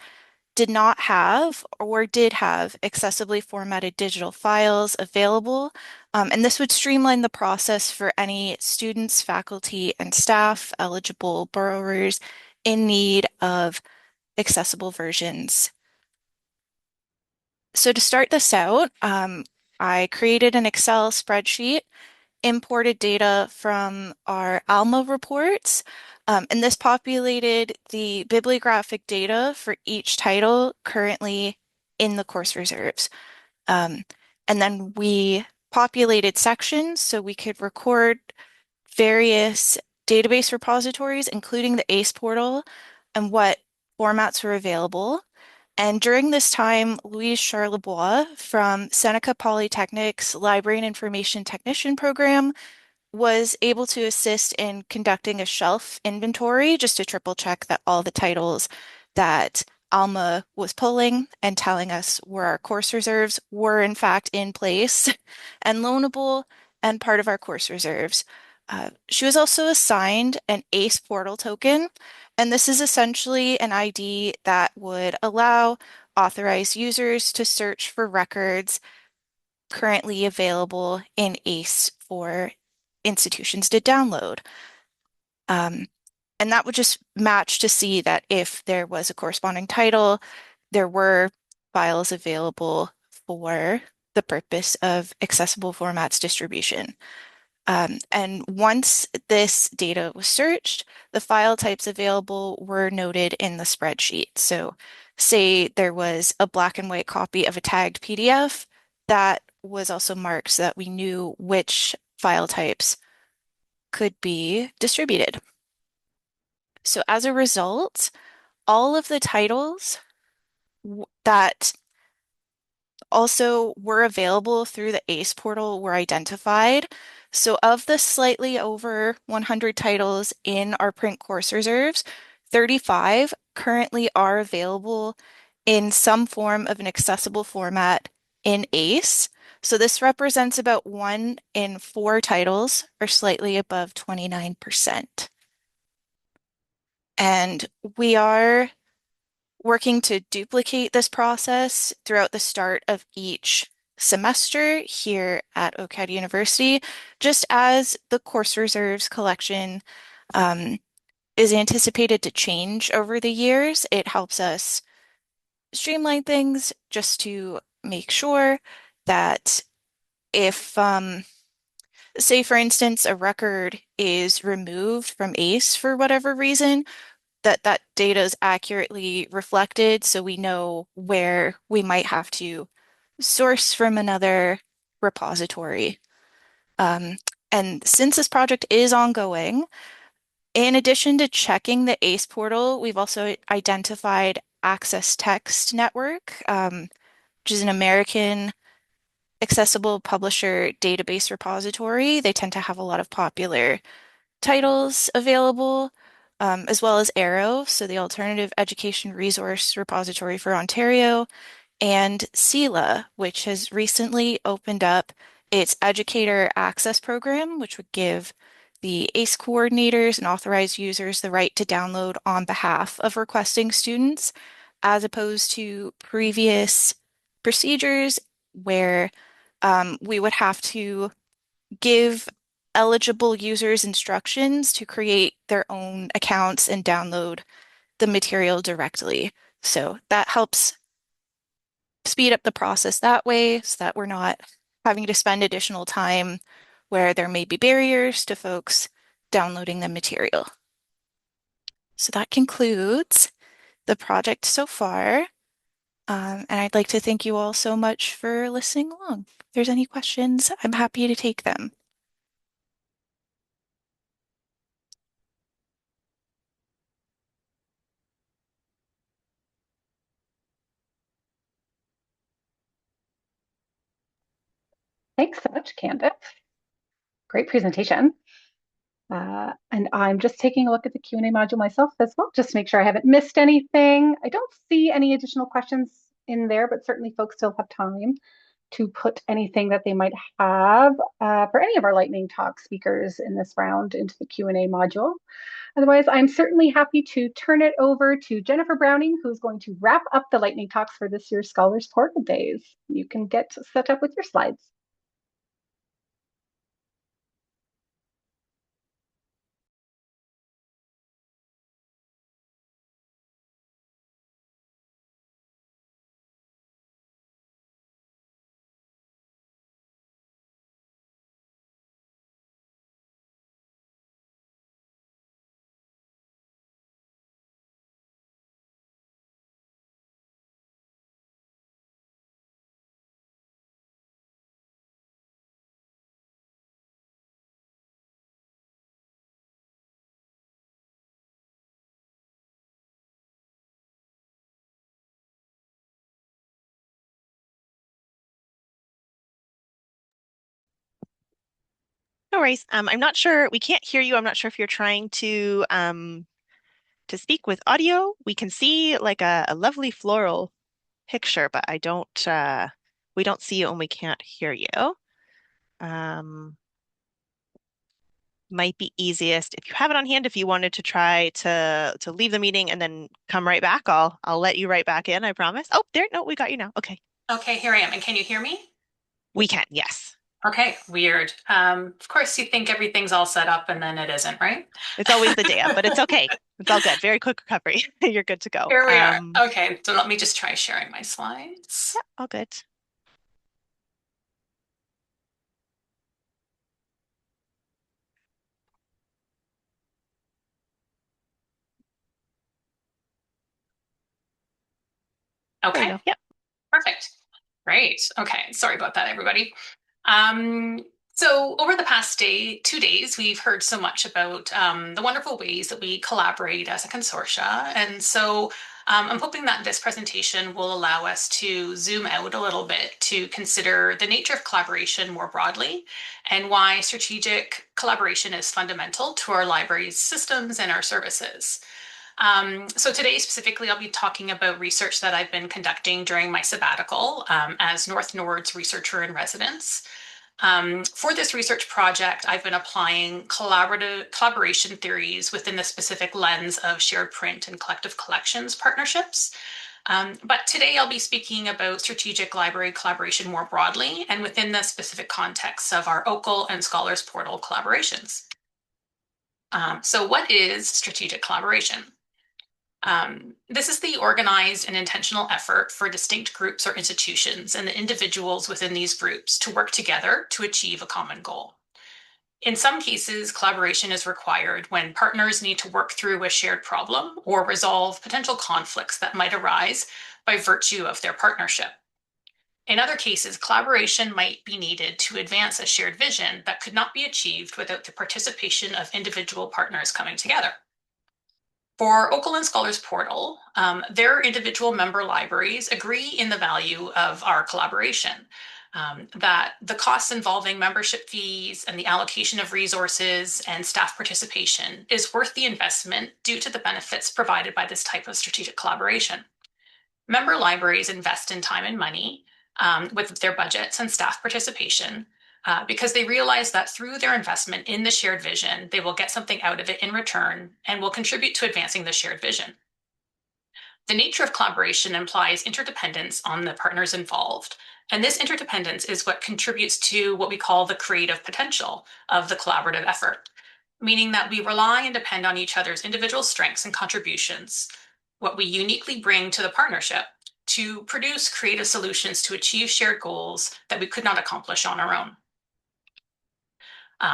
did not have or did have accessibly formatted digital files available. And this would streamline the process for any students, faculty, and staff, eligible borrowers in need of accessible versions. So to start this out, I created an Excel spreadsheet, imported data from our ALMA reports, and this populated the bibliographic data for each title currently in the course reserves. And then we populated sections so we could record various database repositories, including the ACE portal, and what formats were available. And during this time, Louise Charlebois from Seneca Polytechnic's Library and Information Technician program was able to assist in conducting a shelf inventory just to triple check that all the titles that Alma was pulling and telling us were our course reserves were in fact in place and loanable and part of our course reserves. She was also assigned an ACE portal token, and this is essentially an ID that would allow authorized users to search for records currently available in ACE for institutions to download. And that would just match to see that if there was a corresponding title, there were files available for the purpose of accessible formats distribution. And once this data was searched, the file types available were noted in the spreadsheet. So say there was a black and white copy of a tagged PDF, that was also marked so that we knew which file types could be distributed. So as a result, all of the titles that also were available through the ACE portal were identified. So of the slightly over 100 titles in our print course reserves, 35 currently are available in some form of an accessible format in ACE. So this represents about 1 in 4 titles, or slightly above 29%. And we are working to duplicate this process throughout the start of each semester here at OCAD University, just as the course reserves collection is anticipated to change over the years. It helps us streamline things just to make sure that if, say for instance, a record is removed from ACE for whatever reason, that data is accurately reflected so we know where we might have to source from another repository. And since this project is ongoing, in addition to checking the ACE portal, we've also identified Access Text Network, which is an American accessible publisher database repository. They tend to have a lot of popular titles available, as well as Arrow, so the Alternative Education Resource Repository for Ontario, and CELA, which has recently opened up its Educator Access Program, which would give the ACE coordinators and authorized users the right to download on behalf of requesting students, as opposed to previous procedures where we would have to give eligible users instructions to create their own accounts and download the material directly. So that helps speed up the process that way so that we're not having to spend additional time where there may be barriers to folks downloading the material. So that concludes the project so far. And I'd like to thank you all so much for listening along. If there's any questions, I'm happy to take them. Thanks so much, Candace. Great presentation. And I'm just taking a look at the Q&A module myself as well, just to make sure I haven't missed anything. I don't see any additional questions in there, but certainly folks still have time to put anything that they might have for any of our lightning talk speakers in this round into the Q&A module. Otherwise, I'm certainly happy to turn it over to Jennifer Browning, who's going to wrap up the lightning talks for this year's Scholars Portal Days. You can get set up with your slides. No worries. I'm not sure, we can't hear you. I'm not sure if you're trying to speak with audio. We can see like a lovely floral picture, but I don't we don't see you and we can't hear you. might be easiest if you have it on hand. If you wanted to try to leave the meeting and then come right back, I'll let you right back in, I promise. Oh, there, no, we got you now. Okay. Okay, here I am. And can you hear me? We can, yes. Okay, weird. Of course, you think everything's all set up and then it isn't, right? It's always the day of, but it's okay. It's all good. Very quick recovery. You're good to go. Here we are. Okay, so let me just try sharing my slides. Yep, all good. Okay. Yep. Perfect. Great. Okay. Sorry about that, everybody. So over the past 2 days, we've heard so much about the wonderful ways that we collaborate as a consortia. And so I'm hoping that this presentation will allow us to zoom out a little bit to consider the nature of collaboration more broadly and why strategic collaboration is fundamental to our library's systems and our services. So today specifically, I'll be talking about research that I've been conducting during my sabbatical as North Nord's researcher in residence. For this research project, I've been applying collaboration theories within the specific lens of shared print and collective collections partnerships. But today I'll be speaking about strategic library collaboration more broadly and within the specific context of our OCL and Scholars Portal collaborations. So what is strategic collaboration? This is the organized and intentional effort for distinct groups or institutions and the individuals within these groups to work together to achieve a common goal. In some cases, collaboration is required when partners need to work through a shared problem or resolve potential conflicts that might arise by virtue of their partnership. In other cases, collaboration might be needed to advance a shared vision that could not be achieved without the participation of individual partners coming together. For OCL and Scholars Portal, their individual member libraries agree in the value of our collaboration, that the costs involving membership fees and the allocation of resources and staff participation is worth the investment due to the benefits provided by this type of strategic collaboration. Member libraries invest in time and money with their budgets and staff participation because they realize that through their investment in the shared vision, they will get something out of it in return and will contribute to advancing the shared vision. The nature of collaboration implies interdependence on the partners involved, and this interdependence is what contributes to what we call the creative potential of the collaborative effort, meaning that we rely and depend on each other's individual strengths and contributions, what we uniquely bring to the partnership, to produce creative solutions to achieve shared goals that we could not accomplish on our own.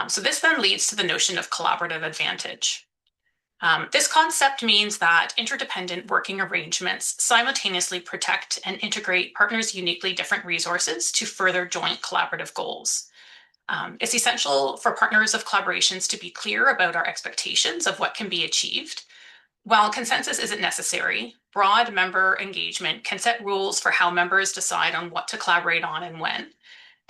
So this then leads to the notion of collaborative advantage. This concept means that interdependent working arrangements simultaneously protect and integrate partners' uniquely different resources to further joint collaborative goals. It's essential for partners of collaborations to be clear about our expectations of what can be achieved. While consensus isn't necessary, broad member engagement can set rules for how members decide on what to collaborate on and when.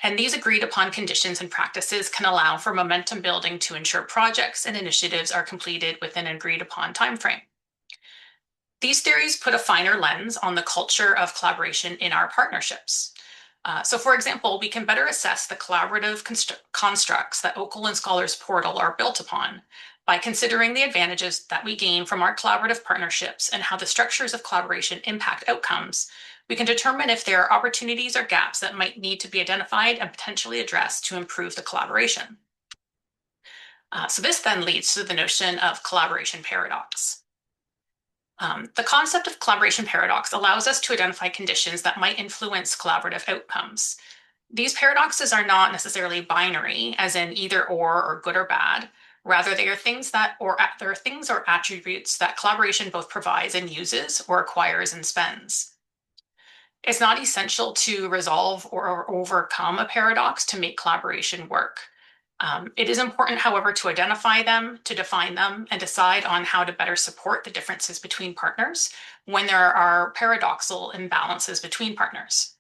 And these agreed upon conditions and practices can allow for momentum building to ensure projects and initiatives are completed within an agreed upon timeframe. These theories put a finer lens on the culture of collaboration in our partnerships. So for example, we can better assess the collaborative constructs that OCL and Scholars Portal are built upon by considering the advantages that we gain from our collaborative partnerships and how the structures of collaboration impact outcomes. We can determine if there are opportunities or gaps that might need to be identified and potentially addressed to improve the collaboration. So this then leads to the notion of collaboration paradox. The concept of collaboration paradox allows us to identify conditions that might influence collaborative outcomes. These paradoxes are not necessarily binary, as in either or good or bad. Rather, they are things or attributes that collaboration both provides and uses or acquires and spends. It's not essential to resolve or overcome a paradox to make collaboration work. It is important, however, to identify them, to define them, and decide on how to better support the differences between partners when there are paradoxical imbalances between partners.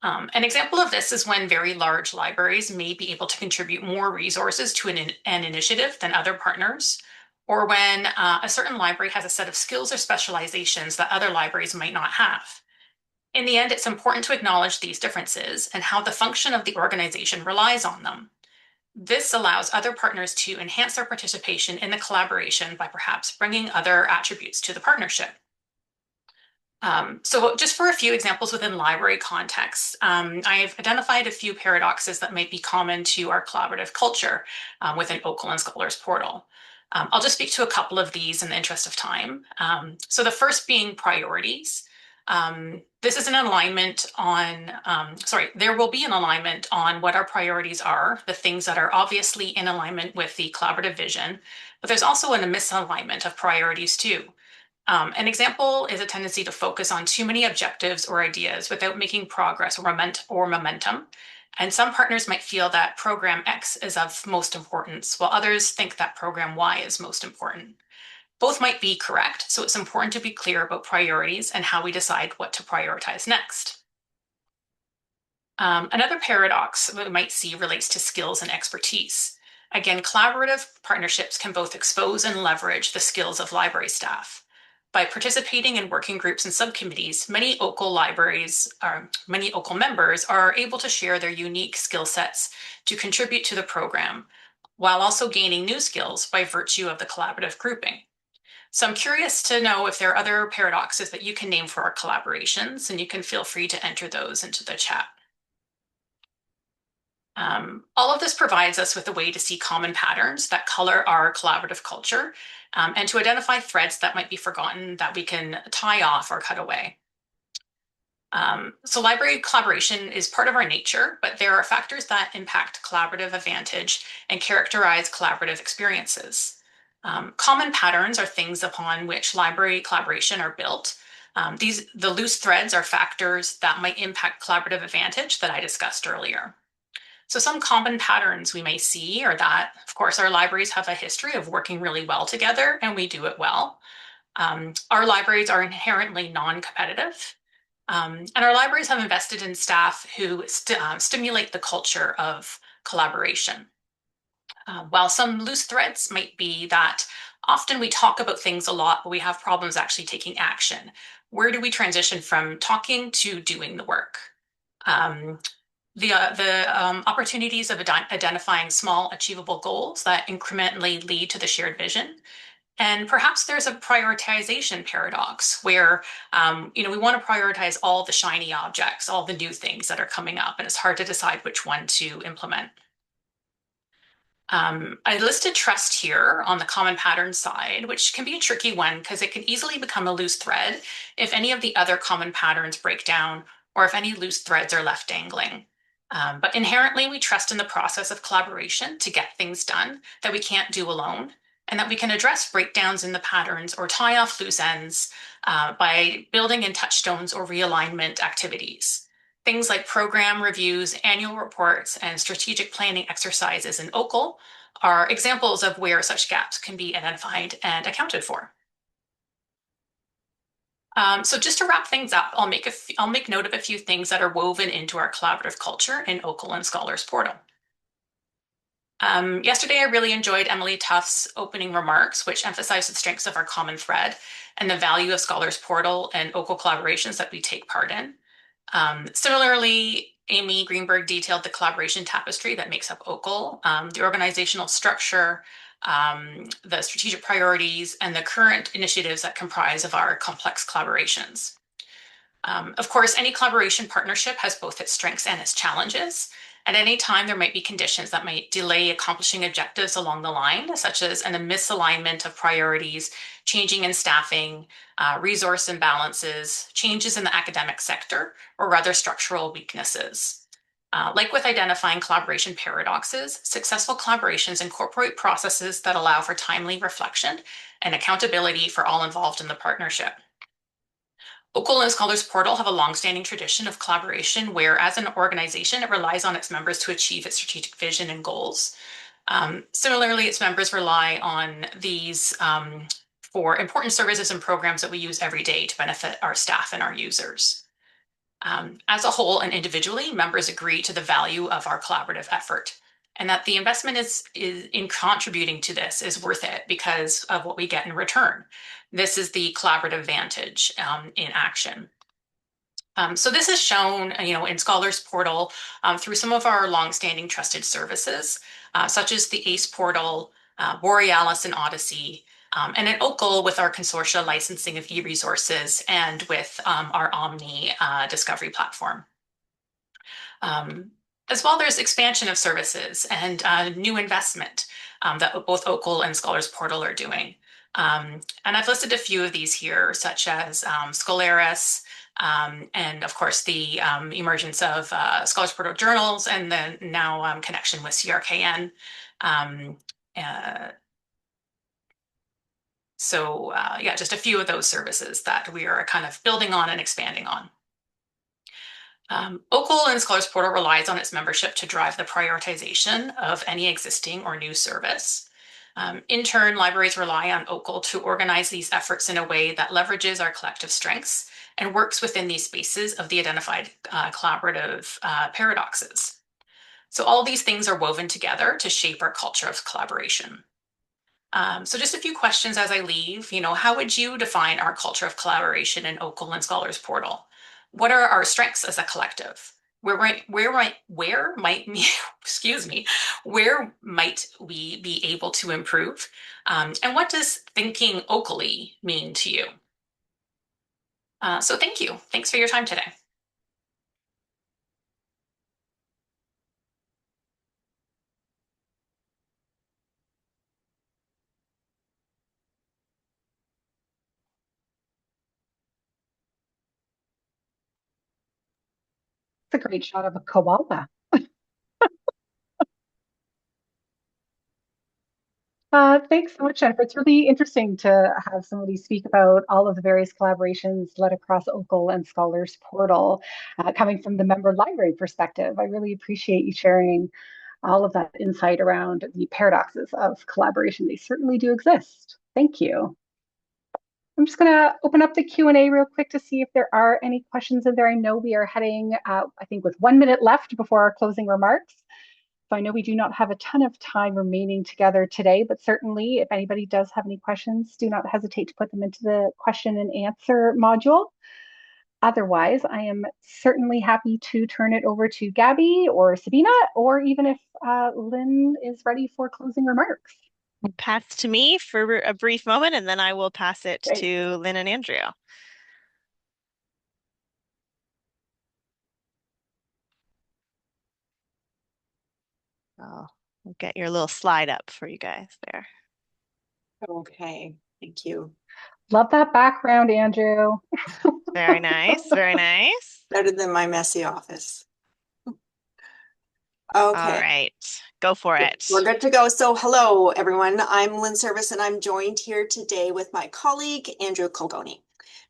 An example of this is when very large libraries may be able to contribute more resources to an initiative than other partners, or when a certain library has a set of skills or specializations that other libraries might not have. In the end, it's important to acknowledge these differences and how the function of the organization relies on them. This allows other partners to enhance their participation in the collaboration by perhaps bringing other attributes to the partnership. So just for a few examples within library contexts, I've identified a few paradoxes that might be common to our collaborative culture within OCL and Scholars Portal. I'll just speak to a couple of these in the interest of time. So the first being priorities. This is an alignment on, there will be an alignment on what our priorities are, the things that are obviously in alignment with the collaborative vision, but there's also a misalignment of priorities too. An example is a tendency to focus on too many objectives or ideas without making progress or momentum. And some partners might feel that program X is of most importance, while others think that program Y is most important. Both might be correct, so it's important to be clear about priorities and how we decide what to prioritize next. Another paradox we might see relates to skills and expertise. Again, collaborative partnerships can both expose and leverage the skills of library staff. By participating in working groups and subcommittees, many OCL members are able to share their unique skill sets to contribute to the program, while also gaining new skills by virtue of the collaborative grouping. So I'm curious to know if there are other paradoxes that you can name for our collaborations, and you can feel free to enter those into the chat. All of this provides us with a way to see common patterns that color our collaborative culture and to identify threads that might be forgotten that we can tie off or cut away. So library collaboration is part of our nature, but there are factors that impact collaborative advantage and characterize collaborative experiences. Common patterns are things upon which library collaboration are built. The loose threads are factors that might impact collaborative advantage that I discussed earlier. So some common patterns we may see are that, of course, our libraries have a history of working really well together, and we do it well. Our libraries are inherently non-competitive, and our libraries have invested in staff who stimulate the culture of collaboration. While some loose threads might be that often we talk about things a lot, but we have problems actually taking action. Where do we transition from talking to doing the work? The opportunities of identifying small achievable goals that incrementally lead to the shared vision. And perhaps there's a prioritization paradox where we want to prioritize all the shiny objects, all the new things that are coming up, and it's hard to decide which one to implement. I listed trust here on the common pattern side, which can be a tricky one because it can easily become a loose thread if any of the other common patterns break down or if any loose threads are left dangling. But inherently, we trust in the process of collaboration to get things done that we can't do alone, and that we can address breakdowns in the patterns or tie off loose ends by building in touchstones or realignment activities. Things like program reviews, annual reports, and strategic planning exercises in OCL are examples of where such gaps can be identified and accounted for. So just to wrap things up, I'll make note of a few things that are woven into our collaborative culture in OCL and Scholars Portal. Yesterday, I really enjoyed Emily Tuff's opening remarks, which emphasized the strengths of our common thread and the value of Scholars Portal and OCL collaborations that we take part in. Similarly, Amy Greenberg detailed the collaboration tapestry that makes up OCL, the organizational structure, the strategic priorities, and the current initiatives that comprise of our complex collaborations. Of course, any collaboration partnership has both its strengths and its challenges. At any time, there might be conditions that might delay accomplishing objectives along the line, such as a misalignment of priorities, changing in staffing, resource imbalances, changes in the academic sector, or other structural weaknesses. Like with identifying collaboration paradoxes, successful collaborations incorporate processes that allow for timely reflection and accountability for all involved in the partnership. OCL and Scholars Portal have a longstanding tradition of collaboration where, as an organization, it relies on its members to achieve its strategic vision and goals. Similarly, its members rely on these for important services and programs that we use every day to benefit our staff and our users. As a whole and individually, members agree to the value of our collaborative effort and that the investment is in contributing to this is worth it because of what we get in return. This is the collaborative advantage in action. So this is shown, in Scholars Portal through some of our longstanding trusted services, such as the ACE portal, Borealis and Odyssey, and at OCL with our consortia licensing of e-resources and with our Omni discovery platform. As well, there's expansion of services and new investment that both OCL and Scholars Portal are doing. And I've listed a few of these here, such as Scholaris, and of course the emergence of Scholars Portal journals, and then now connection with CRKN. Yeah, just a few of those services that we are kind of building on and expanding on. OCL and Scholars Portal relies on its membership to drive the prioritization of any existing or new service. In turn, libraries rely on OCL to organize these efforts in a way that leverages our collective strengths and works within these spaces of the identified collaborative paradoxes. So all these things are woven together to shape our culture of collaboration. So just a few questions as I leave. How would you define our culture of collaboration in OCL and Scholars Portal? What are our strengths as a collective? Where might where might we be able to improve? And what does thinking OCLy mean to you? So thank you. Thanks for your time today. It's a great shot of a koala. Thanks so much, Jennifer. It's really interesting to have somebody speak about all of the various collaborations led across OCL and Scholars Portal, coming from the member library perspective. I really appreciate you sharing all of that insight around the paradoxes of collaboration. They certainly do exist. Thank you. I'm just going to open up the Q&A real quick to see if there are any questions in there. I know we are heading, I think, with 1 minute left before our closing remarks. So I know we do not have a ton of time remaining together today, but certainly if anybody does have any questions, do not hesitate to put them into the question and answer module. Otherwise, I am certainly happy to turn it over to Gabby or Sabina, or even if Lynn is ready for closing remarks. Pass to me for a brief moment, and then I will pass it Great. to Lynn and Andrew. I'll get your little slide up for you guys there. Okay, thank you. Love that background, Andrew. Very nice, very nice. Better than my messy office. Okay. All right, go for it. We're good to go. So hello, everyone. I'm Lynne Serviss, and I'm joined here today with my colleague, Andrew Colgoni.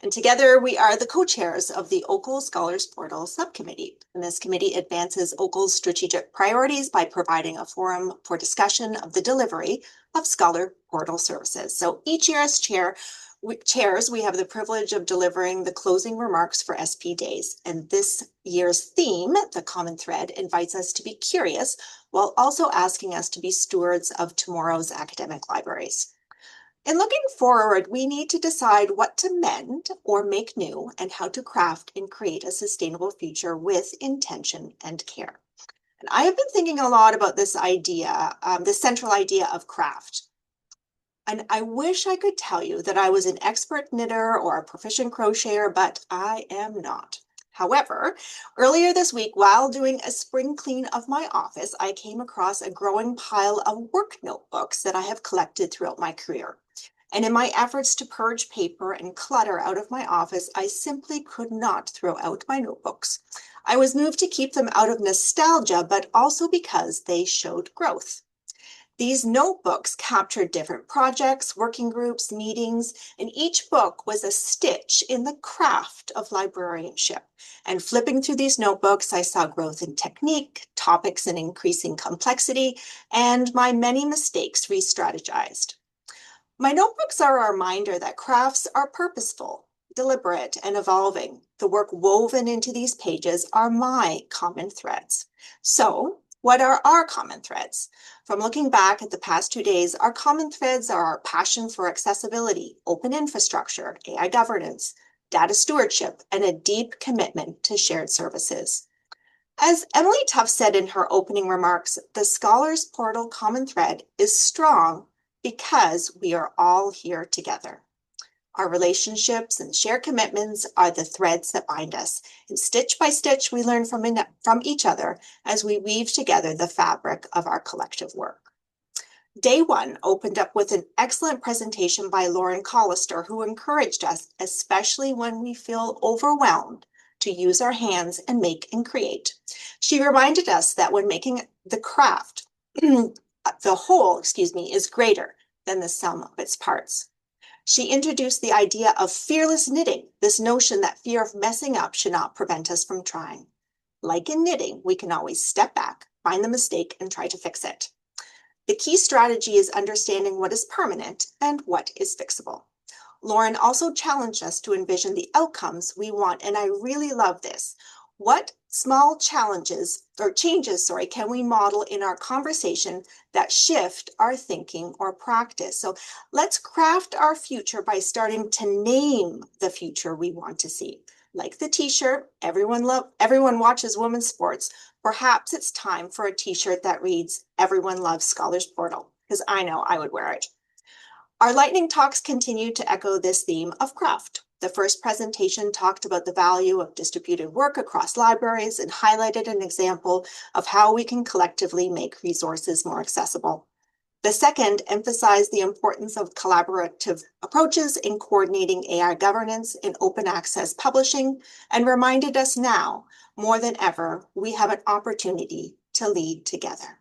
And together we are the co-chairs of the OCL Scholars Portal Subcommittee. And this committee advances OCL's strategic priorities by providing a forum for discussion of the delivery of Scholar Portal services. So each year as chairs, we have the privilege of delivering the closing remarks for SP Days. And this year's theme, the common thread, invites us to be curious while also asking us to be stewards of tomorrow's academic libraries. In looking forward, we need to decide what to mend or make new and how to craft and create a sustainable future with intention and care. And I have been thinking a lot about this idea, this central idea of craft. And I wish I could tell you that I was an expert knitter or a proficient crocheter, but I am not. However, earlier this week, while doing a spring clean of my office, I came across a growing pile of work notebooks that I have collected throughout my career. And in my efforts to purge paper and clutter out of my office, I simply could not throw out my notebooks. I was moved to keep them out of nostalgia, but also because they showed growth. These notebooks captured different projects, working groups, meetings, and each book was a stitch in the craft of librarianship. And flipping through these notebooks, I saw growth in technique, topics in increasing complexity, and my many mistakes re-strategized. My notebooks are a reminder that crafts are purposeful, deliberate, and evolving. The work woven into these pages are my common threads. So, what are our common threads? From looking back at the past 2 days, our common threads are our passion for accessibility, open infrastructure, AI governance, data stewardship, and a deep commitment to shared services. As Emily Tuff said in her opening remarks, the Scholars Portal common thread is strong because we are all here together. Our relationships and shared commitments are the threads that bind us, and stitch by stitch we learn from each other as we weave together the fabric of our collective work. Day one opened up with an excellent presentation by Lauren Collister, who encouraged us, especially when we feel overwhelmed, to use our hands and make and create. She reminded us that when making the craft, the whole, is greater than the sum of its parts. She introduced the idea of fearless knitting, this notion that fear of messing up should not prevent us from trying. Like in knitting, we can always step back, find the mistake, and try to fix it. The key strategy is understanding what is permanent and what is fixable. Lauren also challenged us to envision the outcomes we want, and I really love this. What small changes, can we model in our conversation that shift our thinking or practice? So let's craft our future by starting to name the future we want to see. Like the t-shirt, everyone watches women's sports. Perhaps it's time for a t-shirt that reads, "Everyone loves Scholars Portal," because I know I would wear it. Our lightning talks continue to echo this theme of craft. The first presentation talked about the value of distributed work across libraries and highlighted an example of how we can collectively make resources more accessible. The second emphasized the importance of collaborative approaches in coordinating AI governance and open access publishing, and reminded us now, more than ever, we have an opportunity to lead together.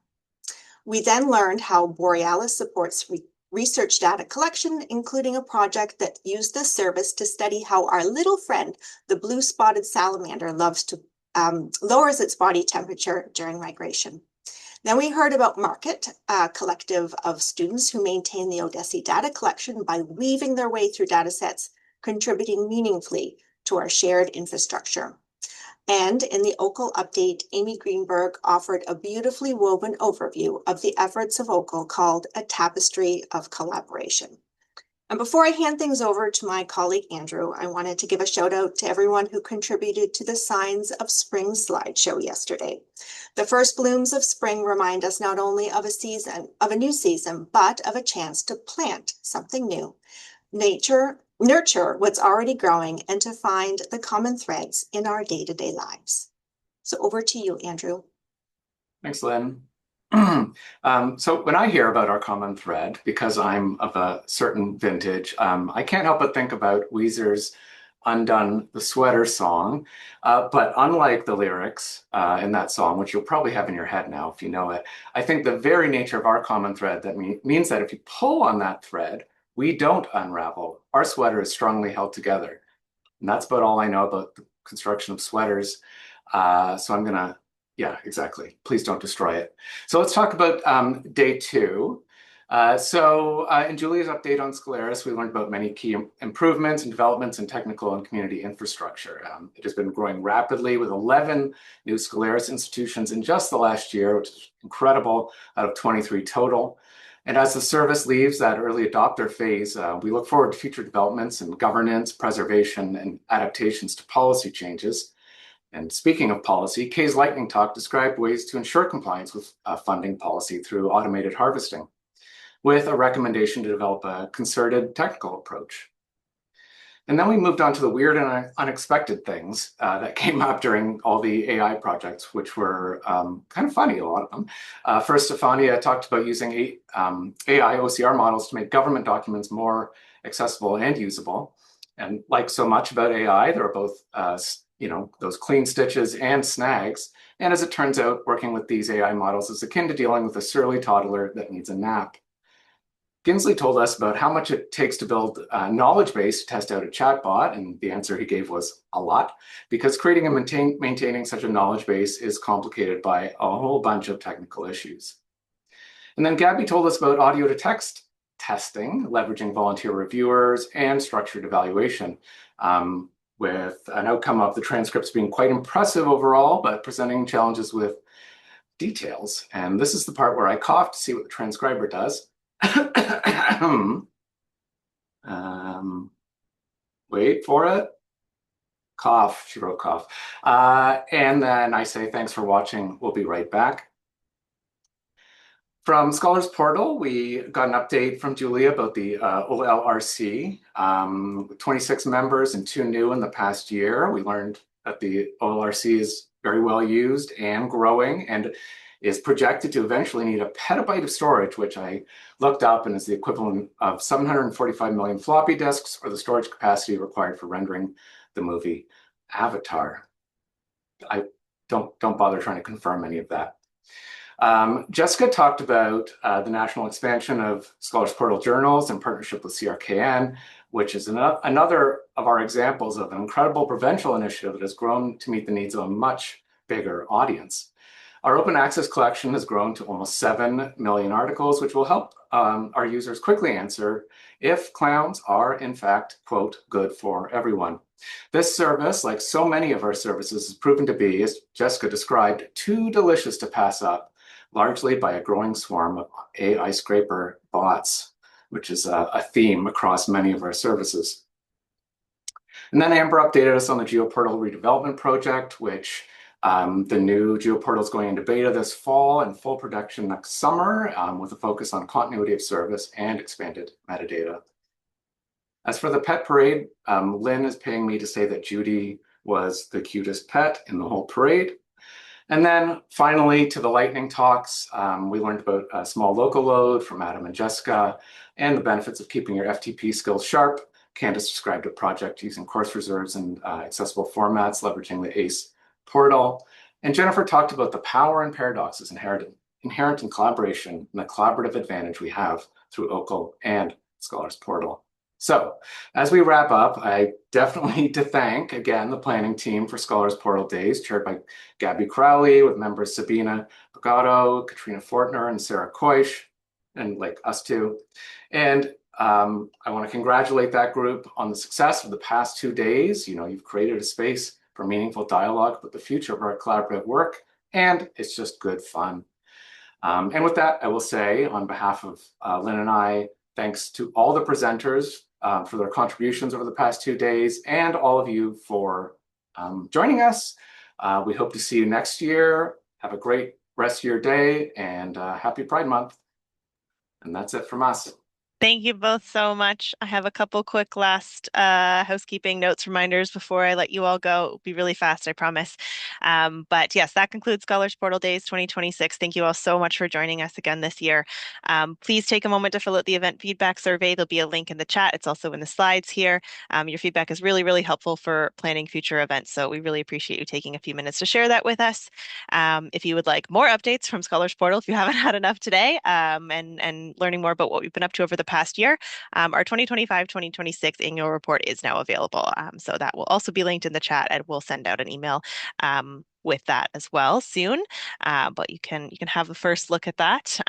We then learned how Borealis supports research data collection, including a project that used the service to study how our little friend, the blue-spotted salamander, lowers its body temperature during migration. Then we heard about Market, a collective of students who maintain the Odessi data collection by weaving their way through data sets, contributing meaningfully to our shared infrastructure. And in the OCL update, Amy Greenberg offered a beautifully woven overview of the efforts of OCL called A Tapestry of Collaboration. And before I hand things over to my colleague Andrew, I wanted to give a shout out to everyone who contributed to the Signs of Spring slideshow yesterday. The first blooms of spring remind us not only of a new season, but of a chance to plant something new. Nurture what's already growing, and to find the common threads in our day-to-day lives. So over to you, Andrew. Thanks, Lynn. So when I hear about our common thread, because I'm of a certain vintage, I can't help but think about Weezer's Undone the Sweater song. But unlike the lyrics in that song, which you'll probably have in your head now if you know it, I think the very nature of our common thread means that if you pull on that thread, we don't unravel. Our sweater is strongly held together. And that's about all I know about the construction of sweaters. So I'm gonna, yeah, exactly. Please don't destroy it. So let's talk about day two. In Julia's update on Scholaris, we learned about many key improvements and developments in technical and community infrastructure. It has been growing rapidly with 11 new Scholaris institutions in just the last year, which is incredible, out of 23 total. And as the service leaves that early adopter phase, we look forward to future developments in governance, preservation, and adaptations to policy changes. And speaking of policy, Kay's lightning talk described ways to ensure compliance with funding policy through automated harvesting, with a recommendation to develop a concerted technical approach. And then we moved on to the weird and unexpected things that came up during all the AI projects, which were kind of funny, a lot of them. First, Stefania talked about using AI OCR models to make government documents more accessible and usable. And like so much about AI, there are both those clean stitches and snags. And as it turns out, working with these AI models is akin to dealing with a surly toddler that needs a nap. Ginsley told us about how much it takes to build a knowledge base to test out a chatbot, and the answer he gave was a lot, because creating and maintaining such a knowledge base is complicated by a whole bunch of technical issues. And then Gabby told us about audio to text testing, leveraging volunteer reviewers and structured evaluation, with an outcome of the transcripts being quite impressive overall, but presenting challenges with details. And this is the part where I cough to see what the transcriber does. Wait for it. Cough, she wrote cough. And then I say thanks for watching. We'll be right back. From Scholars Portal, we got an update from Julia about the OLRC, 26 members and 2 new in the past year. We learned that the OLRC is very well used and growing and is projected to eventually need a petabyte of storage, which I looked up and is the equivalent of 745 million floppy disks, or the storage capacity required for rendering the movie Avatar. I don't bother trying to confirm any of that. Jessica talked about the national expansion of Scholars Portal journals in partnership with CRKN, which is another of our examples of an incredible provincial initiative that has grown to meet the needs of a much bigger audience. Our open access collection has grown to almost 7 million articles, which will help our users quickly answer if clowns are, in fact, quote, good for everyone. This service, like so many of our services, has proven to be, as Jessica described, too delicious to pass up, largely by a growing swarm of AI scraper bots, which is a theme across many of our services. And then Amber updated us on the GeoPortal redevelopment project, which the new GeoPortal is going into beta this fall and full production next summer, with a focus on continuity of service and expanded metadata. As for the pet parade, Lynne is paying me to say that Judy was the cutest pet in the whole parade. And then finally, to the lightning talks, we learned about a small local load from Adam and Jessica and the benefits of keeping your FTP skills sharp. Candace described a project using course reserves and accessible formats, leveraging the ACE portal. And Jennifer talked about the power and paradoxes inherent in collaboration and the collaborative advantage we have through OCL and Scholars Portal. So as we wrap up, I definitely need to thank, again, the planning team for Scholars Portal Days, chaired by Gabby Crowley, with members Sabina Pagato, Katrina Fortner, and Sarah Koish, and like us too. And I want to congratulate that group on the success of the past 2 days. You know, you've created a space for meaningful dialogue about the future of our collaborative work, and it's just good fun. And with that, I will say, on behalf of Lynne and I, thanks to all the presenters for their contributions over the past 2 days, and all of you for joining us. We hope to see you next year. Have a great rest of your day, and happy Pride Month. And that's it from us. Thank you both so much. I have a couple quick last housekeeping notes, reminders before I let you all go. It'll be really fast, I promise. But yes, that concludes Scholars Portal Days 2026. Thank you all so much for joining us again this year. Please take a moment to fill out the event feedback survey. There'll be a link in the chat. It's also in the slides here. Your feedback is really, really helpful for planning future events. So we really appreciate you taking a few minutes to share that with us. If you would like more updates from Scholars Portal, if you haven't had enough today, and learning more about what we've been up to over the past year, our 2025-2026 annual report is now available. So that will also be linked in the chat, and we'll send out an email with that as well soon. But you can have a first look at that.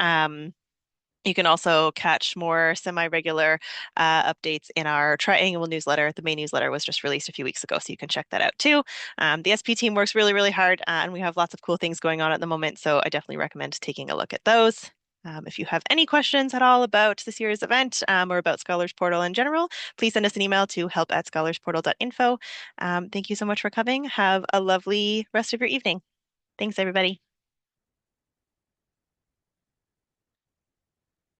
You can also catch more semi-regular updates in our triannual newsletter. The May newsletter was just released a few weeks ago, so you can check that out too. The SP team works really, really hard, and we have lots of cool things going on at the moment, so I definitely recommend taking a look at those. If you have any questions at all about this year's event or about Scholars Portal in general, please send us an email to help@scholarsportal.info. Thank you so much for coming. Have a lovely rest of your evening. Thanks, everybody.